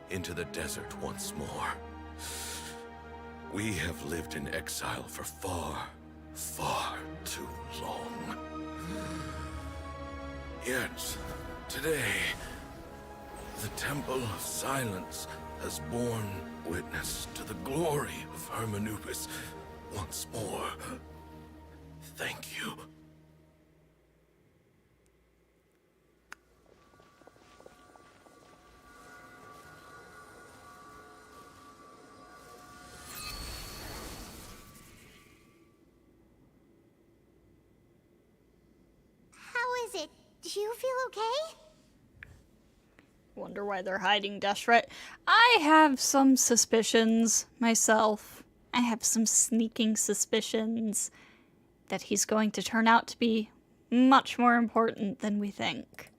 into the desert once more. We have lived in exile for far, far too long. Yet, today, the Temple of Silence has borne witness to the glory of HERMANUBIS once more. Thank you. How is it? Do you feel okay? Wonder why they're hiding Deshret. I have some suspicions myself. I have some sneaking suspicions that he's going to turn out to be much more important than we think.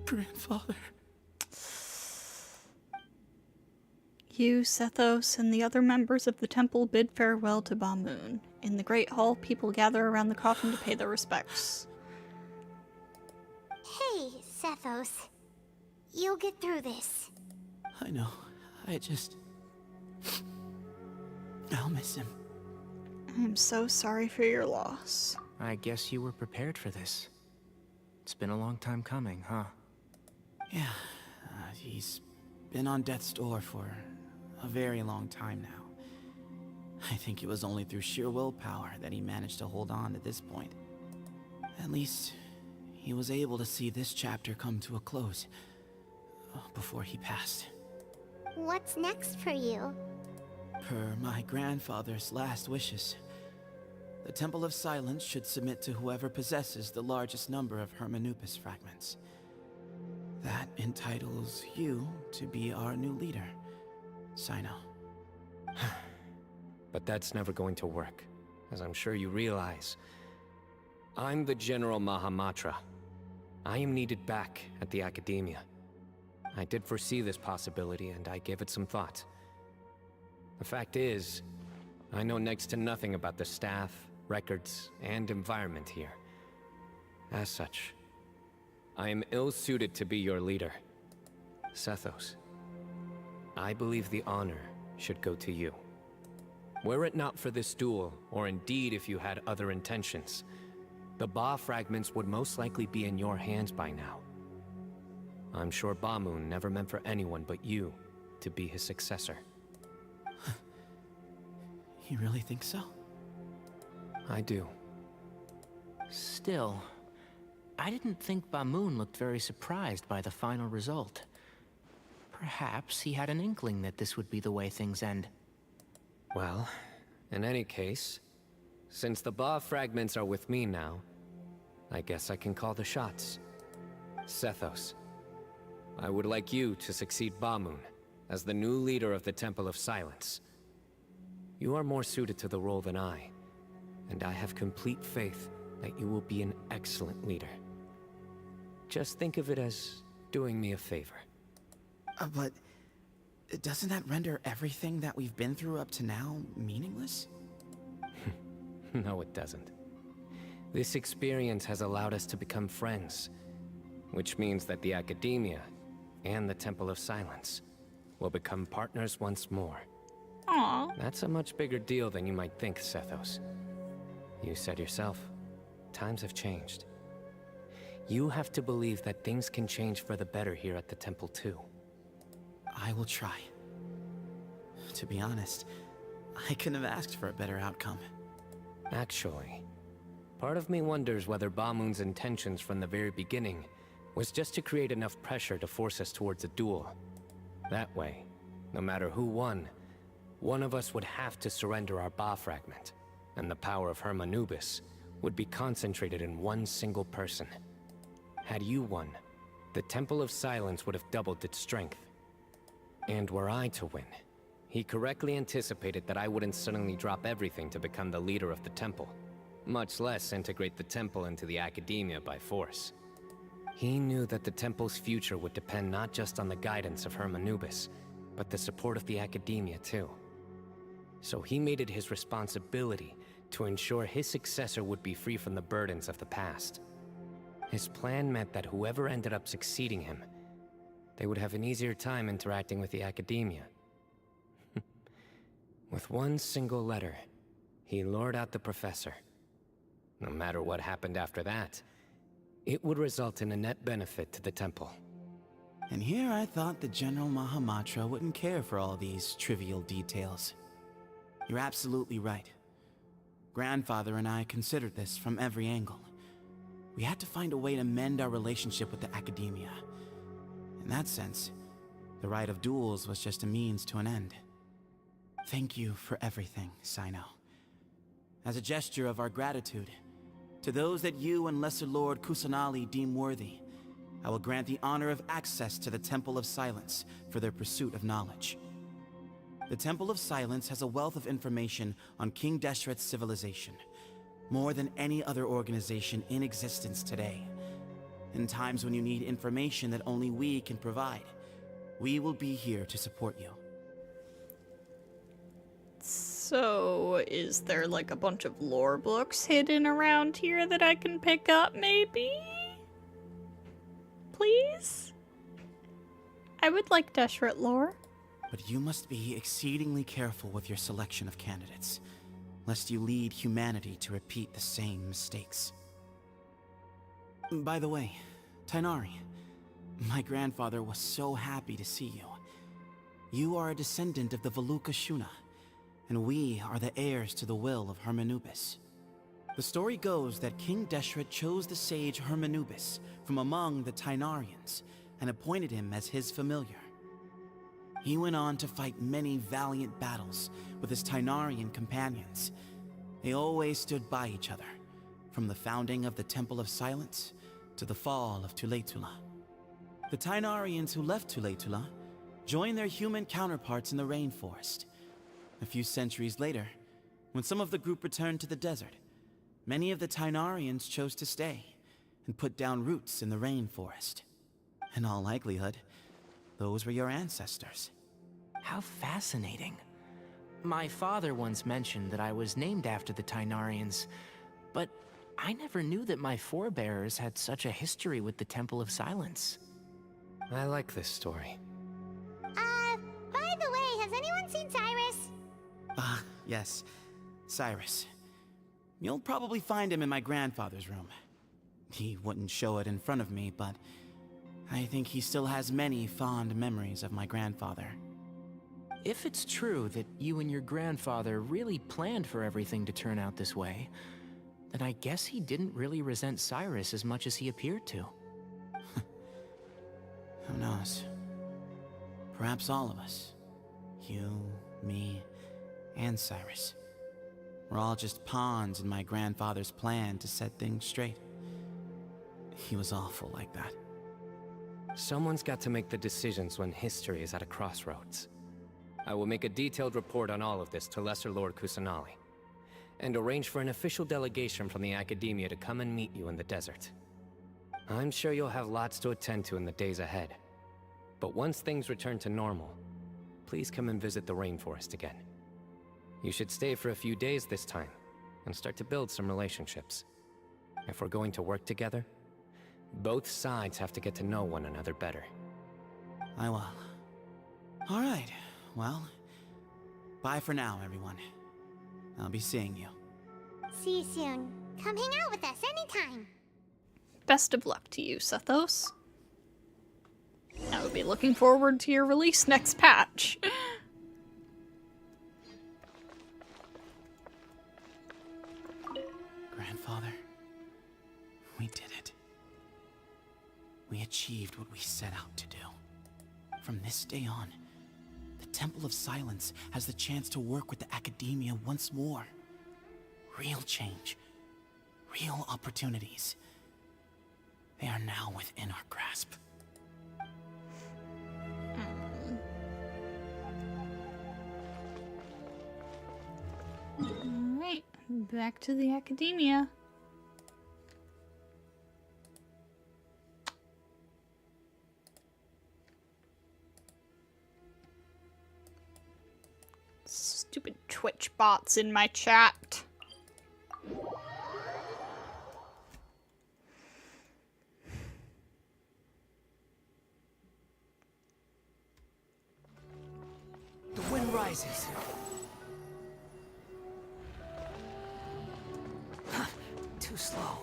Grandfather. You, Sethos, and the other members of the temple bid farewell to Bamoon. In the Great Hall, people gather around the coffin to pay their respects. Hey, Sethos. You'll get through this. I know. I'll miss him. I'm so sorry for your loss. I guess you were prepared for this. It's been a long time coming, huh? Yeah, he's been on death's door for a very long time now. I think it was only through sheer willpower that he managed to hold on to this point. At least, he was able to see this chapter come to a close before he passed. What's next for you? Per my grandfather's last wishes, the Temple of Silence should submit to whoever possesses the largest number of HERMANUBIS fragments. That entitles you to be our new leader, Cyno. But that's never going to work, as I'm sure you realize. I'm the General Mahamatra. I am needed back at the Academia. I did foresee this possibility, and I gave it some thought. The fact is, I know next to nothing about the staff, records, and environment here. As such, I am ill-suited to be your leader. Sethos, I believe the honor should go to you. Were it not for this duel, or indeed if you had other intentions, the Ba fragments would most likely be in your hands by now. I'm sure Bamoon never meant for anyone but you to be his successor. You really think so? I do. Still, I didn't think Bamoon looked very surprised by the final result. Perhaps he had an inkling that this would be the way things end. Well, in any case, since the Ba fragments are with me now, I guess I can call the shots. Sethos, I would like you to succeed Bamoon as the new leader of the Temple of Silence. You are more suited to the role than I, and I have complete faith that you will be an excellent leader. Just think of it as doing me a favor. But doesn't that render everything that we've been through up to now meaningless? No, it doesn't. This experience has allowed us to become friends, which means that the Academia and the Temple of Silence will become partners once more. Aww. That's a much bigger deal than you might think, Sethos. You said yourself, times have changed. You have to believe that things can change for the better here at the temple too. I will try. To be honest, I couldn't have asked for a better outcome. Actually, part of me wonders whether Bamoon's intentions from the very beginning was just to create enough pressure to force us towards a duel. That way, no matter who won, one of us would have to surrender our Ba fragment, and the power of HERMANUBIS would be concentrated in one single person. Had you won, the Temple of Silence would have doubled its strength. And were I to win, he correctly anticipated that I wouldn't suddenly drop everything to become the leader of the temple, much less integrate the temple into the Academia by force. He knew that the temple's future would depend not just on the guidance of HERMANUBIS, but the support of the Academia too. So he made it his responsibility to ensure his successor would be free from the burdens of the past. His plan meant that whoever ended up succeeding him, they would have an easier time interacting with the Academia. With one single letter, he lured out the professor. No matter what happened after that, it would result in a net benefit to the temple. And here I thought the General Mahamatra wouldn't care for all these trivial details. You're absolutely right. Grandfather and I considered this from every angle. We had to find a way to mend our relationship with the Academia. In that sense, the right of duels was just a means to an end. Thank you for everything, Cyno. As a gesture of our gratitude, to those that you and Lesser Lord Kusanali deem worthy, I will grant the honor of access to the Temple of Silence for their pursuit of knowledge. The Temple of Silence has a wealth of information on King Deshret's civilization, more than any other organization in existence today. In times when you need information that only we can provide, we will be here to support you. So, is there like a bunch of lore books hidden around here that I can pick up, maybe? Please? I would like Deshret lore. But you must be exceedingly careful with your selection of candidates, lest you lead humanity to repeat the same mistakes. By the way, Tighnari, my grandfather was so happy to see you. You are a descendant of the Veluca Shuna, and we are the heirs to the will of HERMANUBIS. The story goes that King Deshret chose the sage HERMANUBIS from among the Tighnarians and appointed him as his familiar. He went on to fight many valiant battles with his Tighnarian companions. They always stood by each other, from the founding of the Temple of Silence to the fall of Tuletula. The Tighnarians who left Tuletula joined their human counterparts in the rainforest. A few centuries later, when some of the group returned to the desert, many of the Tighnarians chose to stay and put down roots in the rainforest. In all likelihood, those were your ancestors. How fascinating. My father once mentioned that I was named after the Tighnarians, but I never knew that my forebears had such a history with the Temple of Silence. I like this story. By the way, has anyone seen Cyrus? Yes, Cyrus. You'll probably find him in my grandfather's room. He wouldn't show it in front of me, but I think he still has many fond memories of my grandfather. If it's true that you and your grandfather really planned for everything to turn out this way, then I guess he didn't really resent Cyrus as much as he appeared to. Who knows? Perhaps all of us. You, me, and Cyrus. We're all just pawns in my grandfather's plan to set things straight. He was awful like that. Someone's got to make the decisions when history is at a crossroads. I will make a detailed report on all of this to Lesser Lord Kusanali, and arrange for an official delegation from the Academia to come and meet you in the desert. I'm sure you'll have lots to attend to in the days ahead. But once things return to normal, please come and visit the rainforest again. You should stay for a few days this time, and start to build some relationships. If we're going to work together, both sides have to get to know one another better. I will. All right. Well, bye for now, everyone. I'll be seeing you. See you soon. Come hang out with us anytime. Best of luck to you, Sethos. I will be looking forward to your release next patch. Grandfather, we did it. We achieved what we set out to do. From this day on, the Temple of Silence has the chance to work with the Academia once more. Real change. Real opportunities. They are now within our grasp. Alright, back to the Academia. Stupid Twitch bots in my chat. The wind rises. Too slow.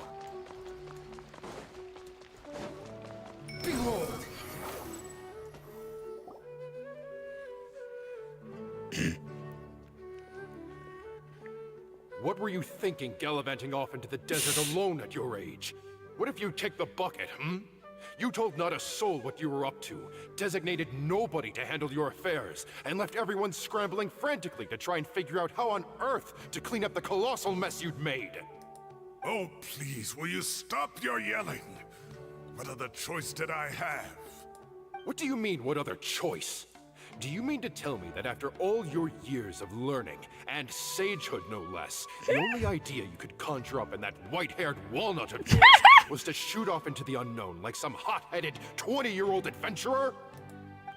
Behold! What were you thinking gallivanting off into the desert alone at your age? What if you take the bucket, You told not a soul what you were up to, designated nobody to handle your affairs, and left everyone scrambling frantically to try and figure out how on earth to clean up the colossal mess you'd made. Oh, please, will you stop your yelling? What other choice did I have? What do you mean, what other choice? Do you mean to tell me that after all your years of learning, and sagehood no less, the only idea you could conjure up in that white-haired walnut of yours was to shoot off into the unknown like some hot-headed 20-year-old adventurer?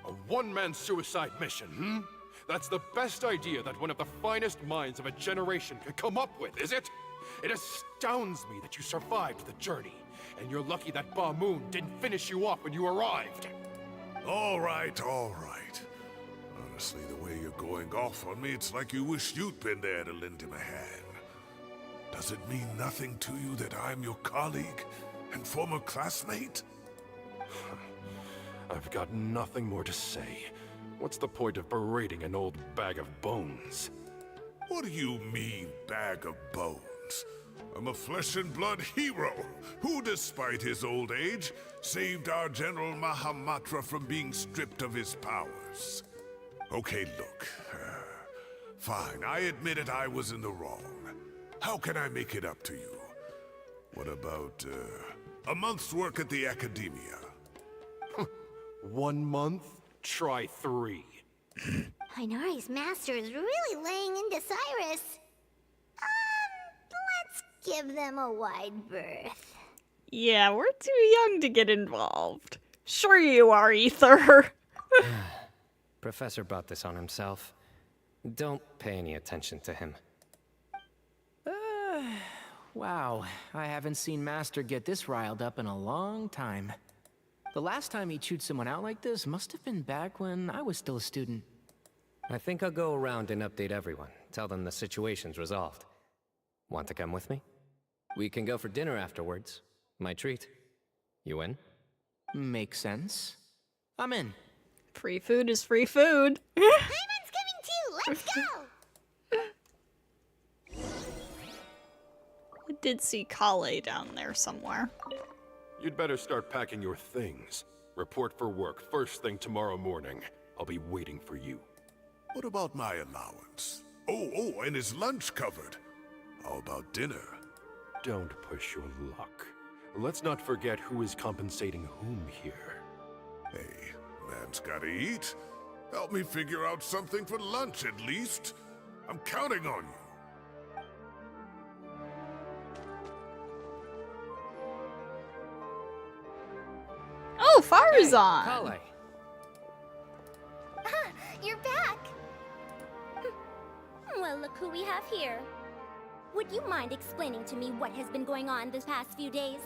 A one-man suicide mission, hmm? That's the best idea that one of the finest minds of a generation could come up with, is it? It astounds me that you survived the journey, and you're lucky that Ba Moon didn't finish you off when you arrived. All right, all right. Honestly, the way you're going off on me, it's like you wish you'd been there to lend him a hand. Does it mean nothing to you that I'm your colleague and former classmate? I've got nothing more to say. What's the point of berating an old bag of bones? What do you mean, bag of bones? I'm a flesh-and-blood hero who, despite his old age, saved our General Mahamatra from being stripped of his powers. Okay, look. Fine, I admit it, I was in the wrong. How can I make it up to you? What about, a month's work at the Academia? 1 month? Try 3. Tighnari's master is really laying into Cyrus. Let's give them a wide berth. Yeah, we're too young to get involved. Sure you are, Ether. Professor brought this on himself. Don't pay any attention to him. Wow, I haven't seen Master get this riled up in a long time. The last time he chewed someone out like this must have been back when I was still a student. I think I'll go around and update everyone. Tell them the situation's resolved. Want to come with me? We can go for dinner afterwards. My treat. You in? Makes sense. I'm in. Free food is free food. Payment's coming too! Let's go! I did see Kale down there somewhere. You'd better start packing your things. Report for work first thing tomorrow morning. I'll be waiting for you. What about my allowance? Oh, and is lunch covered? How about dinner? Don't push your luck. Let's not forget who is compensating whom here. Hey, man's gotta eat. Help me figure out something for lunch at least. I'm counting on you. Oh, Farzan! Hey, Kale. Ah, you're back! Well, look who we have here. Would you mind explaining to me what has been going on this past few days?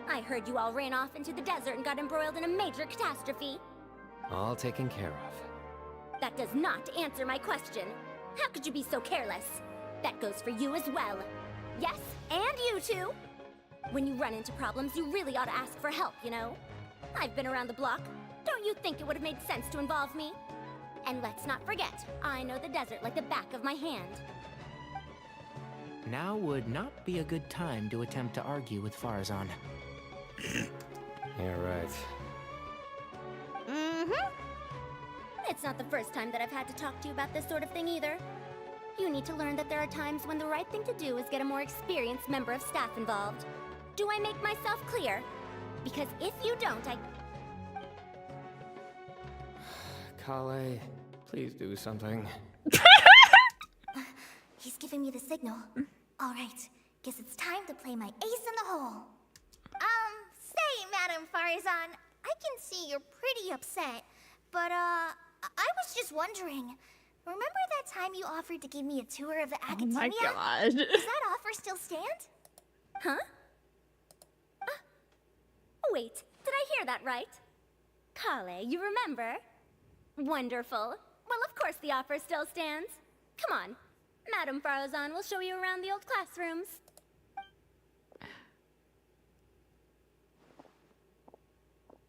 I heard you all ran off into the desert and got embroiled in a major catastrophe. All taken care of. That does not answer my question. How could you be so careless? That goes for you as well. Yes, and you too. When you run into problems, you really ought to ask for help, you know? I've been around the block. Don't you think it would have made sense to involve me? And let's not forget, I know the desert like the back of my hand. Now would not be a good time to attempt to argue with Farzan. You're right. Mm-hmm. It's not the first time that I've had to talk to you about this sort of thing either. You need to learn that there are times when the right thing to do is get a more experienced member of staff involved. Do I make myself clear? Because if you don't, Kale, please do something. He's giving me the signal. All right, guess it's time to play my ace in the hole. Say, Madam Farzan, I can see you're pretty upset, but I was just wondering. Remember that time you offered to give me a tour of the Academia? Oh my god. Does that offer still stand? Huh? Wait, did I hear that right? Kale, you remember? Wonderful. Well, of course the offer still stands. Come on. Madam Farzan will show you around the old classrooms.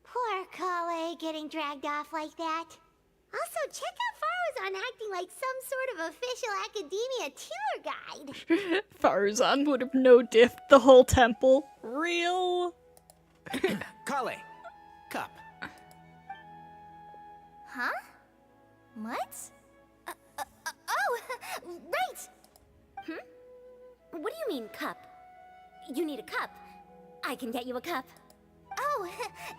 Poor Kale getting dragged off like that. Also, check out Farzan acting like some sort of official Academia tour guide. Farzan would have no-diffed the whole temple. Real? Kale, cup. Huh? What? Oh, right! What do you mean, cup? You need a cup. I can get you a cup. Oh,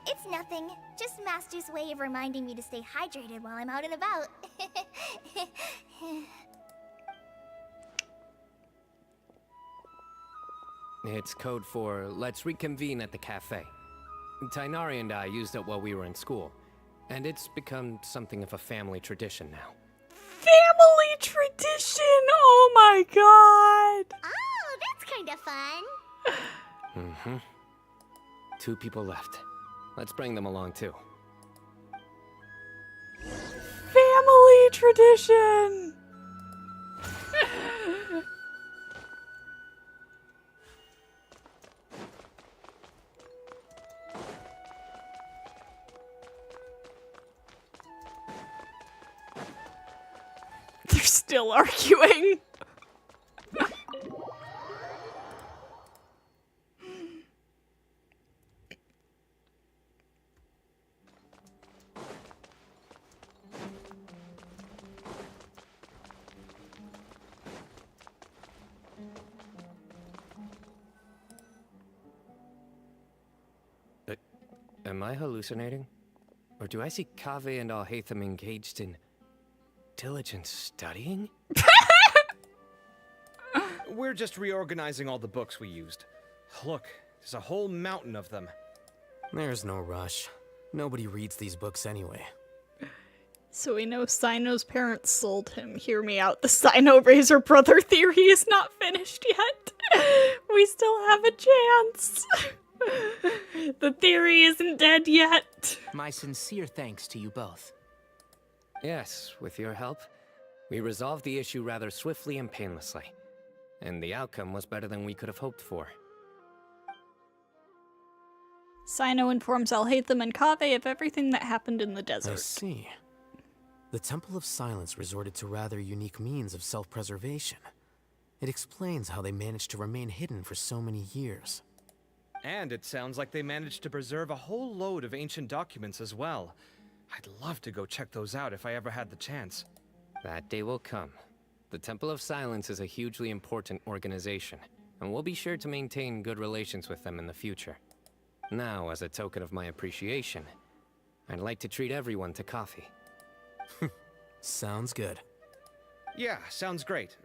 it's nothing. Just Master's way of reminding me to stay hydrated while I'm out and about. It's code for let's reconvene at the cafe. Tighnari and I used it while we were in school, and it's become something of a family tradition now. Family tradition! Oh my god! Oh, that's kind of fun. Mm-hmm. 2 people left. Let's bring them along too. Family tradition! They're still arguing. Am I hallucinating? Or do I see Kaveh and Alhaitham engaged in diligent studying? We're just reorganizing all the books we used. Look, there's a whole mountain of them. There's no rush. Nobody reads these books anyway. So we know Cyno's parents sold him. Hear me out. The Cyno Razor brother theory is not finished yet. We still have a chance. The theory isn't dead yet. My sincere thanks to you both. Yes, with your help, we resolved the issue rather swiftly and painlessly. And the outcome was better than we could have hoped for. Cyno informs Alhaitham and Kaveh of everything that happened in the desert. I see. The Temple of Silence resorted to rather unique means of self-preservation. It explains how they managed to remain hidden for so many years. And it sounds like they managed to preserve a whole load of ancient documents as well. I'd love to go check those out if I ever had the chance. That day will come. The Temple of Silence is a hugely important organization, and we'll be sure to maintain good relations with them in the future. Now, as a token of my appreciation, I'd like to treat everyone to coffee. Sounds good. Yeah, sounds great.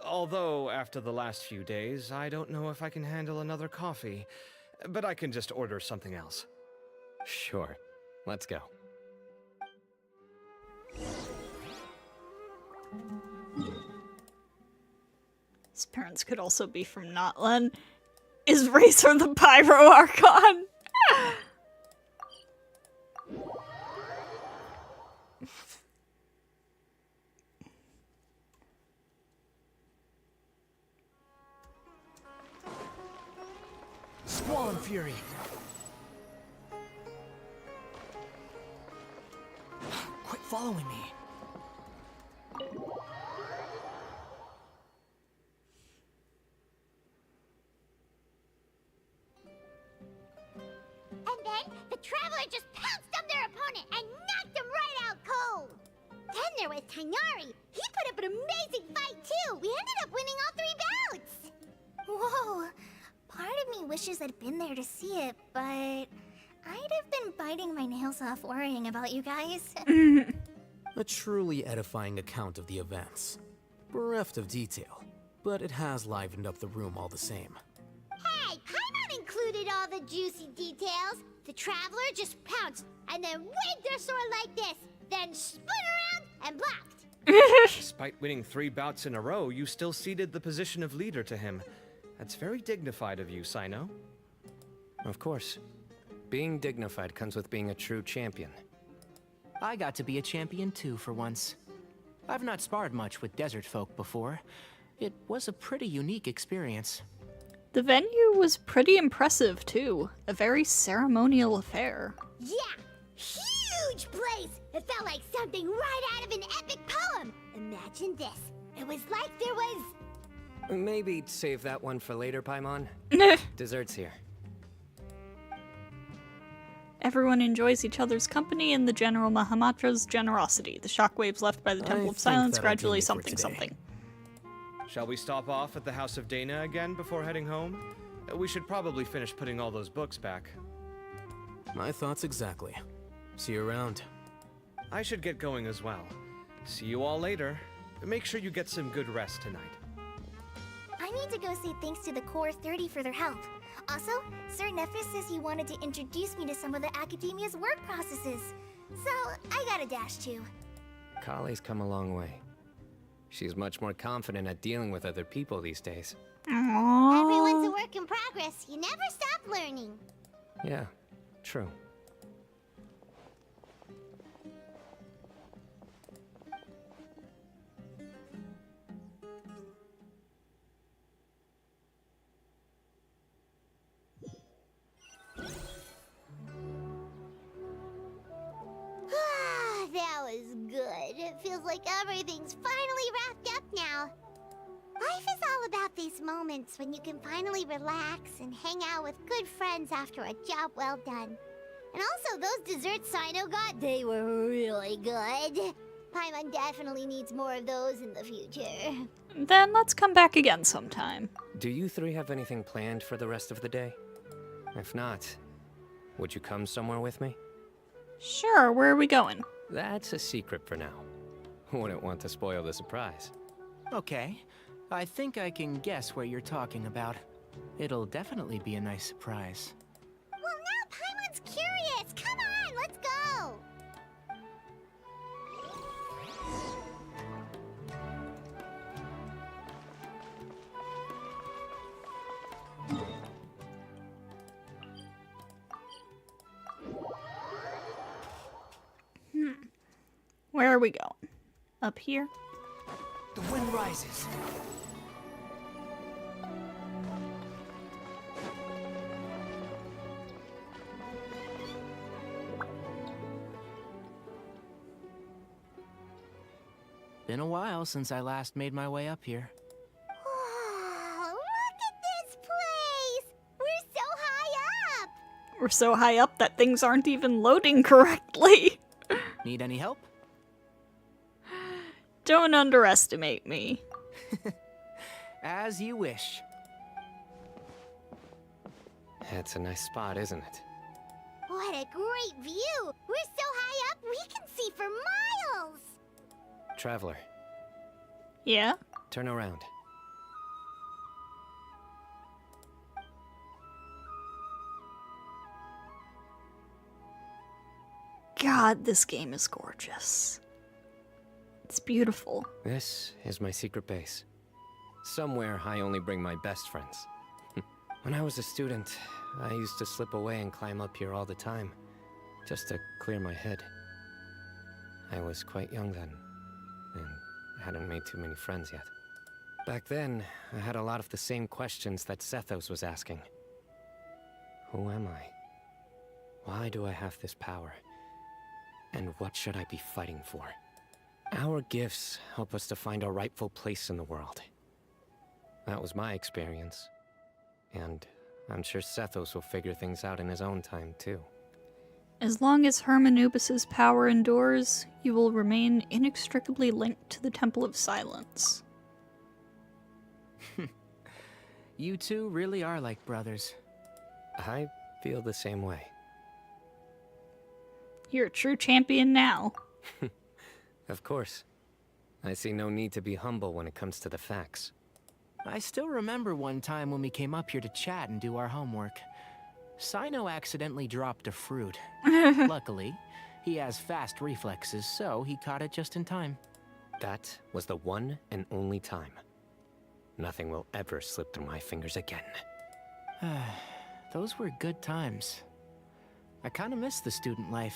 Although after the last few days, I don't know if I can handle another coffee. But I can just order something else. Sure. Let's go. His parents could also be from Notland. Is Razor the Pyro Archon? Squall Fury. Quit following me. And then the Traveler just pounced on their opponent and knocked him right out cold. Then there was Tighnari. He put up an amazing fight too. We ended up winning all 3 bouts. Whoa. Part of me wishes I'd been there to see it, but I'd have been biting my nails off worrying about you guys. A truly edifying account of the events. Bereft of detail, but it has livened up the room all the same. Hey, Paimon included all the juicy details. The Traveler just pounced and then waved their sword like this, then spun around and blocked. Despite winning 3 bouts in a row, you still ceded the position of leader to him. That's very dignified of you, Cyno. Of course. Being dignified comes with being a true champion. I got to be a champion too for once. I've not sparred much with desert folk before. It was a pretty unique experience. The venue was pretty impressive too. A very ceremonial affair. Yeah, huge place. It felt like something right out of an epic poem. Imagine this. It was like there was... Maybe save that one for later, Paimon. Dessert's here. Everyone enjoys each other's company and the General Mahamatra's generosity. The shockwaves left by the Temple of Silence gradually something. Shall we stop off at the House of Dana again before heading home? We should probably finish putting all those books back. My thoughts exactly. See you around. I should get going as well. See you all later. Make sure you get some good rest tonight. I'm need to go say thanks to the Core 30 for their help. Also, Sir Nephis says he wanted to introduce me to some of the Academia's work processes. So, I gotta dash too. Kali's come a long way. She's much more confident at dealing with other people these days. Everyone's a work in progress. You never stop learning. Yeah, true. That was good. It feels like everything's finally wrapped up now. Life is all about these moments when you can finally relax and hang out with good friends after a job well done. And also, those desserts Cyno got, they were really good. Paimon definitely needs more of those in the future. Then let's come back again sometime. Do you three have anything planned for the rest of the day? If not, would you come somewhere with me? Sure, where are we going? That's a secret for now. Wouldn't want to spoil the surprise. Okay, I think I can guess what you're talking about. It'll definitely be a nice surprise. Well, now Paimon's curious. Come on, let's go. Where are we going? Up here? The wind rises. Been a while since I last made my way up here. Wow, look at this place. We're so high up. We're so high up that things aren't even loading correctly. Need any help? Don't underestimate me. As you wish. It's a nice spot, isn't it? What a great view. We're so high up, we can see for miles. Traveler, Yeah? turn around. God, this game is gorgeous. It's beautiful. This is my secret base. Somewhere I only bring my best friends. When I was a student, I used to slip away and climb up here all the time, just to clear my head. I was quite young then, and hadn't made too many friends yet. Back then, I had a lot of the same questions that Sethos was asking. Who am I? Why do I have this power? And what should I be fighting for? Our gifts help us to find our rightful place in the world. That was my experience. And I'm sure Sethos will figure things out in his own time, too. As long as HERMANUBIS' power endures, you will remain inextricably linked to the Temple of Silence. You two really are like brothers. I feel the same way. You're a true champion now. Of course. I see no need to be humble when it comes to the facts. I still remember one time when we came up here to chat and do our homework. Cyno accidentally dropped a fruit. Luckily, he has fast reflexes, so he caught it just in time. That was the one and only time. Nothing will ever slip through my fingers again. Those were good times. I kinda miss the student life.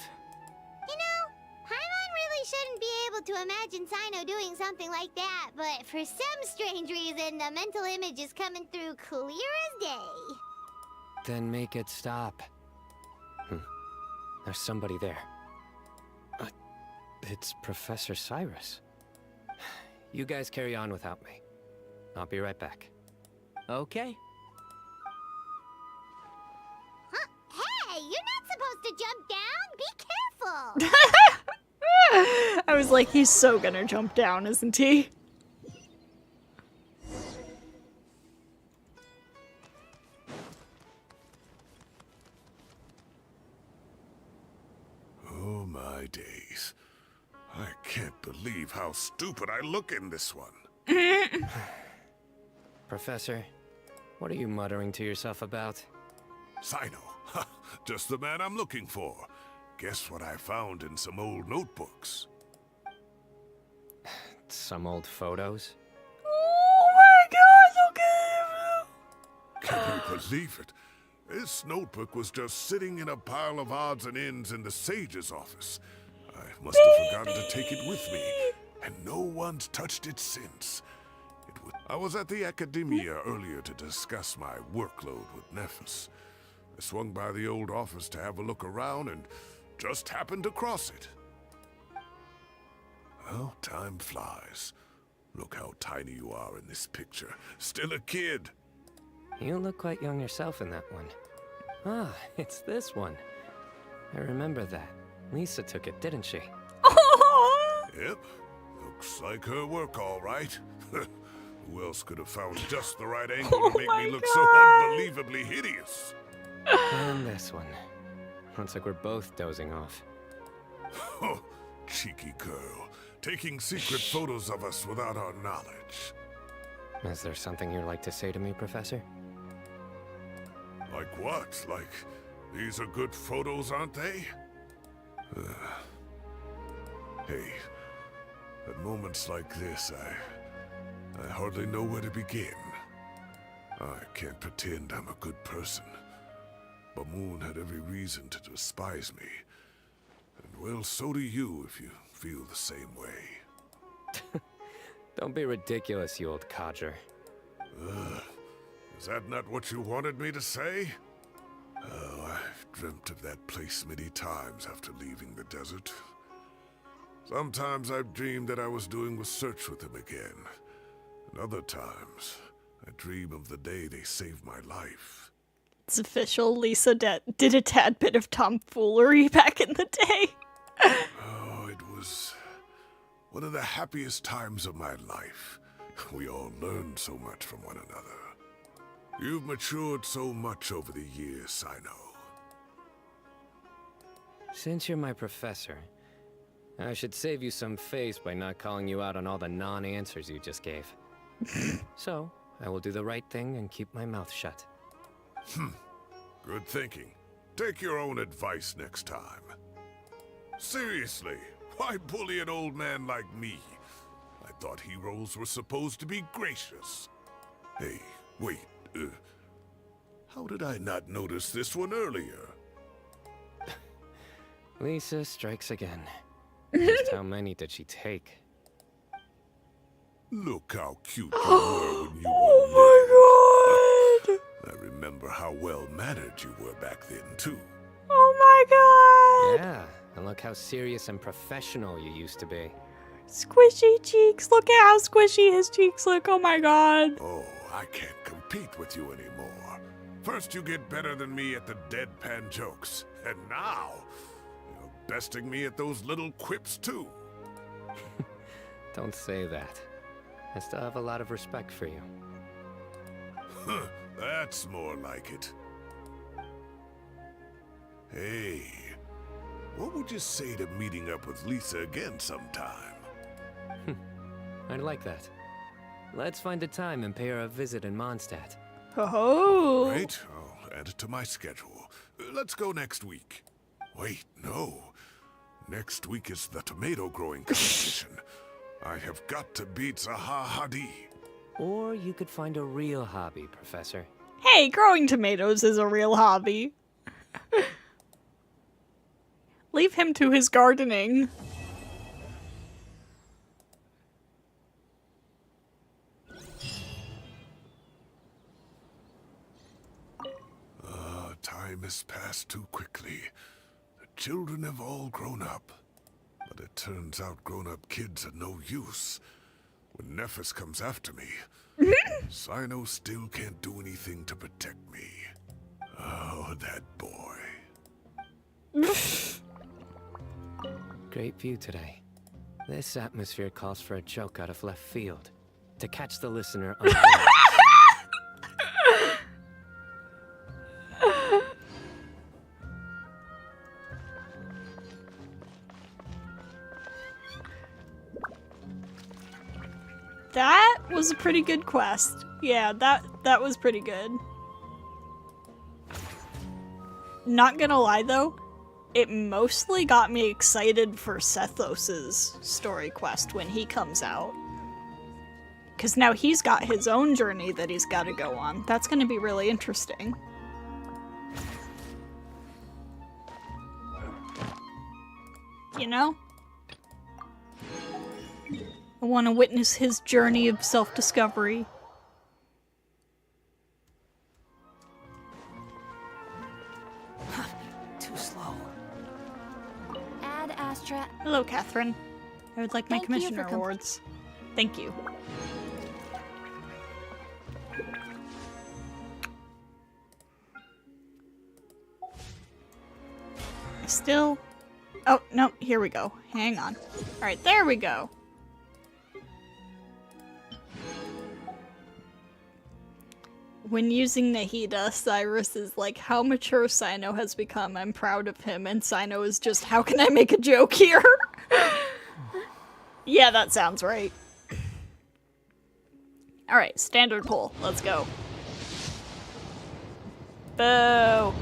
You know, Paimon really shouldn't be able to imagine Cyno doing something like that, but for some strange reason, the mental image is coming through clear as day. Then make it stop. There's somebody there. It's Professor Cyrus. You guys carry on without me. I'll be right back. Okay. Huh? Hey, you're not supposed to jump down. Be careful. I was like, he's so gonna jump down, isn't he? Oh my days. I can't believe how stupid I look in this one. Professor, what are you muttering to yourself about? Cyno. Ha, just the man I'm looking for. Guess what I found in some old notebooks? Some old photos? Oh my god, Can you believe it? This notebook was just sitting in a pile of odds and ends in the sage's office. I must have forgotten to take it with me, and no one's touched it since. I was at the Academia earlier to discuss my workload with Nephis. I swung by the old office to have a look around and just happened to cross it. Well, time flies. Look how tiny you are in this picture. Still a kid. You look quite young yourself in that one. Ah, it's this one. I remember that. Lisa took it, didn't she? Yep. Looks like her work, all right. Who else could have found just the right angle to make me look so unbelievably hideous? And this one. Looks like we're both dozing off. Oh, cheeky girl. Taking secret photos of us without our knowledge. Is there something you'd like to say to me, Professor? Like what? Like, these are good photos, aren't they? Hey, at moments like this, I hardly know where to begin. I can't pretend I'm a good person. Bamoon had every reason to despise me. And well, so do you if you feel the same way. Don't be ridiculous, you old codger. Is that not what you wanted me to say? Oh, I've dreamt of that place many times after leaving the desert. Sometimes I've dreamed that I was doing research with them again. And other times, I dream of the day they saved my life. It's official. Lisa did a tad bit of tomfoolery back in the day. Oh, it was one of the happiest times of my life. We all learned so much from one another. You've matured so much over the years, Cyno. Since you're my professor, I should save you some face by not calling you out on all the non-answers you just gave. So, I will do the right thing and keep my mouth shut. Good thinking. Take your own advice next time. Seriously, why bully an old man like me? I thought heroes were supposed to be gracious. Hey, wait, how did I not notice this one earlier? Lisa strikes again. Just how many did she take? Look how cute you were when you were little. I remember how well-mannered you were back then, too. Oh my god! Yeah, and look how serious and professional you used to be. Squishy cheeks. Look at how squishy his cheeks look. Oh my god. Oh, I can't compete with you anymore. First you get better than me at the deadpan jokes, and now you're besting me at those little quips too. Don't say that. I still have a lot of respect for you. That's more like it. Hey, what would you say to meeting up with Lisa again sometime? I'd like that. Let's find a time and pay her a visit in Mondstadt. Oh. Right, I'll add it to my schedule. Let's go next week. Wait, no. Next week is the tomato growing competition. I have got to beat Zaha Hadi. Or you could find a real hobby, Professor. Hey, growing tomatoes is a real hobby. Leave him to his gardening. Time has passed too quickly. The children have all grown up. But it turns out grown-up kids are no use. When Nephis comes after me, Cyno still can't do anything to protect me. Oh, that boy. Great view today. This atmosphere calls for a joke out of left field. To catch the listener unawares. That was a pretty good quest. Yeah, that was pretty good. Not gonna lie though, it mostly got me excited for Sethos's story quest when he comes out. Because now he's got his own journey that he's got to go on. That's gonna be really interesting. You know? I want to witness his journey of self-discovery. Too slow. Ad Astra. Hello, Catherine. I would like my Thank you commissioner for awards. Thank you. Still... Oh, no, here we go. Hang on. Alright, there we go. When using Nahida, Cyrus is like, how mature Cyno has become. I'm proud of him. And Cyno is just, how can I make a joke here? Yeah, that sounds right. Alright, standard pull. Let's go. Boo!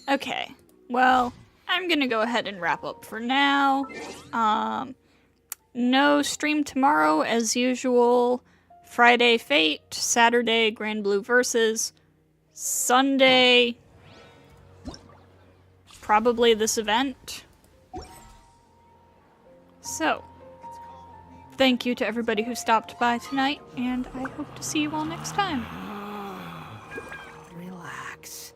Okay, well, I'm gonna go ahead and wrap up for now. No stream tomorrow, as usual. Friday, Fate. Saturday, Grand Blue Versus. Sunday, probably this event. So, thank you to everybody who stopped by tonight, and I hope to see you all next time. Relax.